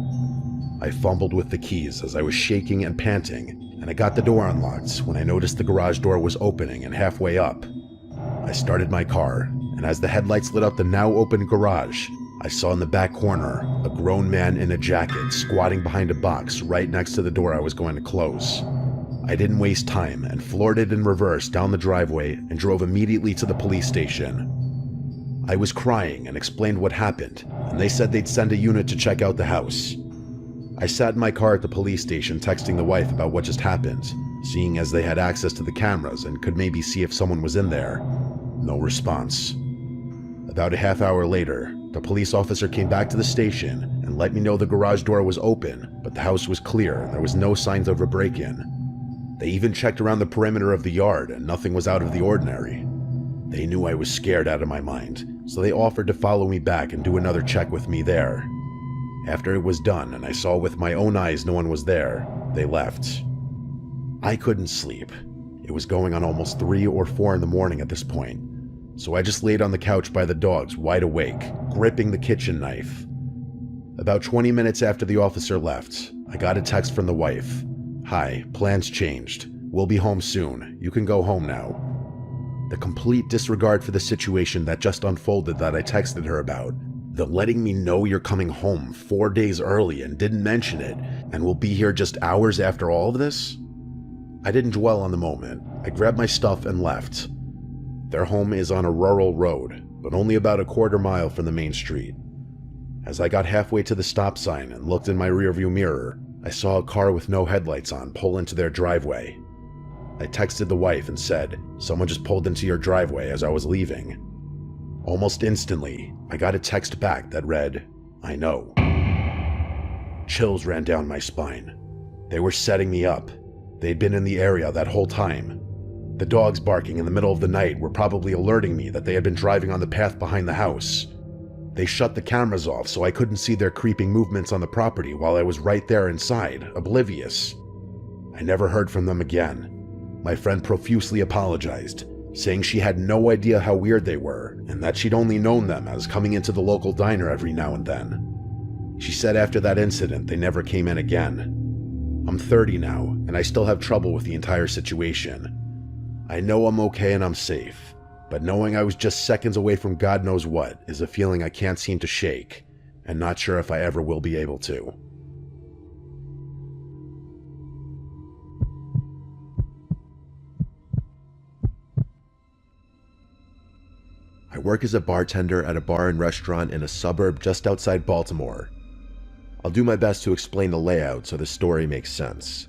I fumbled with the keys as I was shaking and panting, and I got the door unlocked when I noticed the garage door was opening and halfway up. I started my car, and as the headlights lit up the now open garage, I saw in the back corner a grown man in a jacket squatting behind a box right next to the door I was going to close. I didn't waste time and floored it in reverse down the driveway and drove immediately to the police station. I was crying and explained what happened, and they said they'd send a unit to check out the house. I sat in my car at the police station texting the wife about what just happened, seeing as they had access to the cameras and could maybe see if someone was in there. No response. About a half hour later, the police officer came back to the station and let me know the garage door was open, but the house was clear and there was no signs of a break-in. They even checked around the perimeter of the yard and nothing was out of the ordinary. They knew I was scared out of my mind, so they offered to follow me back and do another check with me there. After it was done and I saw with my own eyes no one was there, they left. I couldn't sleep. It was going on almost 3 or 4 in the morning at this point, so I just laid on the couch by the dogs wide awake, gripping the kitchen knife. About 20 minutes after the officer left, I got a text from the wife. "Hi, plans changed. We'll be home soon. You can go home now." The complete disregard for the situation that just unfolded that I texted her about, the letting me know you're coming home 4 days early and didn't mention it, and will be here just hours after all of this? I didn't dwell on the moment. I grabbed my stuff and left. Their home is on a rural road, but only about a quarter mile from the main street. As I got halfway to the stop sign and looked in my rearview mirror, I saw a car with no headlights on pull into their driveway. I texted the wife and said, "Someone just pulled into your driveway as I was leaving." Almost instantly, I got a text back that read, "I know." Chills ran down my spine. They were setting me up. They'd been in the area that whole time. The dogs barking in the middle of the night were probably alerting me that they had been driving on the path behind the house. They shut the cameras off so I couldn't see their creeping movements on the property while I was right there inside, oblivious. I never heard from them again. My friend profusely apologized, saying she had no idea how weird they were and that she'd only known them as coming into the local diner every now and then. She said after that incident they never came in again. I'm 30 now, and I still have trouble with the entire situation. I know I'm okay and I'm safe, but knowing I was just seconds away from God knows what is a feeling I can't seem to shake, and not sure if I ever will be able to. work as a bartender at a bar and restaurant in a suburb just outside Baltimore. I'll do my best to explain the layout so the story makes sense.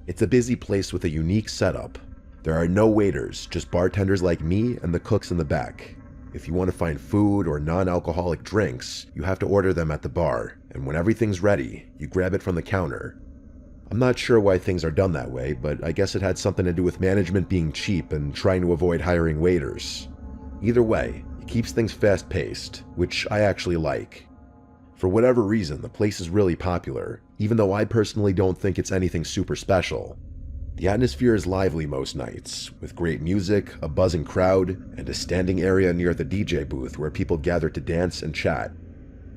It's a busy place with a unique setup. There are no waiters, just bartenders like me and the cooks in the back. If you want to find food or non-alcoholic drinks, you have to order them at the bar, and when everything's ready, you grab it from the counter. I'm not sure why things are done that way, but I guess it had something to do with management being cheap and trying to avoid hiring waiters. Either way, it keeps things fast-paced, which I actually like. For whatever reason, the place is really popular, even though I personally don't think it's anything super special. The atmosphere is lively most nights, with great music, a buzzing crowd, and a standing area near the DJ booth where people gather to dance and chat.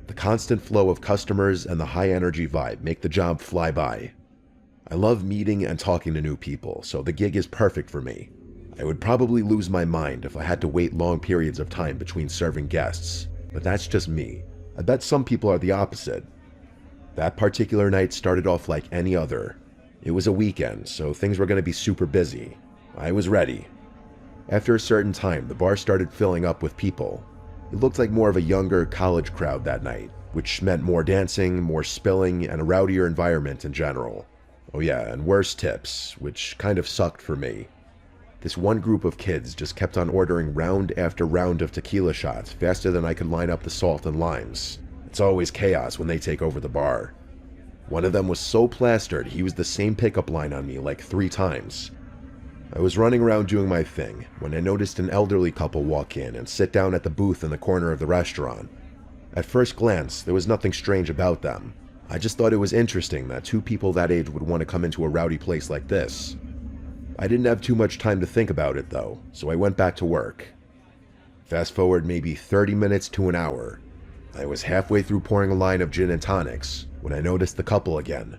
The constant flow of customers and the high-energy vibe make the job fly by. I love meeting and talking to new people, so the gig is perfect for me. I would probably lose my mind if I had to wait long periods of time between serving guests, but that's just me. I bet some people are the opposite. That particular night started off like any other. It was a weekend, so things were going to be super busy. I was ready. After a certain time, the bar started filling up with people. It looked like more of a younger college crowd that night, which meant more dancing, more spilling, and a rowdier environment in general. Oh yeah, and worse tips, which kind of sucked for me. This one group of kids just kept on ordering round after round of tequila shots faster than I could line up the salt and limes. It's always chaos when they take over the bar. One of them was so plastered he used the same pickup line on me like 3 times. I was running around doing my thing when I noticed an elderly couple walk in and sit down at the booth in the corner of the restaurant. At first glance, there was nothing strange about them. I just thought it was interesting that 2 people that age would want to come into a rowdy place like this. I didn't have too much time to think about it though, so I went back to work. Fast forward maybe 30 minutes to an hour. I was halfway through pouring a line of gin and tonics when I noticed the couple again.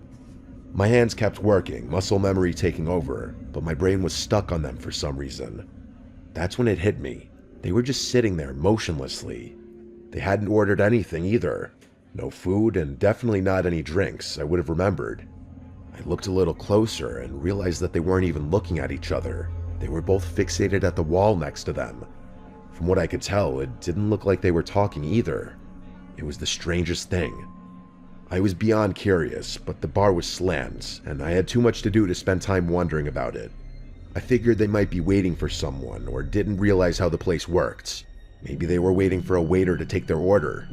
My hands kept working, muscle memory taking over, but my brain was stuck on them for some reason. That's when it hit me. They were just sitting there motionlessly. They hadn't ordered anything either. No food and definitely not any drinks I would have remembered. I looked a little closer and realized that they weren't even looking at each other. They were both fixated at the wall next to them. From what I could tell, it didn't look like they were talking either. It was the strangest thing. I was beyond curious, but the bar was slammed, and I had too much to do to spend time wondering about it. I figured they might be waiting for someone, or didn't realize how the place worked. Maybe they were waiting for a waiter to take their order.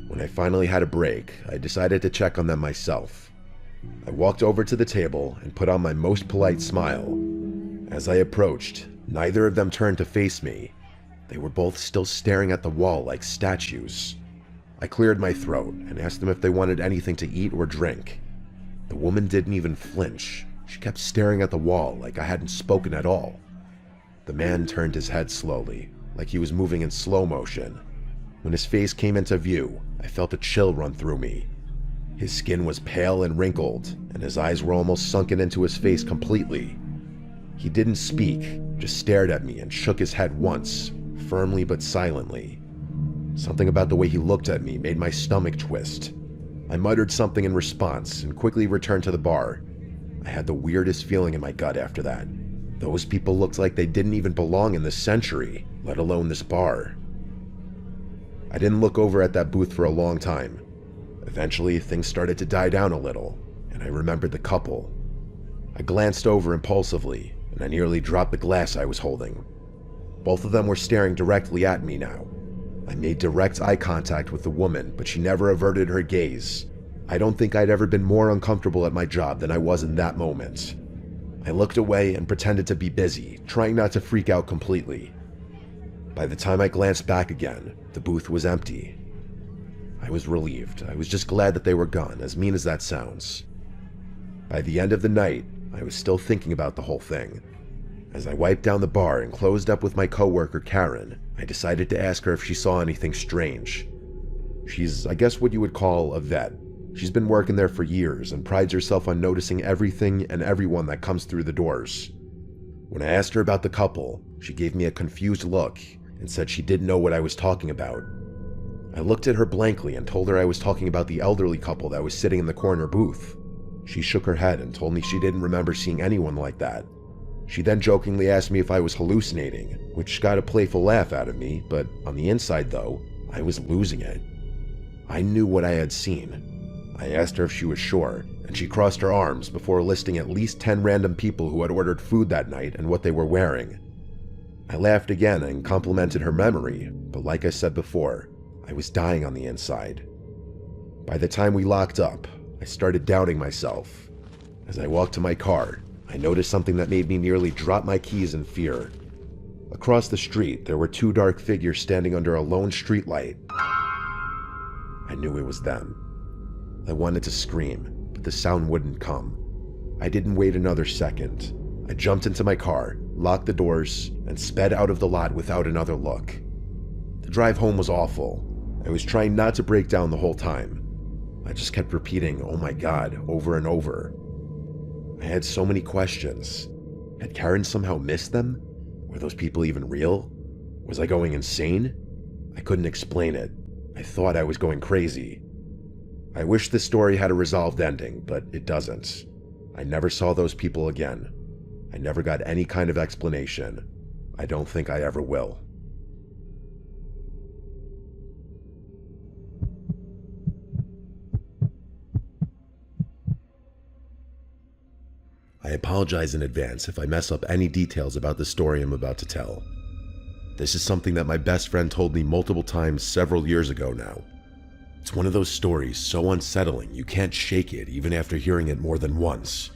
When I finally had a break, I decided to check on them myself. I walked over to the table and put on my most polite smile. As I approached, neither of them turned to face me. They were both still staring at the wall like statues. I cleared my throat and asked them if they wanted anything to eat or drink. The woman didn't even flinch. She kept staring at the wall like I hadn't spoken at all. The man turned his head slowly, like he was moving in slow motion. When his face came into view, I felt a chill run through me. His skin was pale and wrinkled, and his eyes were almost sunken into his face completely. He didn't speak, just stared at me and shook his head once, firmly but silently. Something about the way he looked at me made my stomach twist. I muttered something in response and quickly returned to the bar. I had the weirdest feeling in my gut after that. Those people looked like they didn't even belong in this century, let alone this bar. I didn't look over at that booth for a long time. Eventually, things started to die down a little, and I remembered the couple. I glanced over impulsively, and I nearly dropped the glass I was holding. Both of them were staring directly at me now. I made direct eye contact with the woman, but she never averted her gaze. I don't think I'd ever been more uncomfortable at my job than I was in that moment. I looked away and pretended to be busy, trying not to freak out completely. By the time I glanced back again, the booth was empty. I was relieved. I was just glad that they were gone, as mean as that sounds. By the end of the night, I was still thinking about the whole thing. As I wiped down the bar and closed up with my coworker Karen, I decided to ask her if she saw anything strange. She's, I guess, what you would call a vet. She's been working there for years and prides herself on noticing everything and everyone that comes through the doors. When I asked her about the couple, she gave me a confused look and said she didn't know what I was talking about. I looked at her blankly and told her I was talking about the elderly couple that was sitting in the corner booth. She shook her head and told me she didn't remember seeing anyone like that. She then jokingly asked me if I was hallucinating, which got a playful laugh out of me, but on the inside though, I was losing it. I knew what I had seen. I asked her if she was sure, and she crossed her arms before listing at least 10 random people who had ordered food that night and what they were wearing. I laughed again and complimented her memory, but like I said before, I was dying on the inside. By the time we locked up, I started doubting myself. As I walked to my car, I noticed something that made me nearly drop my keys in fear. Across the street, there were 2 dark figures standing under a lone streetlight. I knew it was them. I wanted to scream, but the sound wouldn't come. I didn't wait another second. I jumped into my car, locked the doors, and sped out of the lot without another look. The drive home was awful. I was trying not to break down the whole time. I just kept repeating, "Oh my God," over and over. I had so many questions. Had Karen somehow missed them? Were those people even real? Was I going insane? I couldn't explain it. I thought I was going crazy. I wish this story had a resolved ending, but it doesn't. I never saw those people again. I never got any kind of explanation. I don't think I ever will. I apologize in advance if I mess up any details about the story I'm about to tell. This is something that my best friend told me multiple times several years ago now. It's one of those stories so unsettling you can't shake it even after hearing it more than once.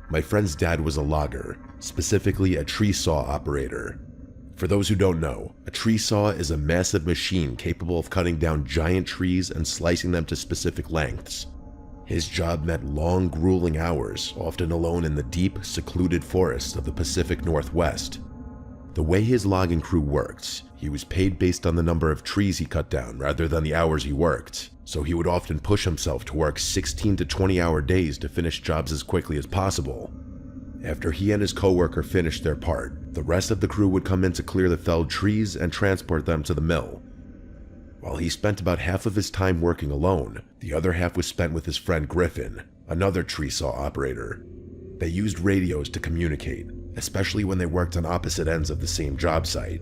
My friend's dad was a logger, specifically a tree saw operator. For those who don't know, a tree saw is a massive machine capable of cutting down giant trees and slicing them to specific lengths. His job meant long, grueling hours, often alone in the deep, secluded forests of the Pacific Northwest. The way his logging crew worked, he was paid based on the number of trees he cut down rather than the hours he worked, so he would often push himself to work 16 to 20-hour days to finish jobs as quickly as possible. After he and his coworker finished their part, the rest of the crew would come in to clear the felled trees and transport them to the mill. While he spent about half of his time working alone, the other half was spent with his friend Griffin, another tree saw operator. They used radios to communicate, especially when they worked on opposite ends of the same job site.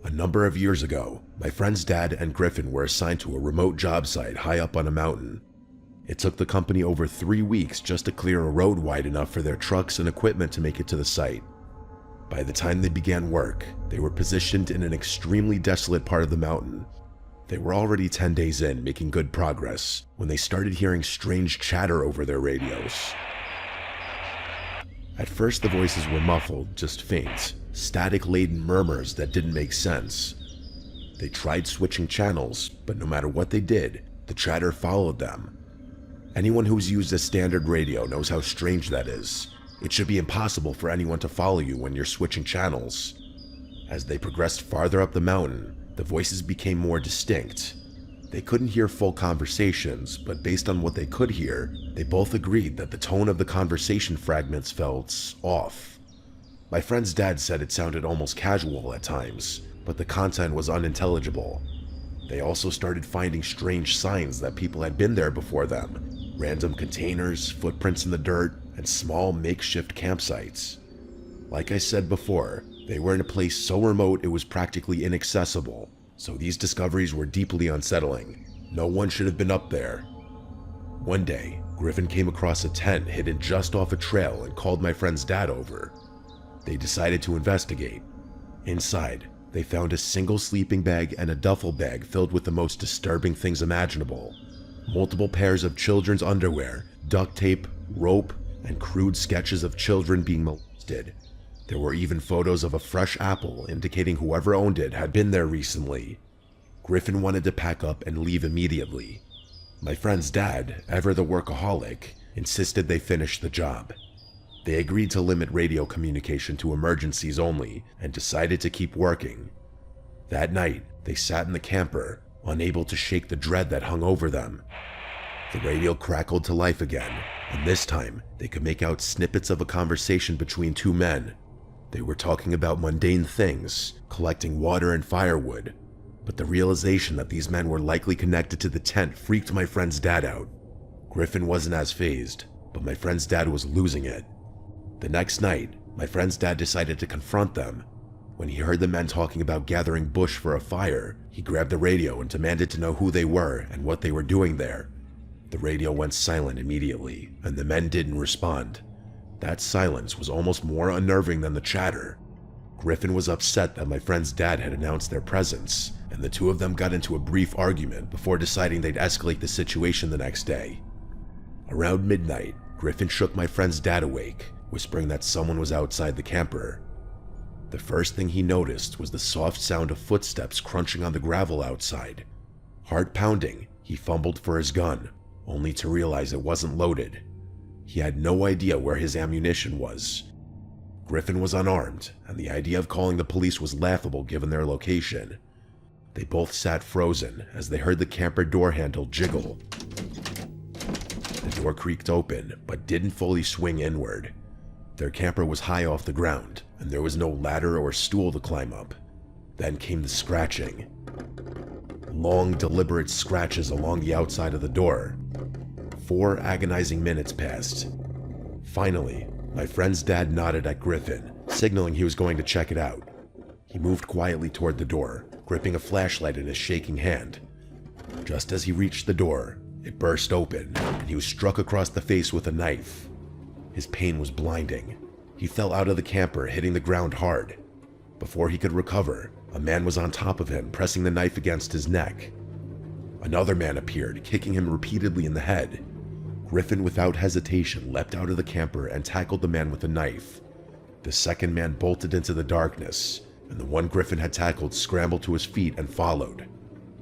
A number of years ago, my friend's dad and Griffin were assigned to a remote job site high up on a mountain. It took the company over 3 weeks just to clear a road wide enough for their trucks and equipment to make it to the site. By the time they began work, they were positioned in an extremely desolate part of the mountain. They were already 10 days in, making good progress, when they started hearing strange chatter over their radios. At first the voices were muffled, just faint, static-laden murmurs that didn't make sense. They tried switching channels, but no matter what they did, the chatter followed them. Anyone who's used a standard radio knows how strange that is. It should be impossible for anyone to follow you when you're switching channels. As they progressed farther up the mountain, the voices became more distinct. They couldn't hear full conversations, but based on what they could hear, they both agreed that the tone of the conversation fragments felt off. My friend's dad said it sounded almost casual at times, but the content was unintelligible. They also started finding strange signs that people had been there before them. Random containers, footprints in the dirt, and small makeshift campsites. Like I said before, they were in a place so remote it was practically inaccessible, so these discoveries were deeply unsettling. No one should have been up there. One day, Griffin came across a tent hidden just off a trail and called my friend's dad over. They decided to investigate. Inside, they found a single sleeping bag and a duffel bag filled with the most disturbing things imaginable. Multiple pairs of children's underwear, duct tape, rope, and crude sketches of children being molested. There were even photos of a fresh apple indicating whoever owned it had been there recently. Griffin wanted to pack up and leave immediately. My friend's dad, ever the workaholic, insisted they finish the job. They agreed to limit radio communication to emergencies only and decided to keep working. That night, they sat in the camper, unable to shake the dread that hung over them. The radio crackled to life again, and this time they could make out snippets of a conversation between 2 men. They were talking about mundane things, collecting water and firewood, but the realization that these men were likely connected to the tent freaked my friend's dad out. Griffin wasn't as fazed, but my friend's dad was losing it. The next night, My friend's dad decided to confront them. When he heard the men talking about gathering bush for a fire, he grabbed the radio and demanded to know who they were and what they were doing there. The radio went silent immediately, and the men didn't respond. That silence was almost more unnerving than the chatter. Griffin was upset that my friend's dad had announced their presence, and the two of them got into a brief argument before deciding they'd escalate the situation the next day. Around midnight, Griffin shook my friend's dad awake, whispering that someone was outside the camper. The first thing he noticed was the soft sound of footsteps crunching on the gravel outside. Heart pounding, he fumbled for his gun, only to realize it wasn't loaded. He had no idea where his ammunition was. Griffin was unarmed, and the idea of calling the police was laughable given their location. They both sat frozen as they heard the camper door handle jiggle. The door creaked open, but didn't fully swing inward. Their camper was high off the ground, and there was no ladder or stool to climb up. Then came the scratching. Long, deliberate scratches along the outside of the door. 4 agonizing minutes passed. Finally, my friend's dad nodded at Griffin, signaling he was going to check it out. He moved quietly toward the door, gripping a flashlight in his shaking hand. Just as he reached the door, it burst open, and he was struck across the face with a knife. His pain was blinding. He fell out of the camper, hitting the ground hard. Before he could recover, a man was on top of him, pressing the knife against his neck. Another man appeared, kicking him repeatedly in the head. Griffin, without hesitation, leapt out of the camper and tackled the man with a knife. The second man bolted into the darkness, and the one Griffin had tackled scrambled to his feet and followed.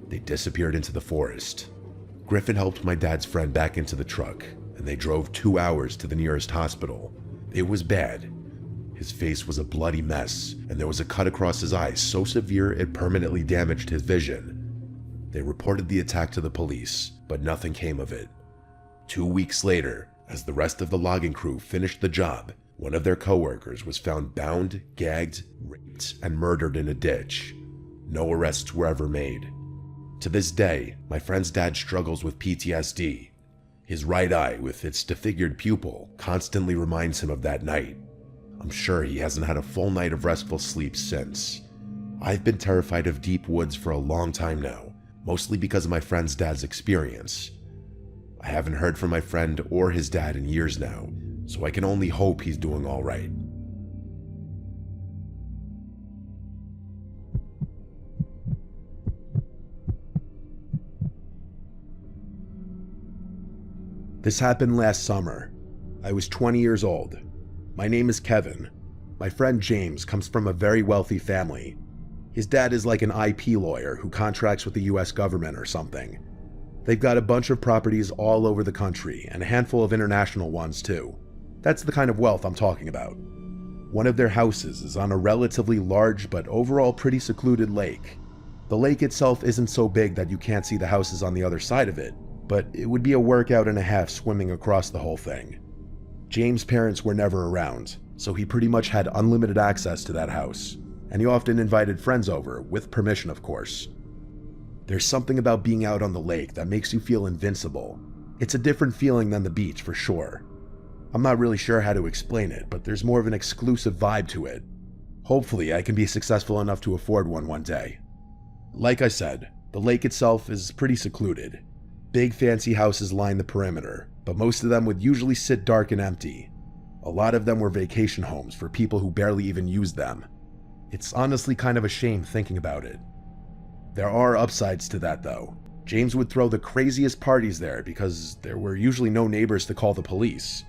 They disappeared into the forest. Griffin helped my dad's friend back into the truck, and they drove 2 hours to the nearest hospital. It was bad. His face was a bloody mess, and there was a cut across his eye so severe it permanently damaged his vision. They reported the attack to the police, but nothing came of it. 2 weeks later, as the rest of the logging crew finished the job, one of their coworkers was found bound, gagged, raped, and murdered in a ditch. No arrests were ever made. To this day, my friend's dad struggles with PTSD. His right eye, with its disfigured pupil, constantly reminds him of that night. I'm sure he hasn't had a full night of restful sleep since. I've been terrified of deep woods for a long time now, mostly because of my friend's dad's experience. I haven't heard from my friend or his dad in years now, so I can only hope he's doing all right. This happened last summer. I was 20 years old. My name is Kevin. My friend James comes from a very wealthy family. His dad is like an IP lawyer who contracts with the US government or something. They've got a bunch of properties all over the country and a handful of international ones too. That's the kind of wealth I'm talking about. One of their houses is on a relatively large but overall pretty secluded lake. The lake itself isn't so big that you can't see the houses on the other side of it, but it would be a workout and a half swimming across the whole thing. James' parents were never around, so he pretty much had unlimited access to that house, and he often invited friends over, with permission of course. There's something about being out on the lake that makes you feel invincible. It's a different feeling than the beach for sure. I'm not really sure how to explain it, but there's more of an exclusive vibe to it. Hopefully I can be successful enough to afford one day. Like I said, the lake itself is pretty secluded. Big fancy houses line the perimeter, but most of them would usually sit dark and empty. A lot of them were vacation homes for people who barely even used them. It's honestly kind of a shame thinking about it. There are upsides to that though. James would throw the craziest parties there because there were usually no neighbors to call the police.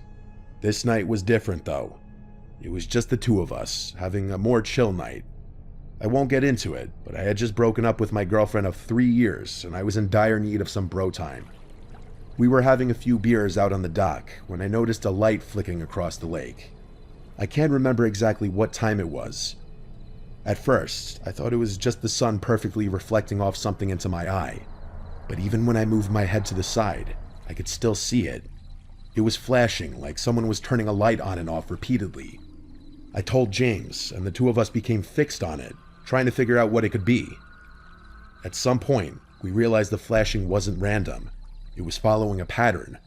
This night was different though. It was just the two of us, having a more chill night. I won't get into it, but I had just broken up with my girlfriend of 3 years, and I was in dire need of some bro time. We were having a few beers out on the dock when I noticed a light flicking across the lake. I can't remember exactly what time it was. At first, I thought it was just the sun perfectly reflecting off something into my eye, but even when I moved my head to the side, I could still see it. It was flashing like someone was turning a light on and off repeatedly. I told James, and the two of us became fixed on it, trying to figure out what it could be. At some point, we realized the flashing wasn't random. It was following a pattern.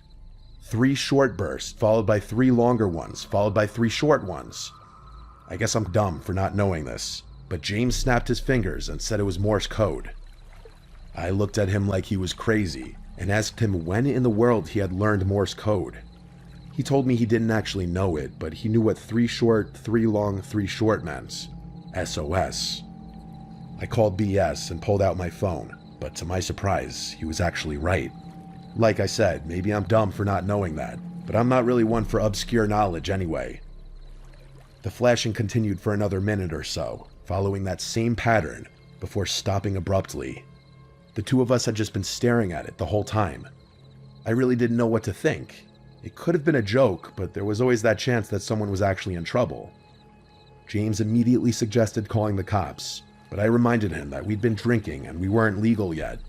3 short bursts, followed by 3 longer ones, followed by 3 short ones. I guess I'm dumb for not knowing this, but James snapped his fingers and said it was Morse code. I looked at him like he was crazy and asked him when in the world he had learned Morse code. He told me he didn't actually know it, but he knew what 3 short, 3 long, 3 short meant. SOS. I called BS and pulled out my phone, but to my surprise, he was actually right. Like I said, maybe I'm dumb for not knowing that, but I'm not really one for obscure knowledge anyway. The flashing continued for another minute or so, following that same pattern, before stopping abruptly. The two of us had just been staring at it the whole time. I really didn't know what to think. It could have been a joke, but there was always that chance that someone was actually in trouble. James immediately suggested calling the cops, but I reminded him that we'd been drinking and we weren't legal yet.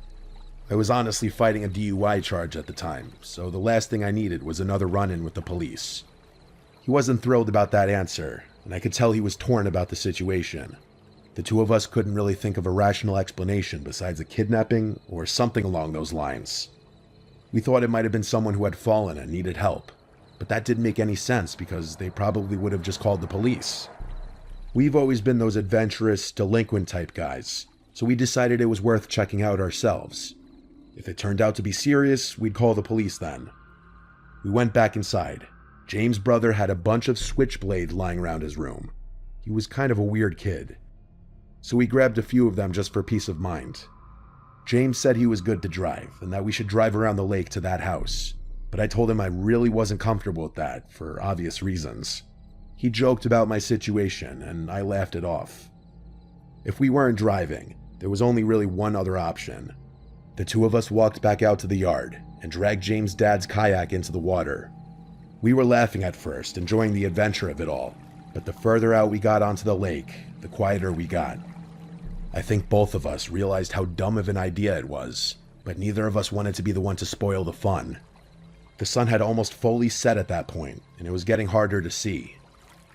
I was honestly fighting a DUI charge at the time, so the last thing I needed was another run-in with the police. He wasn't thrilled about that answer, and I could tell he was torn about the situation. The two of us couldn't really think of a rational explanation besides a kidnapping or something along those lines. We thought it might have been someone who had fallen and needed help, but that didn't make any sense because they probably would have just called the police. We've always been those adventurous, delinquent type guys, so we decided it was worth checking out ourselves. If it turned out to be serious, we'd call the police then. We went back inside. James' brother had a bunch of switchblades lying around his room. He was kind of a weird kid, so we grabbed a few of them just for peace of mind. James said he was good to drive, and that we should drive around the lake to that house, but I told him I really wasn't comfortable with that, for obvious reasons. He joked about my situation, and I laughed it off. If we weren't driving, there was only really one other option. The two of us walked back out to the yard, and dragged James' dad's kayak into the water. We were laughing at first, enjoying the adventure of it all, but the further out we got onto the lake, the quieter we got. I think both of us realized how dumb of an idea it was, but neither of us wanted to be the one to spoil the fun. The sun had almost fully set at that point, and it was getting harder to see.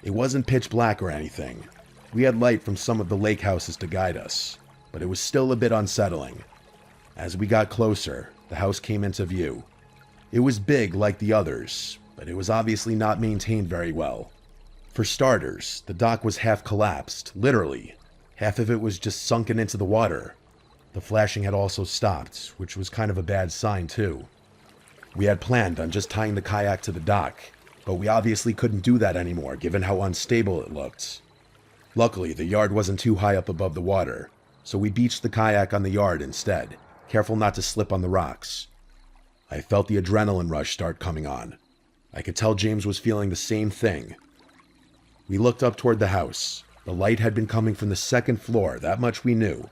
It wasn't pitch black or anything. We had light from some of the lake houses to guide us, but it was still a bit unsettling. As we got closer, the house came into view. It was big like the others, but it was obviously not maintained very well. For starters, the dock was half collapsed, literally. Half of it was just sunken into the water. The flashing had also stopped, which was kind of a bad sign too. We had planned on just tying the kayak to the dock, but we obviously couldn't do that anymore given how unstable it looked. Luckily, the yard wasn't too high up above the water, so we beached the kayak on the yard instead, careful not to slip on the rocks. I felt the adrenaline rush start coming on. I could tell James was feeling the same thing. We looked up toward the house. The light had been coming from the second floor, that much we knew.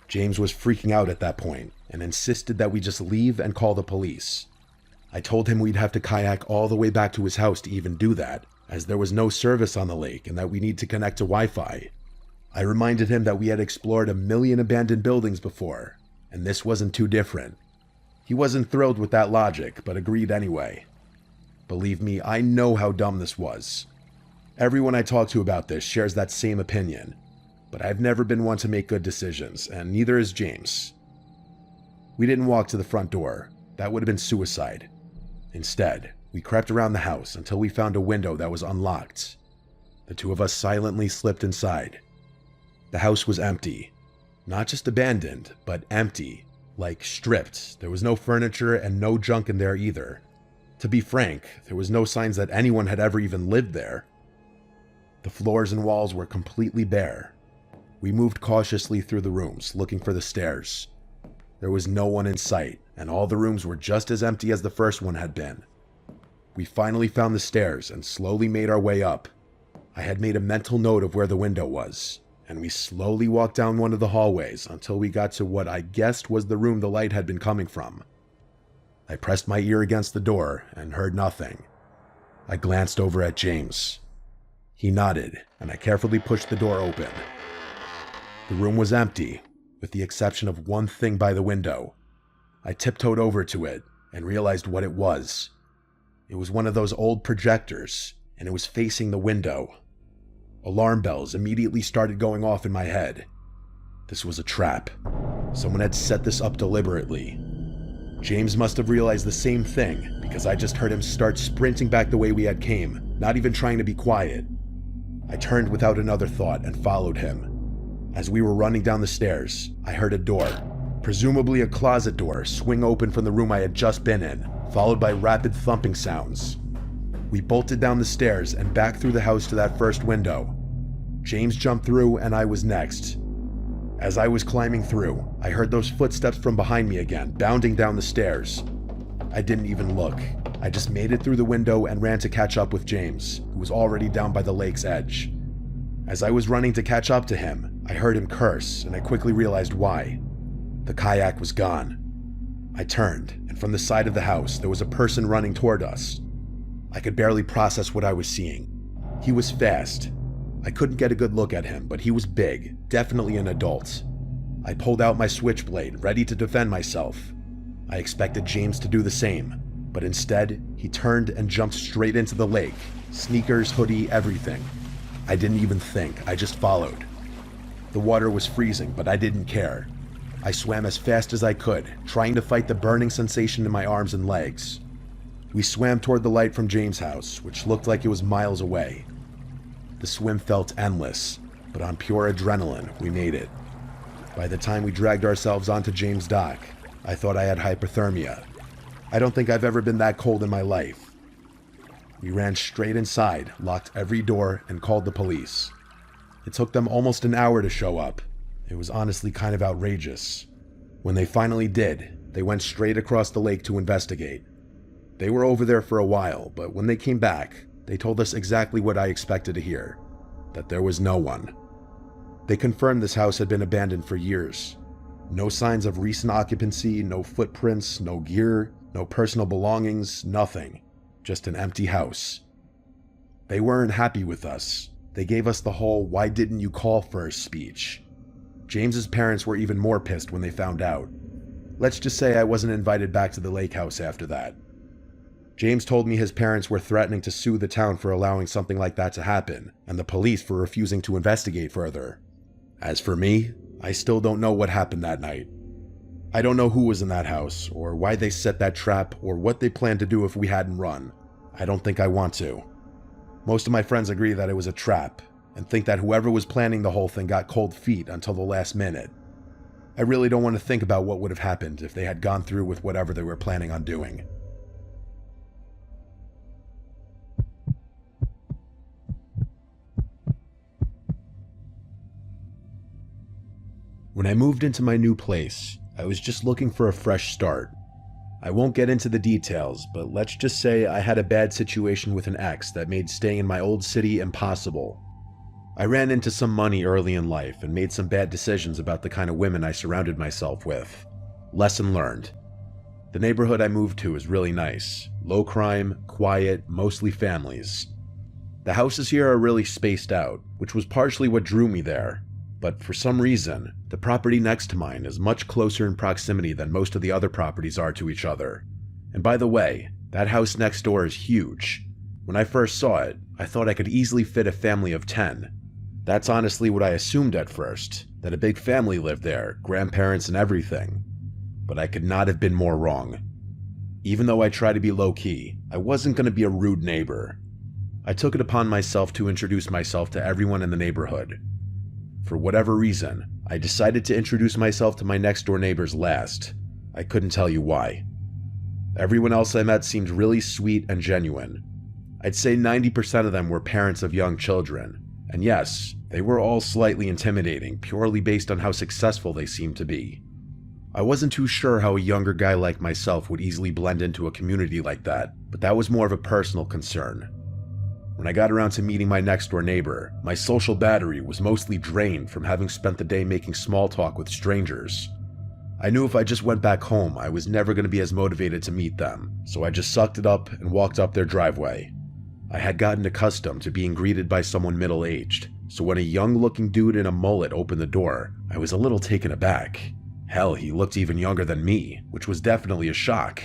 James was freaking out at that point and insisted that we just leave and call the police. I told him we'd have to kayak all the way back to his house to even do that, as there was no service on the lake and that we need to connect to Wi-Fi. I reminded him that we had explored 1,000,000 abandoned buildings before, and this wasn't too different. He wasn't thrilled with that logic, but agreed anyway. Believe me, I know how dumb this was. Everyone I talk to about this shares that same opinion, but I've never been one to make good decisions, and neither is James. We didn't walk to the front door. That would have been suicide. Instead, we crept around the house until we found a window that was unlocked. The two of us silently slipped inside. The house was empty. Not just abandoned, but empty. Like stripped. There was no furniture and no junk in there either. To be frank, there was no signs that anyone had ever even lived there. The floors and walls were completely bare. We moved cautiously through the rooms, looking for the stairs. There was no one in sight, and all the rooms were just as empty as the first one had been. We finally found the stairs and slowly made our way up. I had made a mental note of where the window was, and we slowly walked down one of the hallways until we got to what I guessed was the room the light had been coming from. I pressed my ear against the door and heard nothing. I glanced over at James. He nodded, and I carefully pushed the door open. The room was empty, with the exception of one thing by the window. I tiptoed over to it and realized what it was. It was one of those old projectors, and it was facing the window. Alarm bells immediately started going off in my head. This was a trap. Someone had set this up deliberately. James must have realized the same thing, because I just heard him start sprinting back the way we had came, not even trying to be quiet. I turned without another thought and followed him. As we were running down the stairs, I heard a door, presumably a closet door, swing open from the room I had just been in, followed by rapid thumping sounds. We bolted down the stairs and back through the house to that first window. James jumped through and I was next. As I was climbing through, I heard those footsteps from behind me again, bounding down the stairs. I didn't even look. I just made it through the window and ran to catch up with James, who was already down by the lake's edge. As I was running to catch up to him, I heard him curse, and I quickly realized why. The kayak was gone. I turned, and from the side of the house, there was a person running toward us. I could barely process what I was seeing. He was fast. I couldn't get a good look at him, but he was big, definitely an adult. I pulled out my switchblade, ready to defend myself. I expected James to do the same, but instead, he turned and jumped straight into the lake, sneakers, hoodie, everything. I didn't even think, I just followed. The water was freezing, but I didn't care. I swam as fast as I could, trying to fight the burning sensation in my arms and legs. We swam toward the light from James' house, which looked like it was miles away. The swim felt endless, but on pure adrenaline, we made it. By the time we dragged ourselves onto James' dock, I thought I had hypothermia. I don't think I've ever been that cold in my life. We ran straight inside, locked every door, and called the police. It took them almost an hour to show up. It was honestly kind of outrageous. When they finally did, they went straight across the lake to investigate. They were over there for a while, but when they came back, they told us exactly what I expected to hear, that there was no one. They confirmed this house had been abandoned for years. No signs of recent occupancy, no footprints, no gear, no personal belongings, nothing. Just an empty house. They weren't happy with us. They gave us the whole "why didn't you call first" speech. James's parents were even more pissed when they found out. Let's just say I wasn't invited back to the lake house after that. James told me his parents were threatening to sue the town for allowing something like that to happen, and the police for refusing to investigate further. As for me, I still don't know what happened that night. I don't know who was in that house, or why they set that trap, or what they planned to do if we hadn't run. I don't think I want to. Most of my friends agree that it was a trap, and think that whoever was planning the whole thing got cold feet until the last minute. I really don't want to think about what would have happened if they had gone through with whatever they were planning on doing. When I moved into my new place, I was just looking for a fresh start. I won't get into the details, but let's just say I had a bad situation with an ex that made staying in my old city impossible. I ran into some money early in life and made some bad decisions about the kind of women I surrounded myself with. Lesson learned. The neighborhood I moved to is really nice. Low crime, quiet, mostly families. The houses here are really spaced out, which was partially what drew me there. But for some reason, the property next to mine is much closer in proximity than most of the other properties are to each other. And by the way, that house next door is huge. When I first saw it, I thought I could easily fit a family of 10. That's honestly what I assumed at first, that a big family lived there, grandparents and everything. But I could not have been more wrong. Even though I try to be low-key, I wasn't going to be a rude neighbor. I took it upon myself to introduce myself to everyone in the neighborhood. For whatever reason, I decided to introduce myself to my next-door neighbors last. I couldn't tell you why. Everyone else I met seemed really sweet and genuine. I'd say 90% of them were parents of young children. And yes, they were all slightly intimidating, purely based on how successful they seemed to be. I wasn't too sure how a younger guy like myself would easily blend into a community like that, but that was more of a personal concern. When I got around to meeting my next-door neighbor, my social battery was mostly drained from having spent the day making small talk with strangers. I knew if I just went back home, I was never going to be as motivated to meet them, so I just sucked it up and walked up their driveway. I had gotten accustomed to being greeted by someone middle-aged, so when a young-looking dude in a mullet opened the door, I was a little taken aback. Hell, he looked even younger than me, which was definitely a shock.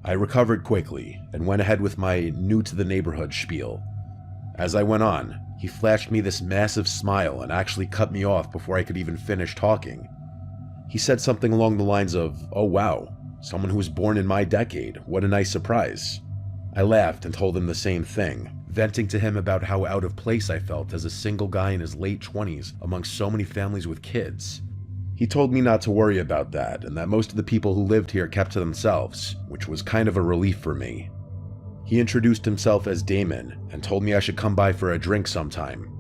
I recovered quickly and went ahead with my new-to-the-neighborhood spiel. As I went on, he flashed me this massive smile and actually cut me off before I could even finish talking. He said something along the lines of, "Oh wow, someone who was born in my decade, what a nice surprise." I laughed and told him the same thing, venting to him about how out of place I felt as a single guy in his late 20s amongst so many families with kids. He told me not to worry about that, and that most of the people who lived here kept to themselves, which was kind of a relief for me. He introduced himself as Damon and told me I should come by for a drink sometime.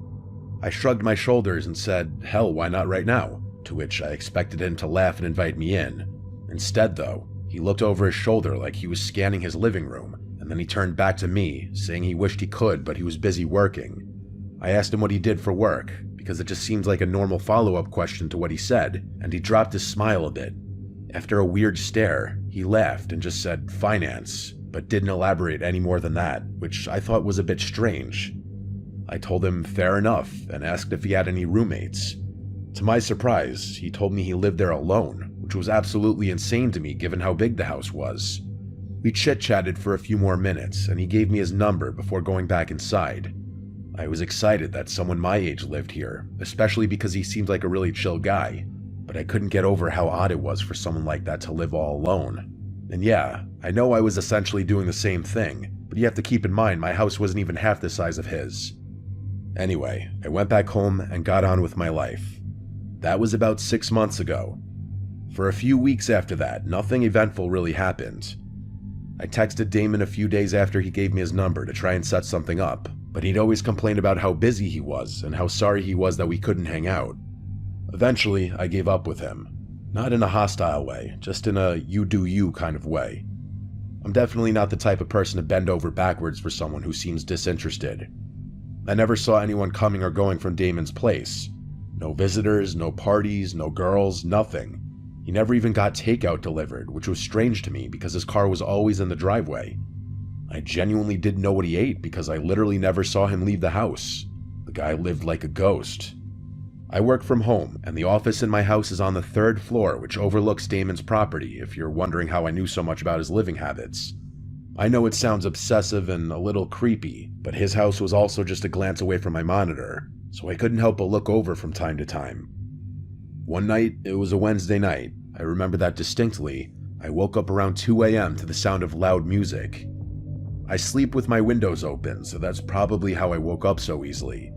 I shrugged my shoulders and said, hell, why not right now? To which I expected him to laugh and invite me in. Instead, though, he looked over his shoulder like he was scanning his living room, and then he turned back to me, saying he wished he could, but he was busy working. I asked him what he did for work, because it just seemed like a normal follow-up question to what he said, and he dropped his smile a bit. After a weird stare, he laughed and just said, finance, but didn't elaborate any more than that, which I thought was a bit strange. I told him fair enough and asked if he had any roommates. To my surprise, he told me he lived there alone, which was absolutely insane to me given how big the house was. We chit-chatted for a few more minutes and he gave me his number before going back inside. I was excited that someone my age lived here, especially because he seemed like a really chill guy, but I couldn't get over how odd it was for someone like that to live all alone. And yeah, I know I was essentially doing the same thing, but you have to keep in mind my house wasn't even half the size of his. Anyway, I went back home and got on with my life. That was about 6 months ago. For a few weeks after that, nothing eventful really happened. I texted Damon a few days after he gave me his number to try and set something up, but he'd always complain about how busy he was and how sorry he was that we couldn't hang out. Eventually, I gave up with him. Not in a hostile way, just in a you do you kind of way. I'm definitely not the type of person to bend over backwards for someone who seems disinterested. I never saw anyone coming or going from Damon's place. No visitors, no parties, no girls, nothing. He never even got takeout delivered, which was strange to me because his car was always in the driveway. I genuinely didn't know what he ate because I literally never saw him leave the house. The guy lived like a ghost. I work from home, and the office in my house is on the 3rd floor, which overlooks Damon's property, if you're wondering how I knew so much about his living habits. I know it sounds obsessive and a little creepy, but his house was also just a glance away from my monitor, so I couldn't help but look over from time to time. One night, it was a Wednesday night, I remember that distinctly, I woke up around 2 a.m. to the sound of loud music. I sleep with my windows open, so that's probably how I woke up so easily.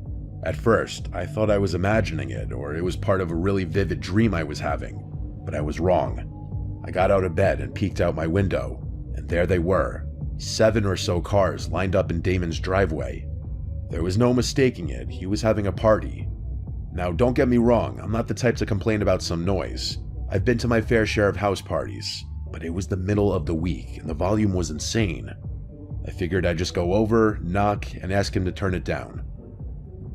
At first, I thought I was imagining it, or it was part of a really vivid dream I was having, but I was wrong. I got out of bed and peeked out my window, and there they were, 7 or so cars lined up in Damon's driveway. There was no mistaking it, he was having a party. Now don't get me wrong, I'm not the type to complain about some noise. I've been to my fair share of house parties, but it was the middle of the week and the volume was insane. I figured I'd just go over, knock, and ask him to turn it down.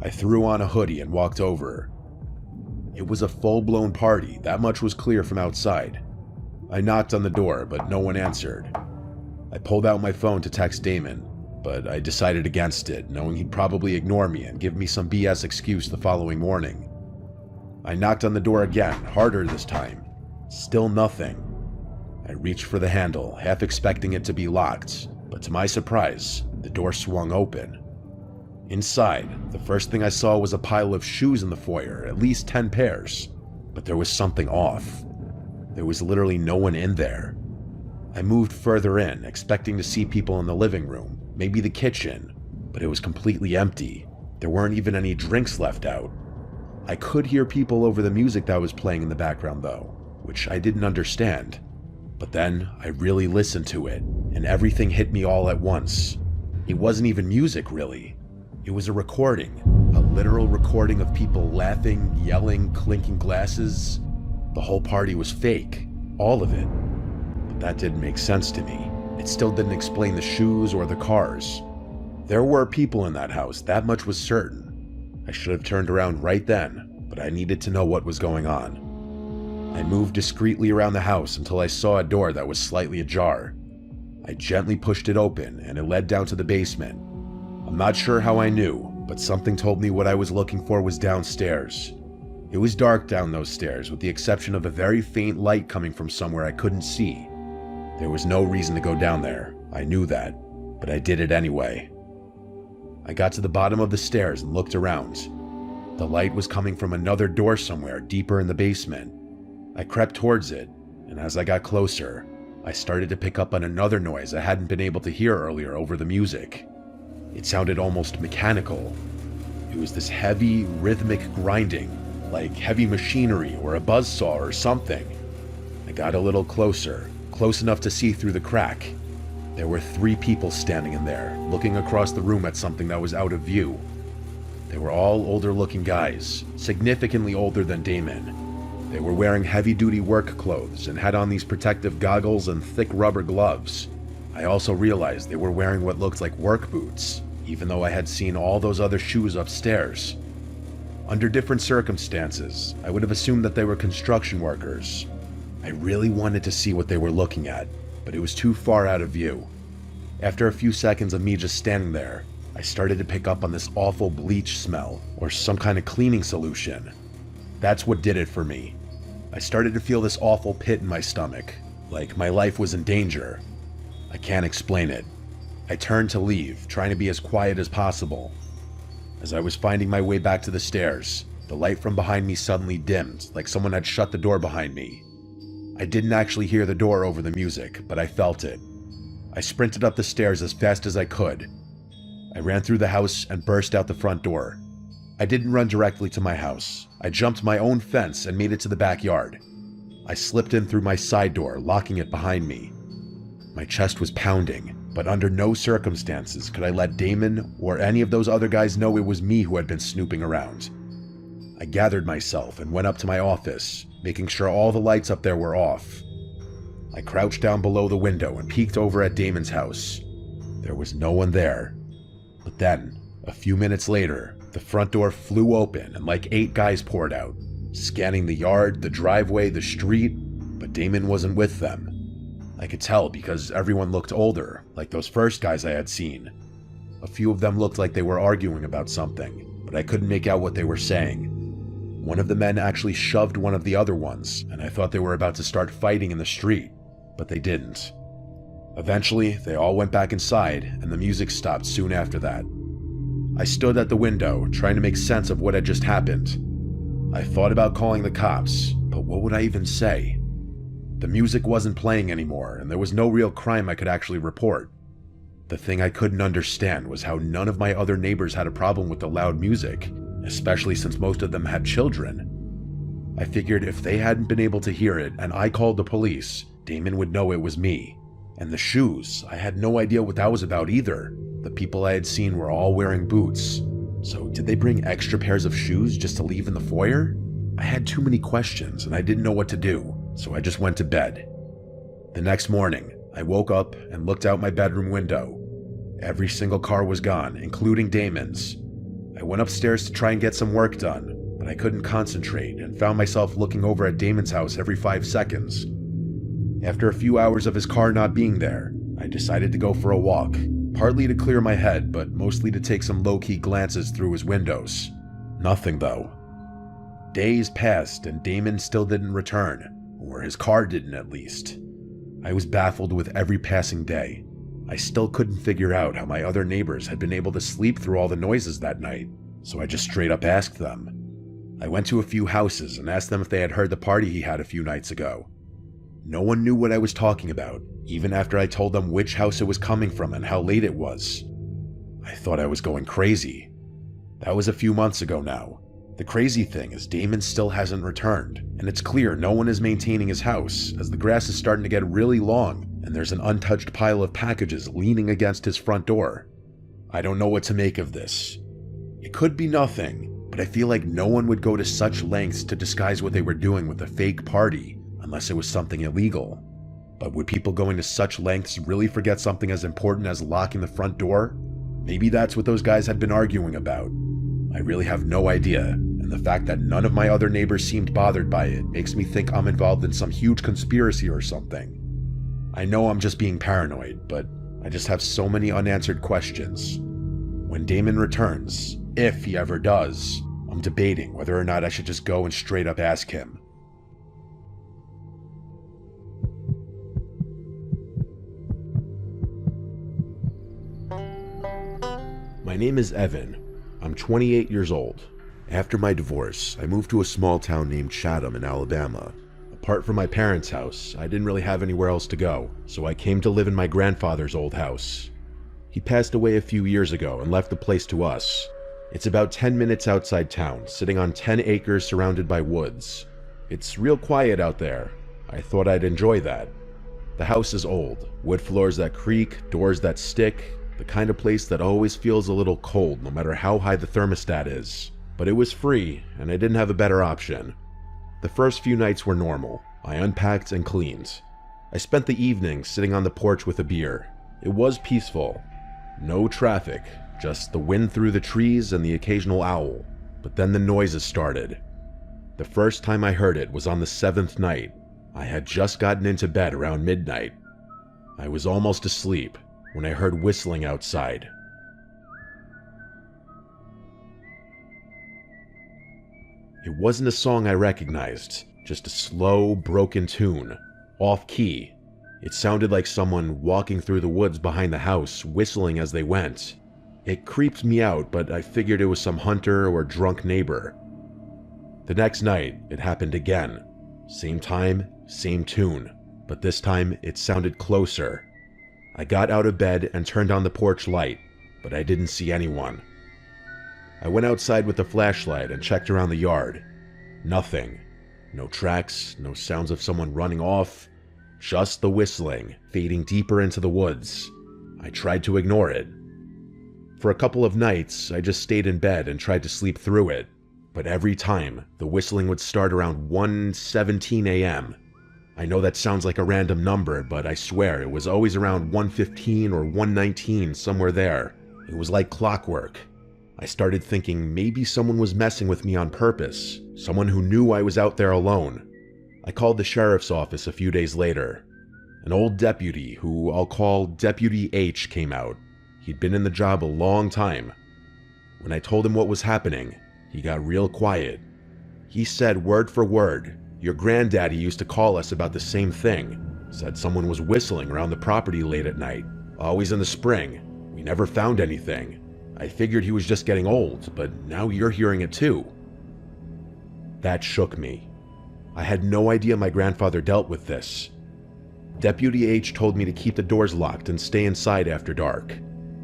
I threw on a hoodie and walked over. It was a full-blown party, that much was clear from outside. I knocked on the door, but no one answered. I pulled out my phone to text Damon, but I decided against it, knowing he'd probably ignore me and give me some BS excuse the following morning. I knocked on the door again, harder this time. Still nothing. I reached for the handle, half expecting it to be locked, but to my surprise, the door swung open. Inside, the first thing I saw was a pile of shoes in the foyer, at least 10 pairs, but there was something off. There was literally no one in there. I moved further in, expecting to see people in the living room, maybe the kitchen, but it was completely empty. There weren't even any drinks left out. I could hear people over the music that was playing in the background though, which I didn't understand. But then I really listened to it, and everything hit me all at once. It wasn't even music, really. It was a recording, a literal recording of people laughing, yelling, clinking glasses. The whole party was fake, all of it. But that didn't make sense to me. It still didn't explain the shoes or the cars. There were people in that house, that much was certain. I should have turned around right then, but I needed to know what was going on. I moved discreetly around the house until I saw a door that was slightly ajar. I gently pushed it open and it led down to the basement. I'm not sure how I knew, but something told me what I was looking for was downstairs. It was dark down those stairs with the exception of a very faint light coming from somewhere I couldn't see. There was no reason to go down there, I knew that, but I did it anyway. I got to the bottom of the stairs and looked around. The light was coming from another door somewhere deeper in the basement. I crept towards it, and as I got closer, I started to pick up on another noise I hadn't been able to hear earlier over the music. It sounded almost mechanical. It was this heavy, rhythmic grinding, like heavy machinery or a buzzsaw or something. I got a little closer, close enough to see through the crack. There were 3 people standing in there, looking across the room at something that was out of view. They were all older-looking guys, significantly older than Damon. They were wearing heavy-duty work clothes and had on these protective goggles and thick rubber gloves. I also realized they were wearing what looked like work boots, even though I had seen all those other shoes upstairs. Under different circumstances, I would have assumed that they were construction workers. I really wanted to see what they were looking at, but it was too far out of view. After a few seconds of me just standing there, I started to pick up on this awful bleach smell, or some kind of cleaning solution. That's what did it for me. I started to feel this awful pit in my stomach, like my life was in danger. I can't explain it. I turned to leave, trying to be as quiet as possible. As I was finding my way back to the stairs, the light from behind me suddenly dimmed, like someone had shut the door behind me. I didn't actually hear the door over the music, but I felt it. I sprinted up the stairs as fast as I could. I ran through the house and burst out the front door. I didn't run directly to my house. I jumped my own fence and made it to the backyard. I slipped in through my side door, locking it behind me. My chest was pounding, but under no circumstances could I let Damon or any of those other guys know it was me who had been snooping around. I gathered myself and went up to my office, making sure all the lights up there were off. I crouched down below the window and peeked over at Damon's house. There was no one there. But then, a few minutes later, the front door flew open and like 8 guys poured out, scanning the yard, the driveway, the street, but Damon wasn't with them. I could tell because everyone looked older, like those first guys I had seen. A few of them looked like they were arguing about something, but I couldn't make out what they were saying. One of the men actually shoved one of the other ones, and I thought they were about to start fighting in the street, but they didn't. Eventually, they all went back inside, and the music stopped soon after that. I stood at the window, trying to make sense of what had just happened. I thought about calling the cops, but what would I even say? The music wasn't playing anymore, and there was no real crime I could actually report. The thing I couldn't understand was how none of my other neighbors had a problem with the loud music, especially since most of them had children. I figured if they hadn't been able to hear it and I called the police, Damon would know it was me. And the shoes, I had no idea what that was about either. The people I had seen were all wearing boots. So did they bring extra pairs of shoes just to leave in the foyer? I had too many questions and I didn't know what to do, so I just went to bed. The next morning, I woke up and looked out my bedroom window. Every single car was gone, including Damon's. I went upstairs to try and get some work done, but I couldn't concentrate and found myself looking over at Damon's house every 5 seconds. After a few hours of his car not being there, I decided to go for a walk, partly to clear my head, but mostly to take some low-key glances through his windows. Nothing though. Days passed and Damon still didn't return, or his car didn't at least. I was baffled with every passing day. I still couldn't figure out how my other neighbors had been able to sleep through all the noises that night, so I just straight up asked them. I went to a few houses and asked them if they had heard the party he had a few nights ago. No one knew what I was talking about, even after I told them which house it was coming from and how late it was. I thought I was going crazy. That was a few months ago now. The crazy thing is Damon still hasn't returned, and it's clear no one is maintaining his house, as the grass is starting to get really long, and there's an untouched pile of packages leaning against his front door. I don't know what to make of this. It could be nothing, but I feel like no one would go to such lengths to disguise what they were doing with a fake party, unless it was something illegal. But would people going to such lengths really forget something as important as locking the front door? Maybe that's what those guys had been arguing about. I really have no idea, and the fact that none of my other neighbors seemed bothered by it makes me think I'm involved in some huge conspiracy or something. I know I'm just being paranoid, but I just have so many unanswered questions. When Damon returns, if he ever does, I'm debating whether or not I should just go and straight up ask him. My name is Evan. I'm 28 years old. After my divorce, I moved to a small town named Chatham in Alabama. Apart from my parents' house, I didn't really have anywhere else to go, so I came to live in my grandfather's old house. He passed away a few years ago and left the place to us. It's about 10 minutes outside town, sitting on 10 acres surrounded by woods. It's real quiet out there. I thought I'd enjoy that. The house is old, wood floors that creak, doors that stick, the kind of place that always feels a little cold no matter how high the thermostat is. But it was free, and I didn't have a better option. The first few nights were normal. I unpacked and cleaned. I spent the evening sitting on the porch with a beer. It was peaceful. No traffic, just the wind through the trees and the occasional owl. But then the noises started. The first time I heard it was on the 7th night. I had just gotten into bed around midnight. I was almost asleep when I heard whistling outside. It wasn't a song I recognized, just a slow, broken tune, off-key. It sounded like someone walking through the woods behind the house, whistling as they went. It creeped me out, but I figured it was some hunter or drunk neighbor. The next night, it happened again. Same time, same tune, but this time it sounded closer. I got out of bed and turned on the porch light, but I didn't see anyone. I went outside with the flashlight and checked around the yard. Nothing. No tracks, no sounds of someone running off, just the whistling, fading deeper into the woods. I tried to ignore it. For a couple of nights, I just stayed in bed and tried to sleep through it, but every time, the whistling would start around 1:17 a.m. I know that sounds like a random number, but I swear it was always around 1:15 or 1:19, somewhere there. It was like clockwork. I started thinking maybe someone was messing with me on purpose, someone who knew I was out there alone. I called the sheriff's office a few days later. An old deputy, who I'll call Deputy H, came out. He'd been in the job a long time. When I told him what was happening, he got real quiet. He said word for word, "Your granddaddy used to call us about the same thing. Said someone was whistling around the property late at night, always in the spring. We never found anything. I figured he was just getting old, but now you're hearing it too." That shook me. I had no idea my grandfather dealt with this. Deputy H told me to keep the doors locked and stay inside after dark.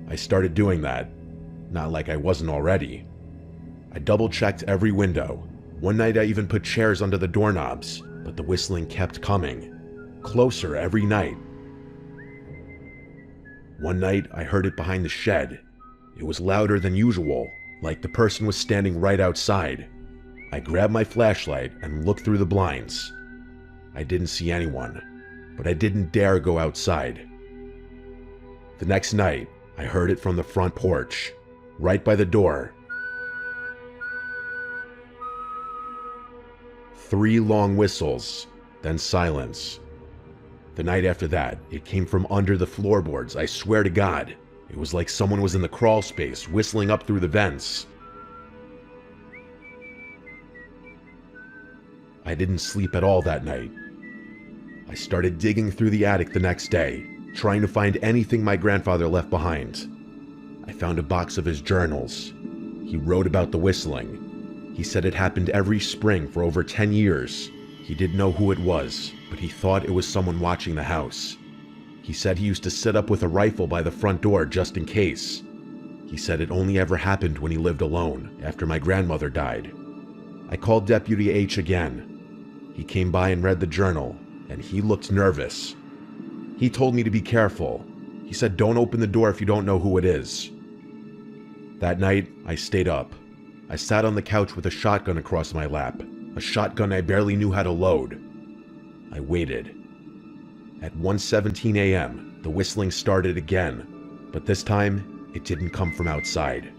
I started doing that. Not like I wasn't already. I double-checked every window. One night I even put chairs under the doorknobs, but the whistling kept coming. Closer every night. One night I heard it behind the shed. It was louder than usual, like the person was standing right outside. I grabbed my flashlight and looked through the blinds. I didn't see anyone, but I didn't dare go outside. The next night, I heard it from the front porch, right by the door. 3 long whistles, then silence. The night after that, it came from under the floorboards, I swear to God. It was like someone was in the crawl space, whistling up through the vents. I didn't sleep at all that night. I started digging through the attic the next day, trying to find anything my grandfather left behind. I found a box of his journals. He wrote about the whistling. He said it happened every spring for over 10 years. He didn't know who it was, but he thought it was someone watching the house. He said he used to sit up with a rifle by the front door just in case. He said it only ever happened when he lived alone, after my grandmother died. I called Deputy H again. He came by and read the journal, and he looked nervous. He told me to be careful. He said don't open the door if you don't know who it is. That night, I stayed up. I sat on the couch with a shotgun across my lap, a shotgun I barely knew how to load. I waited. At 1:17 a.m., the whistling started again, but this time, it didn't come from outside.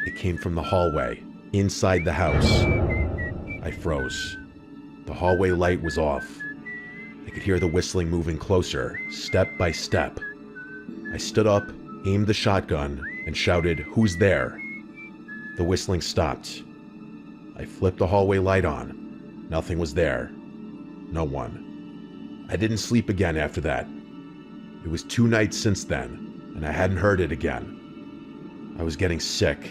It came from the hallway, inside the house. I froze. The hallway light was off. I could hear the whistling moving closer, step by step. I stood up, aimed the shotgun, and shouted, "Who's there?" The whistling stopped. I flipped the hallway light on. Nothing was there. No one. I didn't sleep again after that. It was 2 nights since then, and I hadn't heard it again. I was getting sick.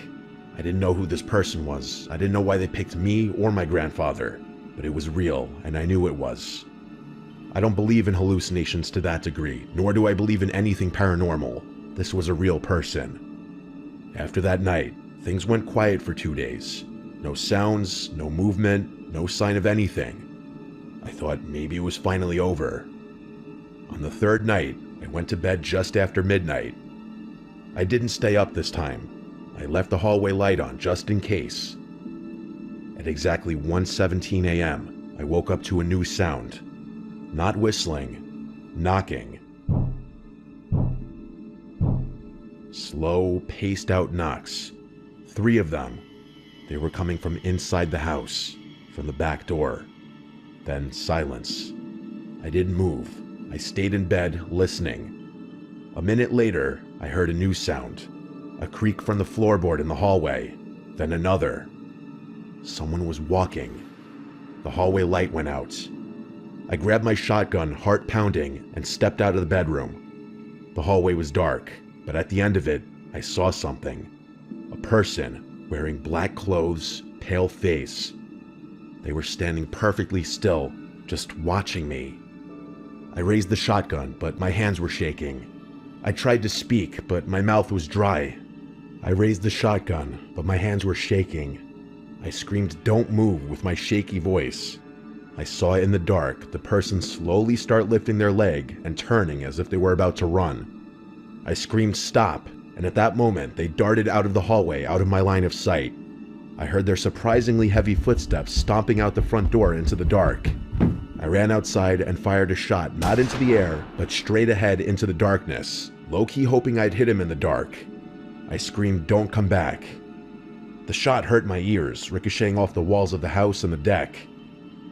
I didn't know who this person was. I didn't know why they picked me or my grandfather, but it was real, and I knew it was. I don't believe in hallucinations to that degree, nor do I believe in anything paranormal. This was a real person. After that night, things went quiet for 2 days. No sounds, no movement, no sign of anything. I thought maybe it was finally over. On the third night, I went to bed just after midnight. I didn't stay up this time. I left the hallway light on just in case. At exactly 1:17 a.m., I woke up to a new sound. Not whistling, knocking. Slow, paced-out knocks. 3 of them. They were coming from inside the house, from the back door. Then silence. I didn't move. I stayed in bed, listening. A minute later, I heard a new sound. A creak from the floorboard in the hallway. Then another. Someone was walking. The hallway light went out. I grabbed my shotgun, heart pounding, and stepped out of the bedroom. The hallway was dark, but at the end of it, I saw something. A person, wearing black clothes, pale face. They were standing perfectly still, just watching me. I raised the shotgun, but my hands were shaking. I tried to speak, but my mouth was dry. I raised the shotgun, but my hands were shaking. I screamed, "Don't move," with my shaky voice. I saw in the dark the person slowly start lifting their leg and turning as if they were about to run. I screamed, "Stop," and at that moment they darted out of the hallway, out of my line of sight. I heard their surprisingly heavy footsteps stomping out the front door into the dark. I ran outside and fired a shot, not into the air, but straight ahead into the darkness, low-key hoping I'd hit him in the dark. I screamed, "Don't come back." The shot hurt my ears, ricocheting off the walls of the house and the deck.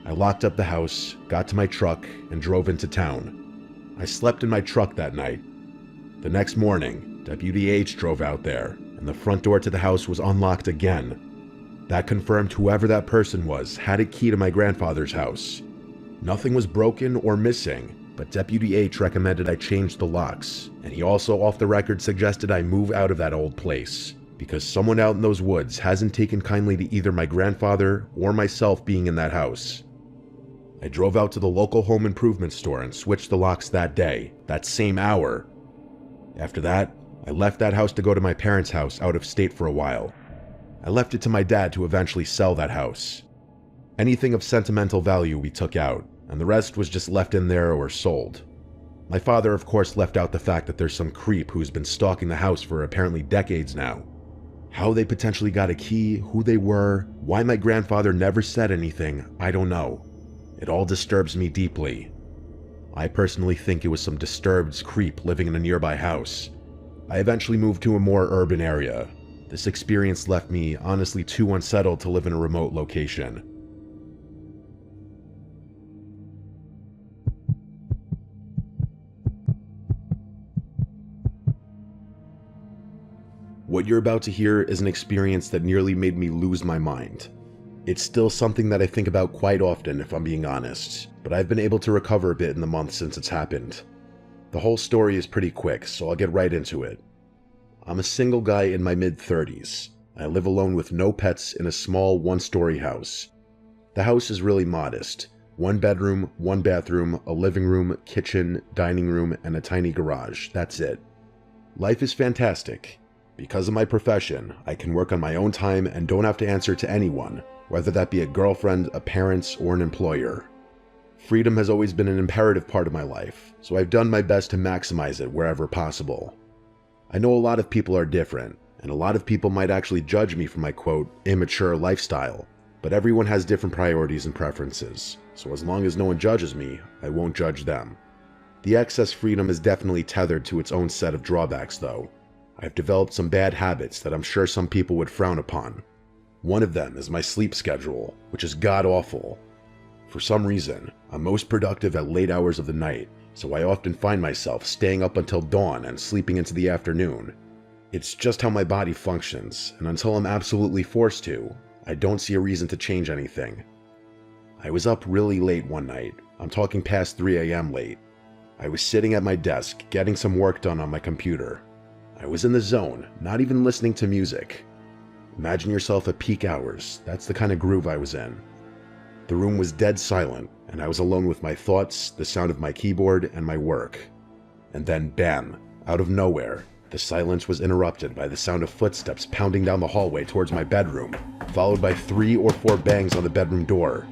I locked up the house, got to my truck, and drove into town. I slept in my truck that night. The next morning, Deputy H drove out there, and the front door to the house was unlocked again. That confirmed whoever that person was had a key to my grandfather's house. Nothing was broken or missing, but Deputy H recommended I change the locks, and he also off the record suggested I move out of that old place, because someone out in those woods hasn't taken kindly to either my grandfather or myself being in that house. I drove out to the local home improvement store and switched the locks that day, that same hour. After that, I left that house to go to my parents' house out of state for a while. I left it to my dad to eventually sell that house. Anything of sentimental value we took out, and the rest was just left in there or sold. My father, of course, left out the fact that there's some creep who's been stalking the house for apparently decades now. How they potentially got a key, who they were, why my grandfather never said anything, I don't know. It all disturbs me deeply. I personally think it was some disturbed creep living in a nearby house. I eventually moved to a more urban area. This experience left me honestly too unsettled to live in a remote location. What you're about to hear is an experience that nearly made me lose my mind. It's still something that I think about quite often, if I'm being honest, but I've been able to recover a bit in the months since it's happened. The whole story is pretty quick, so I'll get right into it. I'm a single guy in my mid-30s. I live alone with no pets in a small one-story house. The house is really modest. 1 bedroom, 1 bathroom, a living room, kitchen, dining room, and a tiny garage. That's it. Life is fantastic. Because of my profession, I can work on my own time and don't have to answer to anyone, whether that be a girlfriend, a parent, or an employer. Freedom has always been an imperative part of my life, so I've done my best to maximize it wherever possible. I know a lot of people are different, and a lot of people might actually judge me for my quote, immature lifestyle, but everyone has different priorities and preferences, so as long as no one judges me, I won't judge them. The excess freedom is definitely tethered to its own set of drawbacks though. I've developed some bad habits that I'm sure some people would frown upon. One of them is my sleep schedule, which is god-awful. For some reason, I'm most productive at late hours of the night, so I often find myself staying up until dawn and sleeping into the afternoon. It's just how my body functions, and until I'm absolutely forced to, I don't see a reason to change anything. I was up really late one night. I'm talking past 3 a.m. late. I was sitting at my desk, getting some work done on my computer. I was in the zone, not even listening to music. Imagine yourself at peak hours. That's the kind of groove I was in. The room was dead silent, and I was alone with my thoughts, the sound of my keyboard, and my work. And then, bam, out of nowhere, The silence was interrupted by the sound of footsteps pounding down the hallway towards my bedroom, followed by 3 or 4 bangs on the bedroom door.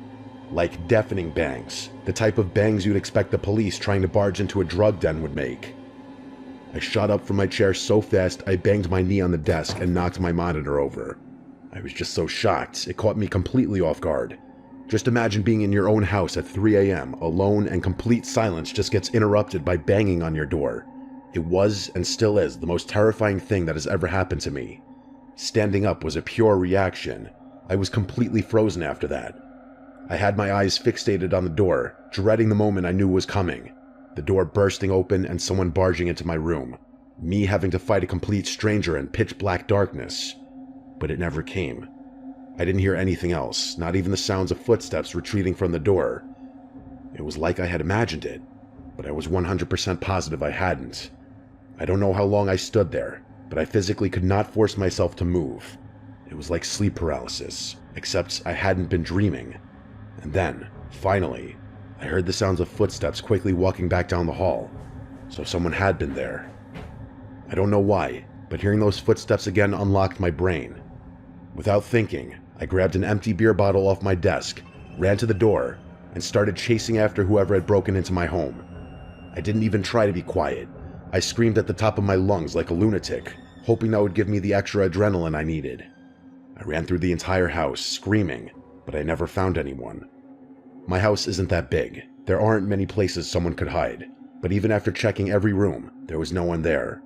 Like deafening bangs, the type of bangs you'd expect the police trying to barge into a drug den would make. I shot up from my chair so fast I banged my knee on the desk and knocked my monitor over. I was just so shocked, it caught me completely off guard. Just imagine being in your own house at 3 a.m., alone, and complete silence just gets interrupted by banging on your door. It was, and still is, the most terrifying thing that has ever happened to me. Standing up was a pure reaction. I was completely frozen after that. I had my eyes fixated on the door, dreading the moment I knew was coming. The door bursting open and someone barging into my room. Me having to fight a complete stranger in pitch black darkness. But it never came. I didn't hear anything else, not even the sounds of footsteps retreating from the door. It was like I had imagined it, but I was 100% positive I hadn't. I don't know how long I stood there, but I physically could not force myself to move. It was like sleep paralysis, except I hadn't been dreaming. And then, finally, I heard the sounds of footsteps quickly walking back down the hall. So someone had been there. I don't know why, but hearing those footsteps again unlocked my brain. Without thinking, I grabbed an empty beer bottle off my desk, ran to the door, and started chasing after whoever had broken into my home. I didn't even try to be quiet. I screamed at the top of my lungs like a lunatic, hoping that would give me the extra adrenaline I needed. I ran through the entire house, screaming, but I never found anyone. My house isn't that big. There aren't many places someone could hide, but even after checking every room, there was no one there.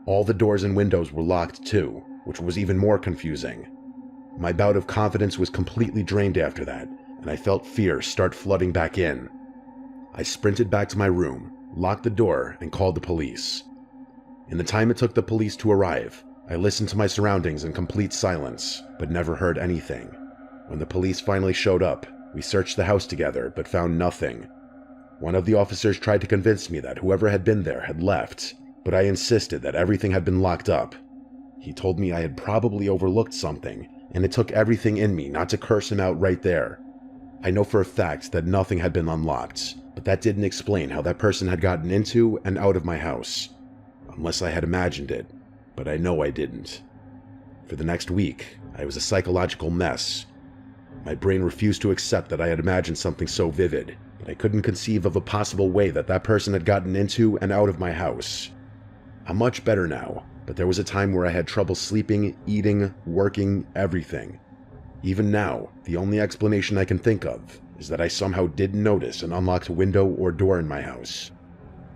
All the doors and windows were locked too, which was even more confusing. My bout of confidence was completely drained after that, and I felt fear start flooding back in. I sprinted back to my room, locked the door, and called the police. In the time it took the police to arrive, I listened to my surroundings in complete silence, but never heard anything. When the police finally showed up, we searched the house together, but found nothing. One of the officers tried to convince me that whoever had been there had left, but I insisted that everything had been locked up. He told me I had probably overlooked something, and it took everything in me not to curse him out right there. I know for a fact that nothing had been unlocked, but that didn't explain how that person had gotten into and out of my house. Unless I had imagined it, but I know I didn't. For the next week, I was a psychological mess. My brain refused to accept that I had imagined something so vivid, but I couldn't conceive of a possible way that that person had gotten into and out of my house. I'm much better now, but there was a time where I had trouble sleeping, eating, working, everything. Even now, the only explanation I can think of is that I somehow didn't notice an unlocked window or door in my house.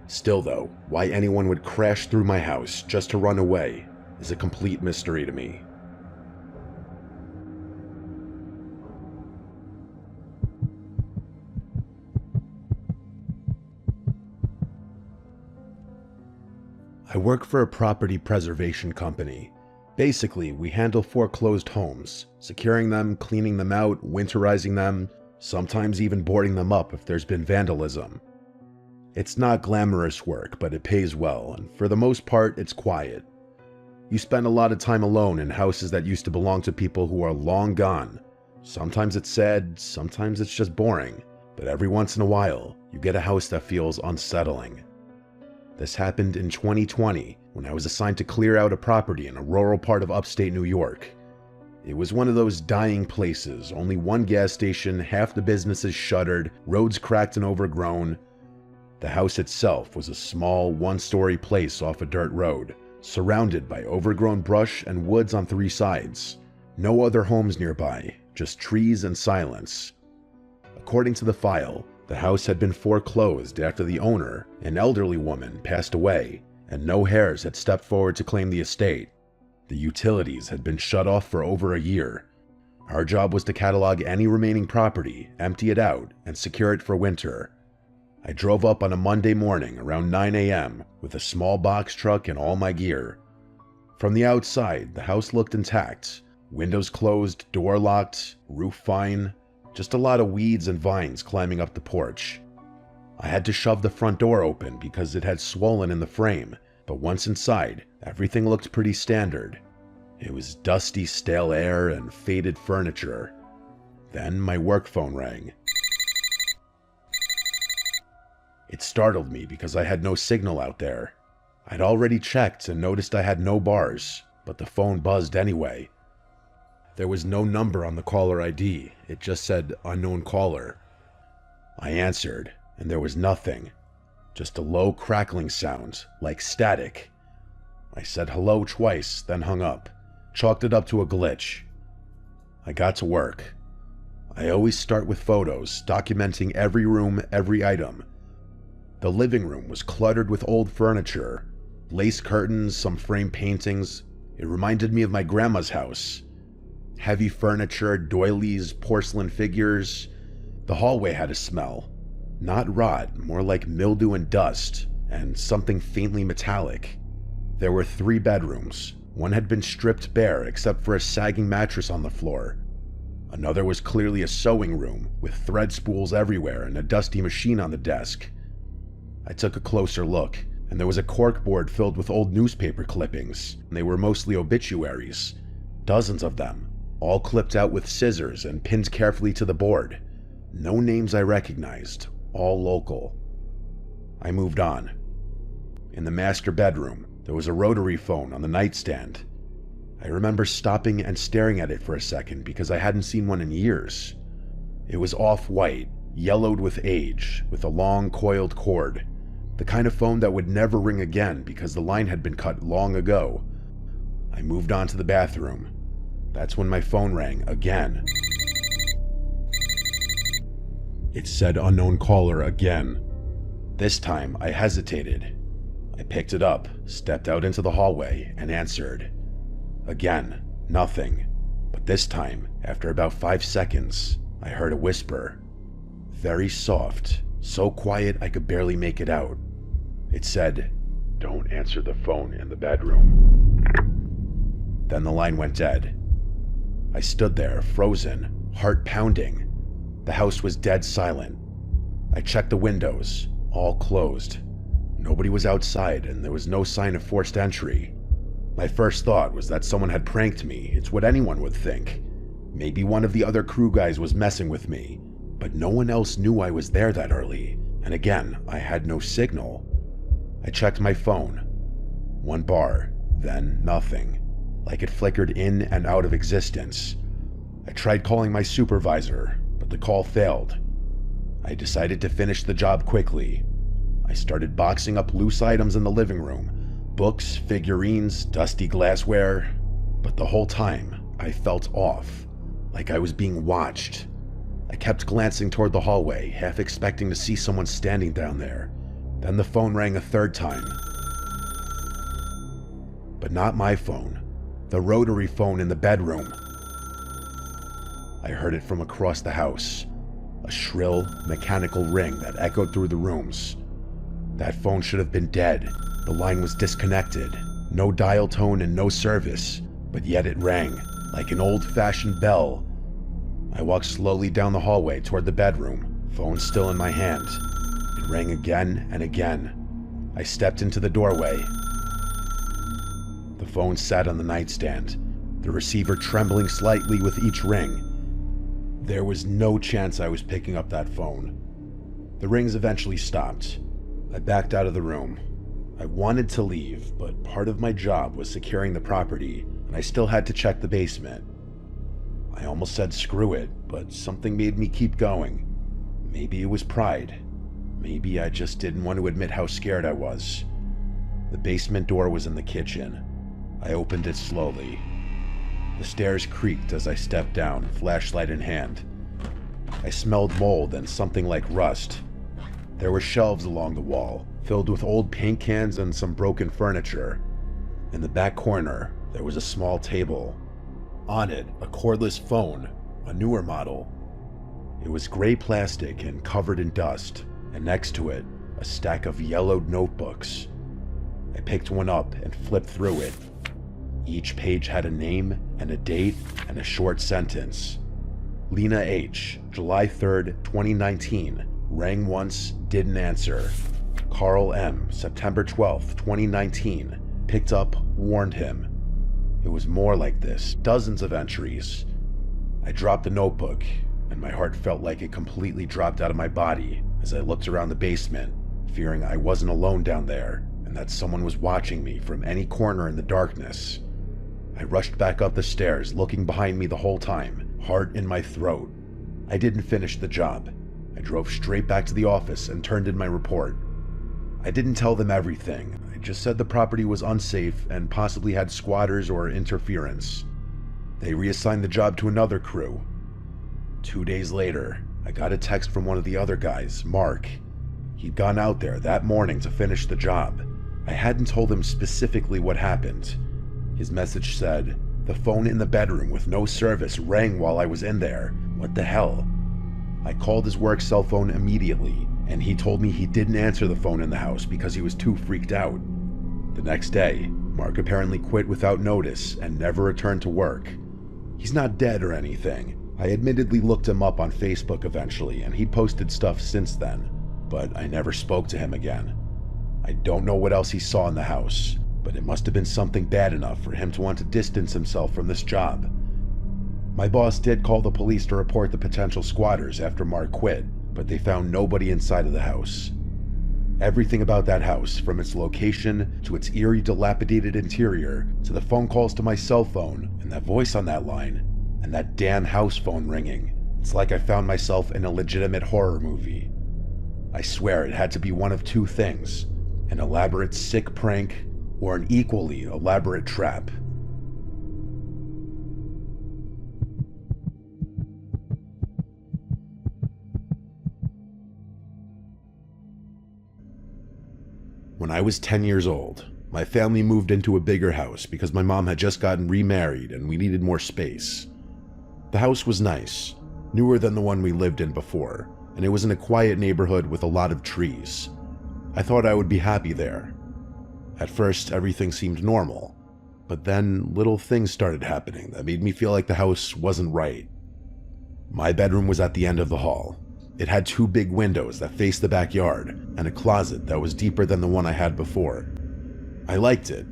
Still though, why anyone would crash through my house just to run away is a complete mystery to me. I work for a property preservation company. Basically, we handle foreclosed homes, securing them, cleaning them out, winterizing them, sometimes even boarding them up if there's been vandalism. It's not glamorous work, but it pays well, and for the most part, it's quiet. You spend a lot of time alone in houses that used to belong to people who are long gone. Sometimes it's sad, sometimes it's just boring, but every once in a while, you get a house that feels unsettling. This happened in 2020 when I was assigned to clear out a property in a rural part of upstate New York. It was one of those dying places, only one gas station, half the businesses shuttered, roads cracked and overgrown. The house itself was a small, one-story place off a dirt road, surrounded by overgrown brush and woods on 3 sides. No other homes nearby, just trees and silence. According to the file, the house had been foreclosed after the owner, an elderly woman, passed away, and no heirs had stepped forward to claim the estate. The utilities had been shut off for over a year. Our job was to catalog any remaining property, empty it out, and secure it for winter. I drove up on a Monday morning around 9 a.m. with a small box truck and all my gear. From the outside, the house looked intact. Windows closed, door locked, roof fine. Just a lot of weeds and vines climbing up the porch. I had to shove the front door open because it had swollen in the frame, but once inside, everything looked pretty standard. It was dusty, stale air and faded furniture. Then my work phone rang. It startled me because I had no signal out there. I'd already checked and noticed I had no bars, but the phone buzzed anyway. There was no number on the caller ID, it just said unknown caller. I answered, and there was nothing, just a low crackling sound, like static. I said hello twice, then hung up, chalked it up to a glitch. I got to work. I always start with photos, documenting every room, every item. The living room was cluttered with old furniture, lace curtains, some framed paintings. It reminded me of my grandma's house. Heavy furniture, doilies, porcelain figures. The hallway had a smell. Not rot, more like mildew and dust, and something faintly metallic. There were 3 bedrooms. One had been stripped bare except for a sagging mattress on the floor. Another was clearly a sewing room, with thread spools everywhere and a dusty machine on the desk. I took a closer look, and there was a corkboard filled with old newspaper clippings, and they were mostly obituaries. Dozens of them, all clipped out with scissors and pinned carefully to the board. No names I recognized, all local. I moved on. In the master bedroom, there was a rotary phone on the nightstand. I remember stopping and staring at it for a second because I hadn't seen one in years. It was off-white, yellowed with age, with a long coiled cord. The kind of phone that would never ring again because the line had been cut long ago. I moved on to the bathroom. That's when my phone rang again. It said unknown caller again. This time I hesitated. I picked it up, stepped out into the hallway, and answered. Again, nothing. But this time, after about 5 seconds, I heard a whisper. Very soft, so quiet I could barely make it out. It said, "Don't answer the phone in the bedroom." Then the line went dead. I stood there, frozen, heart pounding. The house was dead silent. I checked the windows, all closed. Nobody was outside, and there was no sign of forced entry. My first thought was that someone had pranked me. It's what anyone would think. Maybe one of the other crew guys was messing with me, but no one else knew I was there that early, and again, I had no signal. I checked my phone. 1 bar, then nothing, like it flickered in and out of existence. I tried calling my supervisor, but the call failed. I decided to finish the job quickly. I started boxing up loose items in the living room, books, figurines, dusty glassware, but the whole time I felt off, like I was being watched. I kept glancing toward the hallway, half expecting to see someone standing down there. Then the phone rang a 3rd time. But not my phone, the rotary phone in the bedroom. I heard it from across the house, a shrill, mechanical ring that echoed through the rooms. That phone should have been dead. The line was disconnected, no dial tone and no service, but yet it rang, like an old-fashioned bell. I walked slowly down the hallway toward the bedroom, phone still in my hand. It rang again and again. I stepped into the doorway. The phone sat on the nightstand, the receiver trembling slightly with each ring. There was no chance I was picking up that phone. The rings eventually stopped. I backed out of the room. I wanted to leave, but part of my job was securing the property, and I still had to check the basement. I almost said screw it, but something made me keep going. Maybe it was pride. Maybe I just didn't want to admit how scared I was. The basement door was in the kitchen. I opened it slowly. The stairs creaked as I stepped down, flashlight in hand. I smelled mold and something like rust. There were shelves along the wall, filled with old paint cans and some broken furniture. In the back corner, there was a small table. On it, a cordless phone, a newer model. It was gray plastic and covered in dust, and next to it, a stack of yellowed notebooks. I picked one up and flipped through it. Each page had a name and a date and a short sentence. Lena H., July 3rd, 2019, rang once, didn't answer. Carl M., September 12th, 2019, picked up, warned him. It was more like this, dozens of entries. I dropped the notebook, and my heart felt like it completely dropped out of my body as I looked around the basement, fearing I wasn't alone down there, and and that someone was watching me from any corner in the darkness. I rushed back up the stairs, looking behind me the whole time, heart in my throat. I didn't finish the job. I drove straight back to the office and turned in my report. I didn't tell them everything. I just said the property was unsafe and possibly had squatters or interference. They reassigned the job to another crew. 2 days later, I got a text from one of the other guys, Mark. He'd gone out there that morning to finish the job. I hadn't told him specifically what happened. His message said, "The phone in the bedroom with no service rang while I was in there. What the hell?" I called his work cell phone immediately, and he told me he didn't answer the phone in the house because he was too freaked out. The next day, Mark apparently quit without notice and never returned to work. He's not dead or anything. I admittedly looked him up on Facebook eventually, and he posted stuff since then, but I never spoke to him again. I don't know what else he saw in the house, but it must have been something bad enough for him to want to distance himself from this job. My boss did call the police to report the potential squatters after Mark quit, but they found nobody inside of the house. Everything about that house, from its location to its eerie, dilapidated interior, to the phone calls to my cell phone, and that voice on that line, and that damn house phone ringing, it's like I found myself in a legitimate horror movie. I swear it had to be one of two things: an elaborate sick prank or an equally elaborate trap. When I was 10 years old, my family moved into a bigger house because my mom had just gotten remarried and we needed more space. The house was nice, newer than the one we lived in before, and it was in a quiet neighborhood with a lot of trees. I thought I would be happy there. At first, everything seemed normal, but then little things started happening that made me feel like the house wasn't right. My bedroom was at the end of the hall. It had 2 big windows that faced the backyard and a closet that was deeper than the one I had before. I liked it,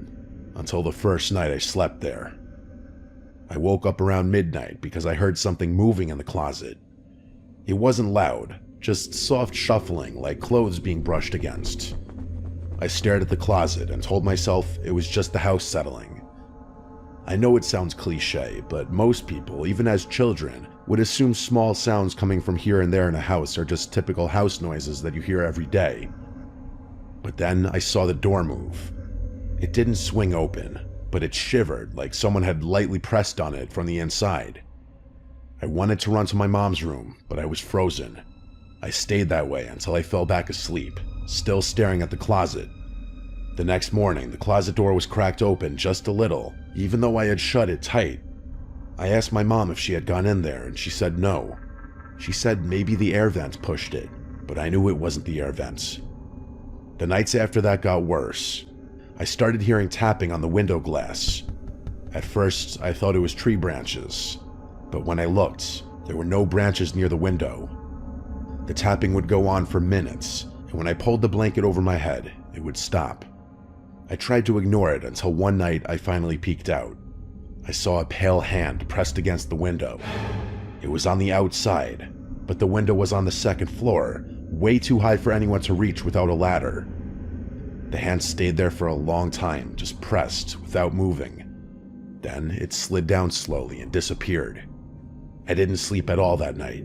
until the first night I slept there. I woke up around midnight because I heard something moving in the closet. It wasn't loud, just soft shuffling like clothes being brushed against. I stared at the closet and told myself it was just the house settling. I know it sounds cliche, but most people, even as children, would assume small sounds coming from here and there in a house are just typical house noises that you hear every day. But then I saw the door move. It didn't swing open, but it shivered like someone had lightly pressed on it from the inside. I wanted to run to my mom's room, but I was frozen. I stayed that way until I fell back asleep, still staring at the closet. The next morning, the closet door was cracked open just a little, even though I had shut it tight. I asked my mom if she had gone in there, and she said no. She said maybe the air vents pushed it, but I knew it wasn't the air vents. The nights after that got worse. I started hearing tapping on the window glass. At first, I thought it was tree branches, but when I looked, there were no branches near the window. The tapping would go on for minutes, and when I pulled the blanket over my head, it would stop. I tried to ignore it until one night I finally peeked out. I saw a pale hand pressed against the window. It was on the outside, but the window was on the 2nd floor, way too high for anyone to reach without a ladder. The hand stayed there for a long time, just pressed, without moving. Then it slid down slowly and disappeared. I didn't sleep at all that night.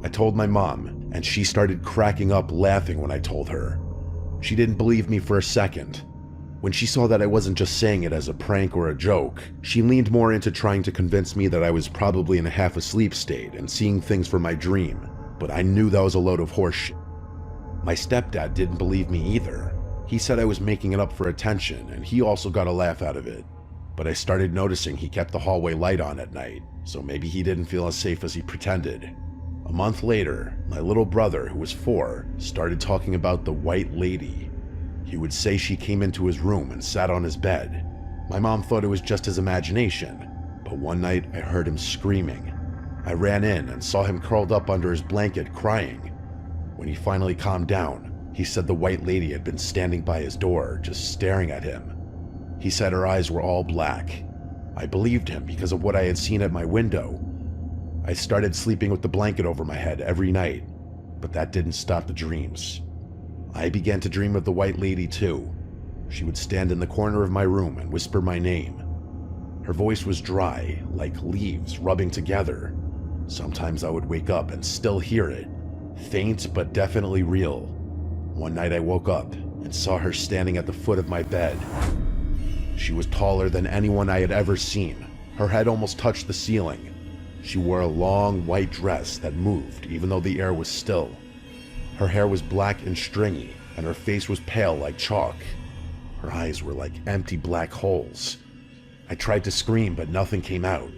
I told my mom, and she started cracking up laughing when I told her. She didn't believe me for a second. When she saw that I wasn't just saying it as a prank or a joke, she leaned more into trying to convince me that I was probably in a half-asleep state and seeing things from my dream, but I knew that was a load of horseshit. My stepdad didn't believe me either. He said I was making it up for attention, and he also got a laugh out of it. But I started noticing he kept the hallway light on at night, so maybe he didn't feel as safe as he pretended. A month later, my little brother, who was 4, started talking about the White Lady. He would say she came into his room and sat on his bed. My mom thought it was just his imagination, but one night I heard him screaming. I ran in and saw him curled up under his blanket crying. When he finally calmed down, he said the White Lady had been standing by his door, just staring at him. He said her eyes were all black. I believed him because of what I had seen at my window. I started sleeping with the blanket over my head every night, but that didn't stop the dreams. I began to dream of the White Lady too. She would stand in the corner of my room and whisper my name. Her voice was dry, like leaves rubbing together. Sometimes I would wake up and still hear it, faint but definitely real. One night I woke up and saw her standing at the foot of my bed. She was taller than anyone I had ever seen. Her head almost touched the ceiling. She wore a long white dress that moved even though the air was still. Her hair was black and stringy, and her face was pale like chalk. Her eyes were like empty black holes. I tried to scream, but nothing came out.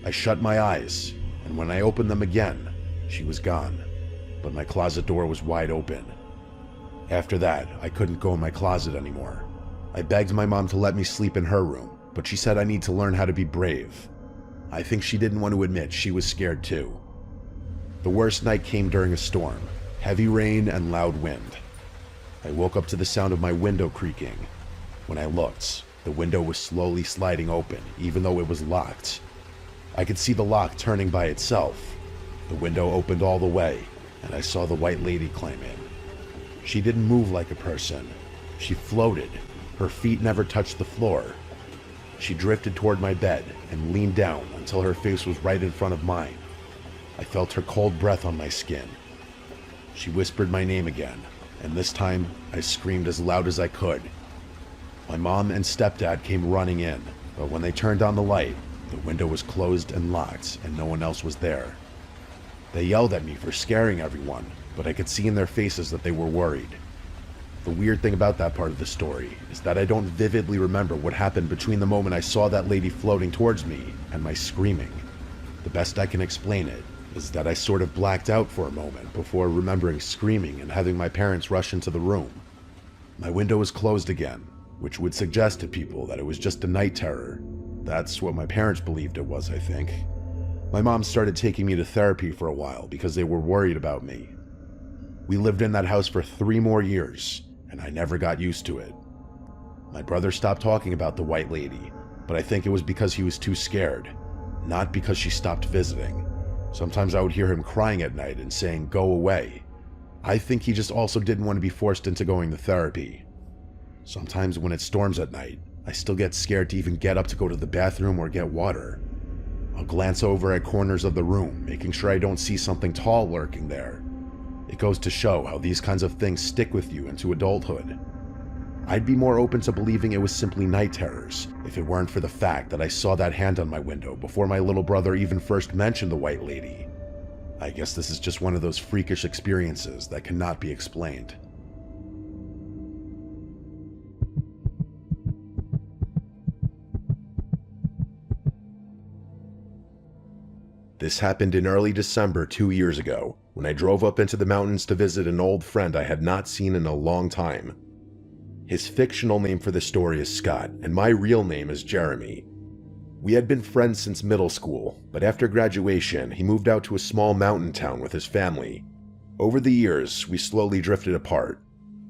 I shut my eyes, and when I opened them again, she was gone, but my closet door was wide open. After that, I couldn't go in my closet anymore. I begged my mom to let me sleep in her room, but she said I need to learn how to be brave. I think she didn't want to admit she was scared too. The worst night came during a storm, heavy rain and loud wind. I woke up to the sound of my window creaking. When I looked, the window was slowly sliding open, even though it was locked. I could see the lock turning by itself. The window opened all the way, and I saw the white lady climb in. She didn't move like a person. She floated. Her feet never touched the floor. She drifted toward my bed and leaned down until her face was right in front of mine. I felt her cold breath on my skin. She whispered my name again, and this time I screamed as loud as I could. My mom and stepdad came running in, but when they turned on the light, the window was closed and locked, and no one else was there. They yelled at me for scaring everyone, but I could see in their faces that they were worried. The weird thing about that part of the story is that I don't vividly remember what happened between the moment I saw that lady floating towards me and my screaming. The best I can explain it is that I sort of blacked out for a moment before remembering screaming and having my parents rush into the room. My window was closed again, which would suggest to people that it was just a night terror. That's what my parents believed it was, I think. My mom started taking me to therapy for a while because they were worried about me. We lived in that house for 3 more years, and I never got used to it. My brother stopped talking about the white lady, but I think it was because he was too scared, not because she stopped visiting. Sometimes I would hear him crying at night and saying, "Go away." I think he just also didn't want to be forced into going to therapy. Sometimes when it storms at night, I still get scared to even get up to go to the bathroom or get water. I'll glance over at corners of the room, making sure I don't see something tall lurking there. It goes to show how these kinds of things stick with you into adulthood. I'd be more open to believing it was simply night terrors if it weren't for the fact that I saw that hand on my window before my little brother even first mentioned the white lady. I guess this is just one of those freakish experiences that cannot be explained. This happened in early December 2 years ago, when I drove up into the mountains to visit an old friend I had not seen in a long time. His fictional name for the story is Scott, and my real name is Jeremy. We had been friends since middle school, but after graduation, he moved out to a small mountain town with his family. Over the years, we slowly drifted apart.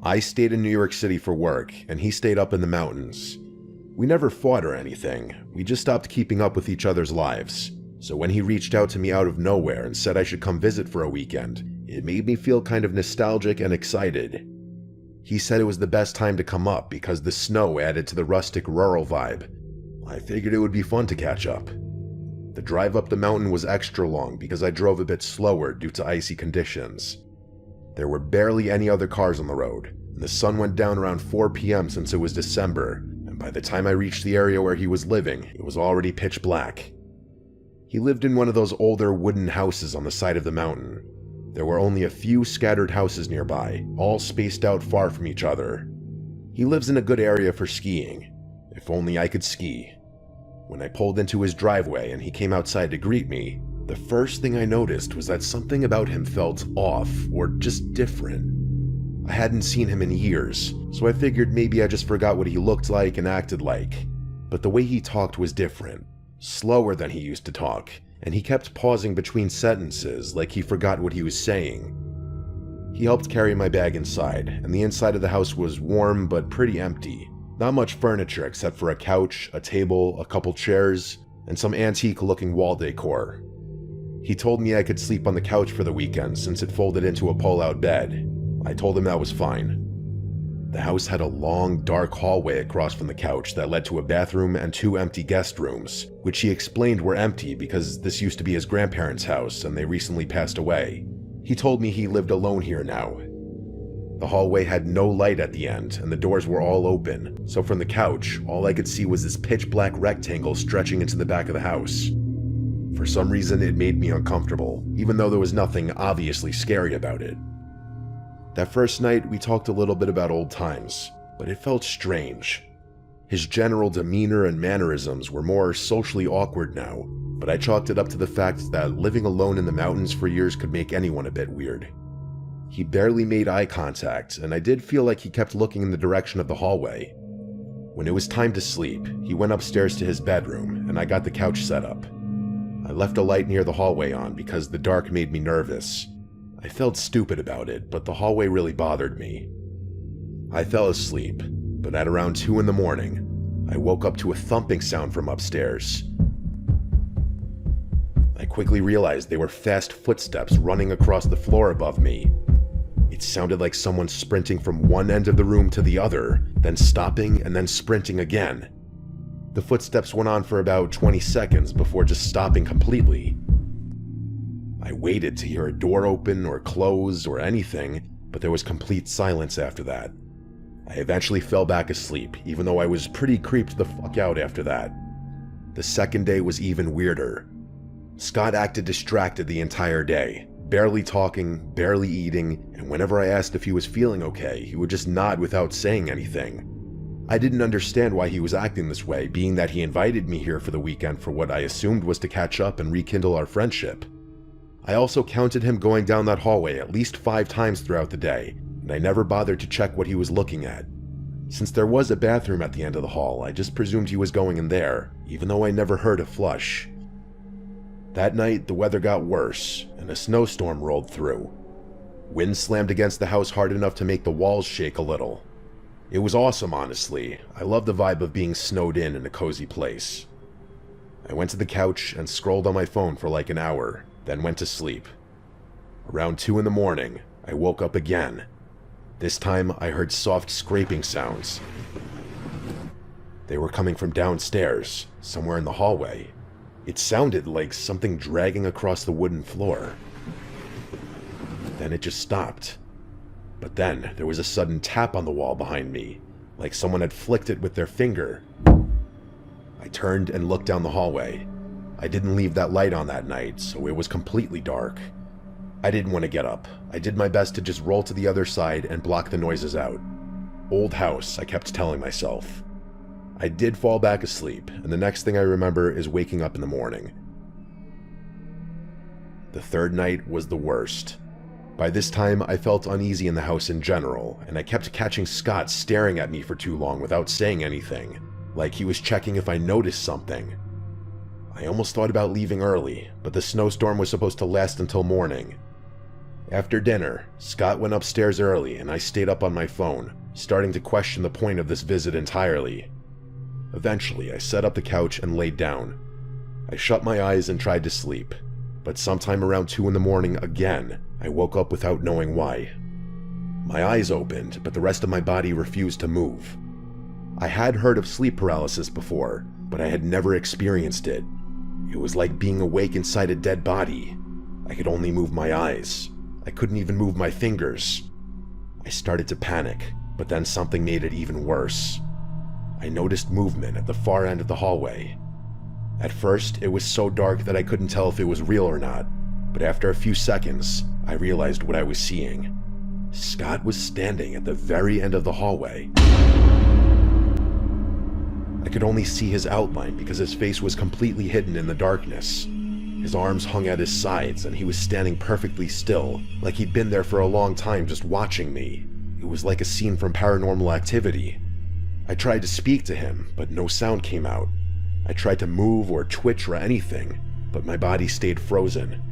I stayed in New York City for work, and he stayed up in the mountains. We never fought or anything, we just stopped keeping up with each other's lives. So when he reached out to me out of nowhere and said I should come visit for a weekend, it made me feel kind of nostalgic and excited. He said it was the best time to come up because the snow added to the rustic rural vibe. I figured it would be fun to catch up. The drive up the mountain was extra long because I drove a bit slower due to icy conditions. There were barely any other cars on the road, and the sun went down around 4 p.m. since it was December, and by the time I reached the area where he was living, it was already pitch black. He lived in one of those older wooden houses on the side of the mountain. There were only a few scattered houses nearby, all spaced out far from each other. He lives in a good area for skiing. If only I could ski. When I pulled into his driveway and he came outside to greet me, the first thing I noticed was that something about him felt off, or just different. I hadn't seen him in years, so I figured maybe I just forgot what he looked like and acted like. But the way he talked was different. Slower than he used to talk, and he kept pausing between sentences like he forgot what he was saying. He helped carry my bag inside, and the inside of the house was warm but pretty empty. Not much furniture except for a couch, a table, a couple chairs, and some antique-looking wall decor. He told me I could sleep on the couch for the weekend since it folded into a pull-out bed. I told him that was fine. The house had a long, dark hallway across from the couch that led to a bathroom and 2 empty guest rooms, which he explained were empty because this used to be his grandparents' house and they recently passed away. He told me he lived alone here now. The hallway had no light at the end and the doors were all open, so from the couch, all I could see was this pitch black rectangle stretching into the back of the house. For some reason, it made me uncomfortable, even though there was nothing obviously scary about it. That first night, we talked a little bit about old times, but it felt strange. His general demeanor and mannerisms were more socially awkward now, but I chalked it up to the fact that living alone in the mountains for years could make anyone a bit weird. He barely made eye contact, and I did feel like he kept looking in the direction of the hallway. When it was time to sleep, he went upstairs to his bedroom, and I got the couch set up. I left a light near the hallway on because the dark made me nervous. I felt stupid about it, but the hallway really bothered me. I fell asleep, but at around 2 in the morning, I woke up to a thumping sound from upstairs. I quickly realized they were fast footsteps running across the floor above me. It sounded like someone sprinting from one end of the room to the other, then stopping and then sprinting again. The footsteps went on for about 20 seconds before just stopping completely. I waited to hear a door open or close or anything, but there was complete silence after that. I eventually fell back asleep, even though I was pretty creeped the fuck out after that. The second day was even weirder. Scott acted distracted the entire day, barely talking, barely eating, and whenever I asked if he was feeling okay, he would just nod without saying anything. I didn't understand why he was acting this way, being that he invited me here for the weekend for what I assumed was to catch up and rekindle our friendship. I also counted him going down that hallway at least 5 times throughout the day, and I never bothered to check what he was looking at. Since there was a bathroom at the end of the hall, I just presumed he was going in there, even though I never heard a flush. That night, the weather got worse, and a snowstorm rolled through. Wind slammed against the house hard enough to make the walls shake a little. It was awesome, honestly. I love the vibe of being snowed in a cozy place. I went to the couch and scrolled on my phone for like an hour, then went to sleep. Around 2 in the morning, I woke up again. This time, I heard soft scraping sounds. They were coming from downstairs, somewhere in the hallway. It sounded like something dragging across the wooden floor. Then it just stopped. But then, there was a sudden tap on the wall behind me, like someone had flicked it with their finger. I turned and looked down the hallway. I didn't leave that light on that night, so it was completely dark. I didn't want to get up. I did my best to just roll to the other side and block the noises out. Old house, I kept telling myself. I did fall back asleep, and the next thing I remember is waking up in the morning. The third night was the worst. By this time, I felt uneasy in the house in general, and I kept catching Scott staring at me for too long without saying anything, like he was checking if I noticed something. I almost thought about leaving early, but the snowstorm was supposed to last until morning. After dinner, Scott went upstairs early and I stayed up on my phone, starting to question the point of this visit entirely. Eventually, I set up the couch and laid down. I shut my eyes and tried to sleep, but sometime around 2 in the morning again, I woke up without knowing why. My eyes opened, but the rest of my body refused to move. I had heard of sleep paralysis before, but I had never experienced it. It was like being awake inside a dead body. I could only move my eyes. I couldn't even move my fingers. I started to panic, but then something made it even worse. I noticed movement at the far end of the hallway. At first, it was so dark that I couldn't tell if it was real or not, but after a few seconds, I realized what I was seeing. Scott was standing at the very end of the hallway. I could only see his outline because his face was completely hidden in the darkness. His arms hung at his sides and he was standing perfectly still, like he'd been there for a long time just watching me. It was like a scene from Paranormal Activity. I tried to speak to him, but no sound came out. I tried to move or twitch or anything, but my body stayed frozen.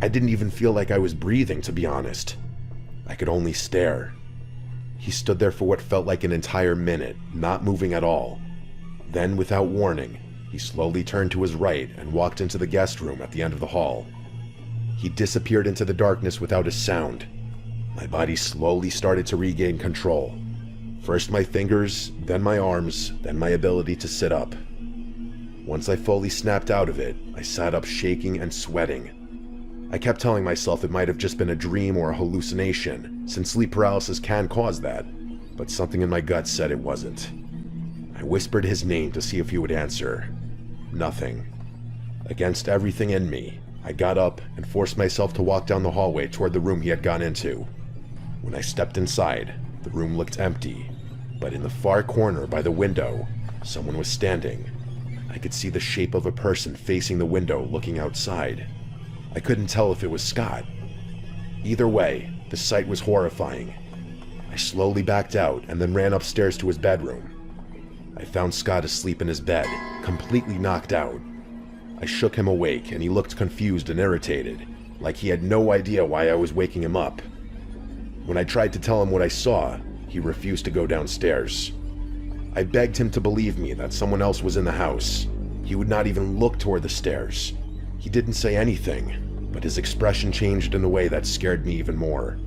I didn't even feel like I was breathing, to be honest. I could only stare. He stood there for what felt like an entire minute, not moving at all. Then, without warning, he slowly turned to his right and walked into the guest room at the end of the hall. He disappeared into the darkness without a sound. My body slowly started to regain control. First my fingers, then my arms, then my ability to sit up. Once I fully snapped out of it, I sat up shaking and sweating. I kept telling myself it might have just been a dream or a hallucination, since sleep paralysis can cause that, but something in my gut said it wasn't. I whispered his name to see if he would answer. Nothing. Against everything in me, I got up and forced myself to walk down the hallway toward the room he had gone into. When I stepped inside, the room looked empty, but in the far corner by the window, someone was standing. I could see the shape of a person facing the window looking outside. I couldn't tell if it was Scott. Either way, the sight was horrifying. I slowly backed out and then ran upstairs to his bedroom. I found Scott asleep in his bed, completely knocked out. I shook him awake and he looked confused and irritated, like he had no idea why I was waking him up. When I tried to tell him what I saw, he refused to go downstairs. I begged him to believe me that someone else was in the house. He would not even look toward the stairs. He didn't say anything, but his expression changed in a way that scared me even more.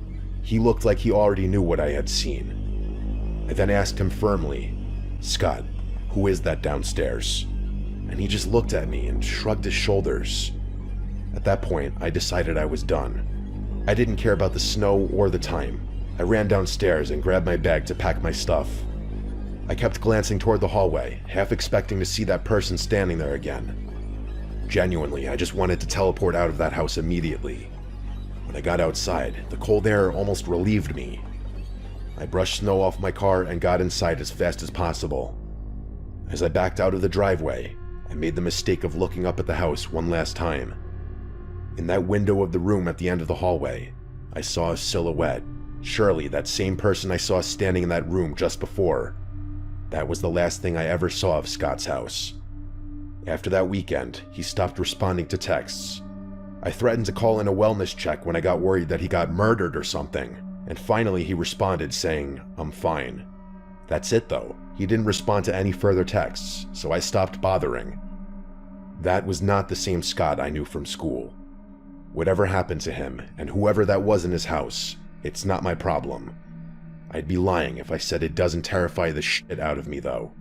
He looked like he already knew what I had seen. I then asked him firmly, "Scott, who is that downstairs?" And he just looked at me and shrugged his shoulders. At that point, I decided I was done. I didn't care about the snow or the time. I ran downstairs and grabbed my bag to pack my stuff. I kept glancing toward the hallway, half expecting to see that person standing there again. Genuinely, I just wanted to teleport out of that house immediately. When I got outside, the cold air almost relieved me. I brushed snow off my car and got inside as fast as possible. As I backed out of the driveway, I made the mistake of looking up at the house one last time. In that window of the room at the end of the hallway, I saw a silhouette. Surely that same person I saw standing in that room just before. That was the last thing I ever saw of Scott's house. After that weekend, he stopped responding to texts. I threatened to call in a wellness check when I got worried that he got murdered or something, and finally he responded saying, "I'm fine." That's it though. He didn't respond to any further texts, so I stopped bothering. That was not the same Scott I knew from school. Whatever happened to him, and whoever that was in his house, it's not my problem. I'd be lying if I said it doesn't terrify the shit out of me though.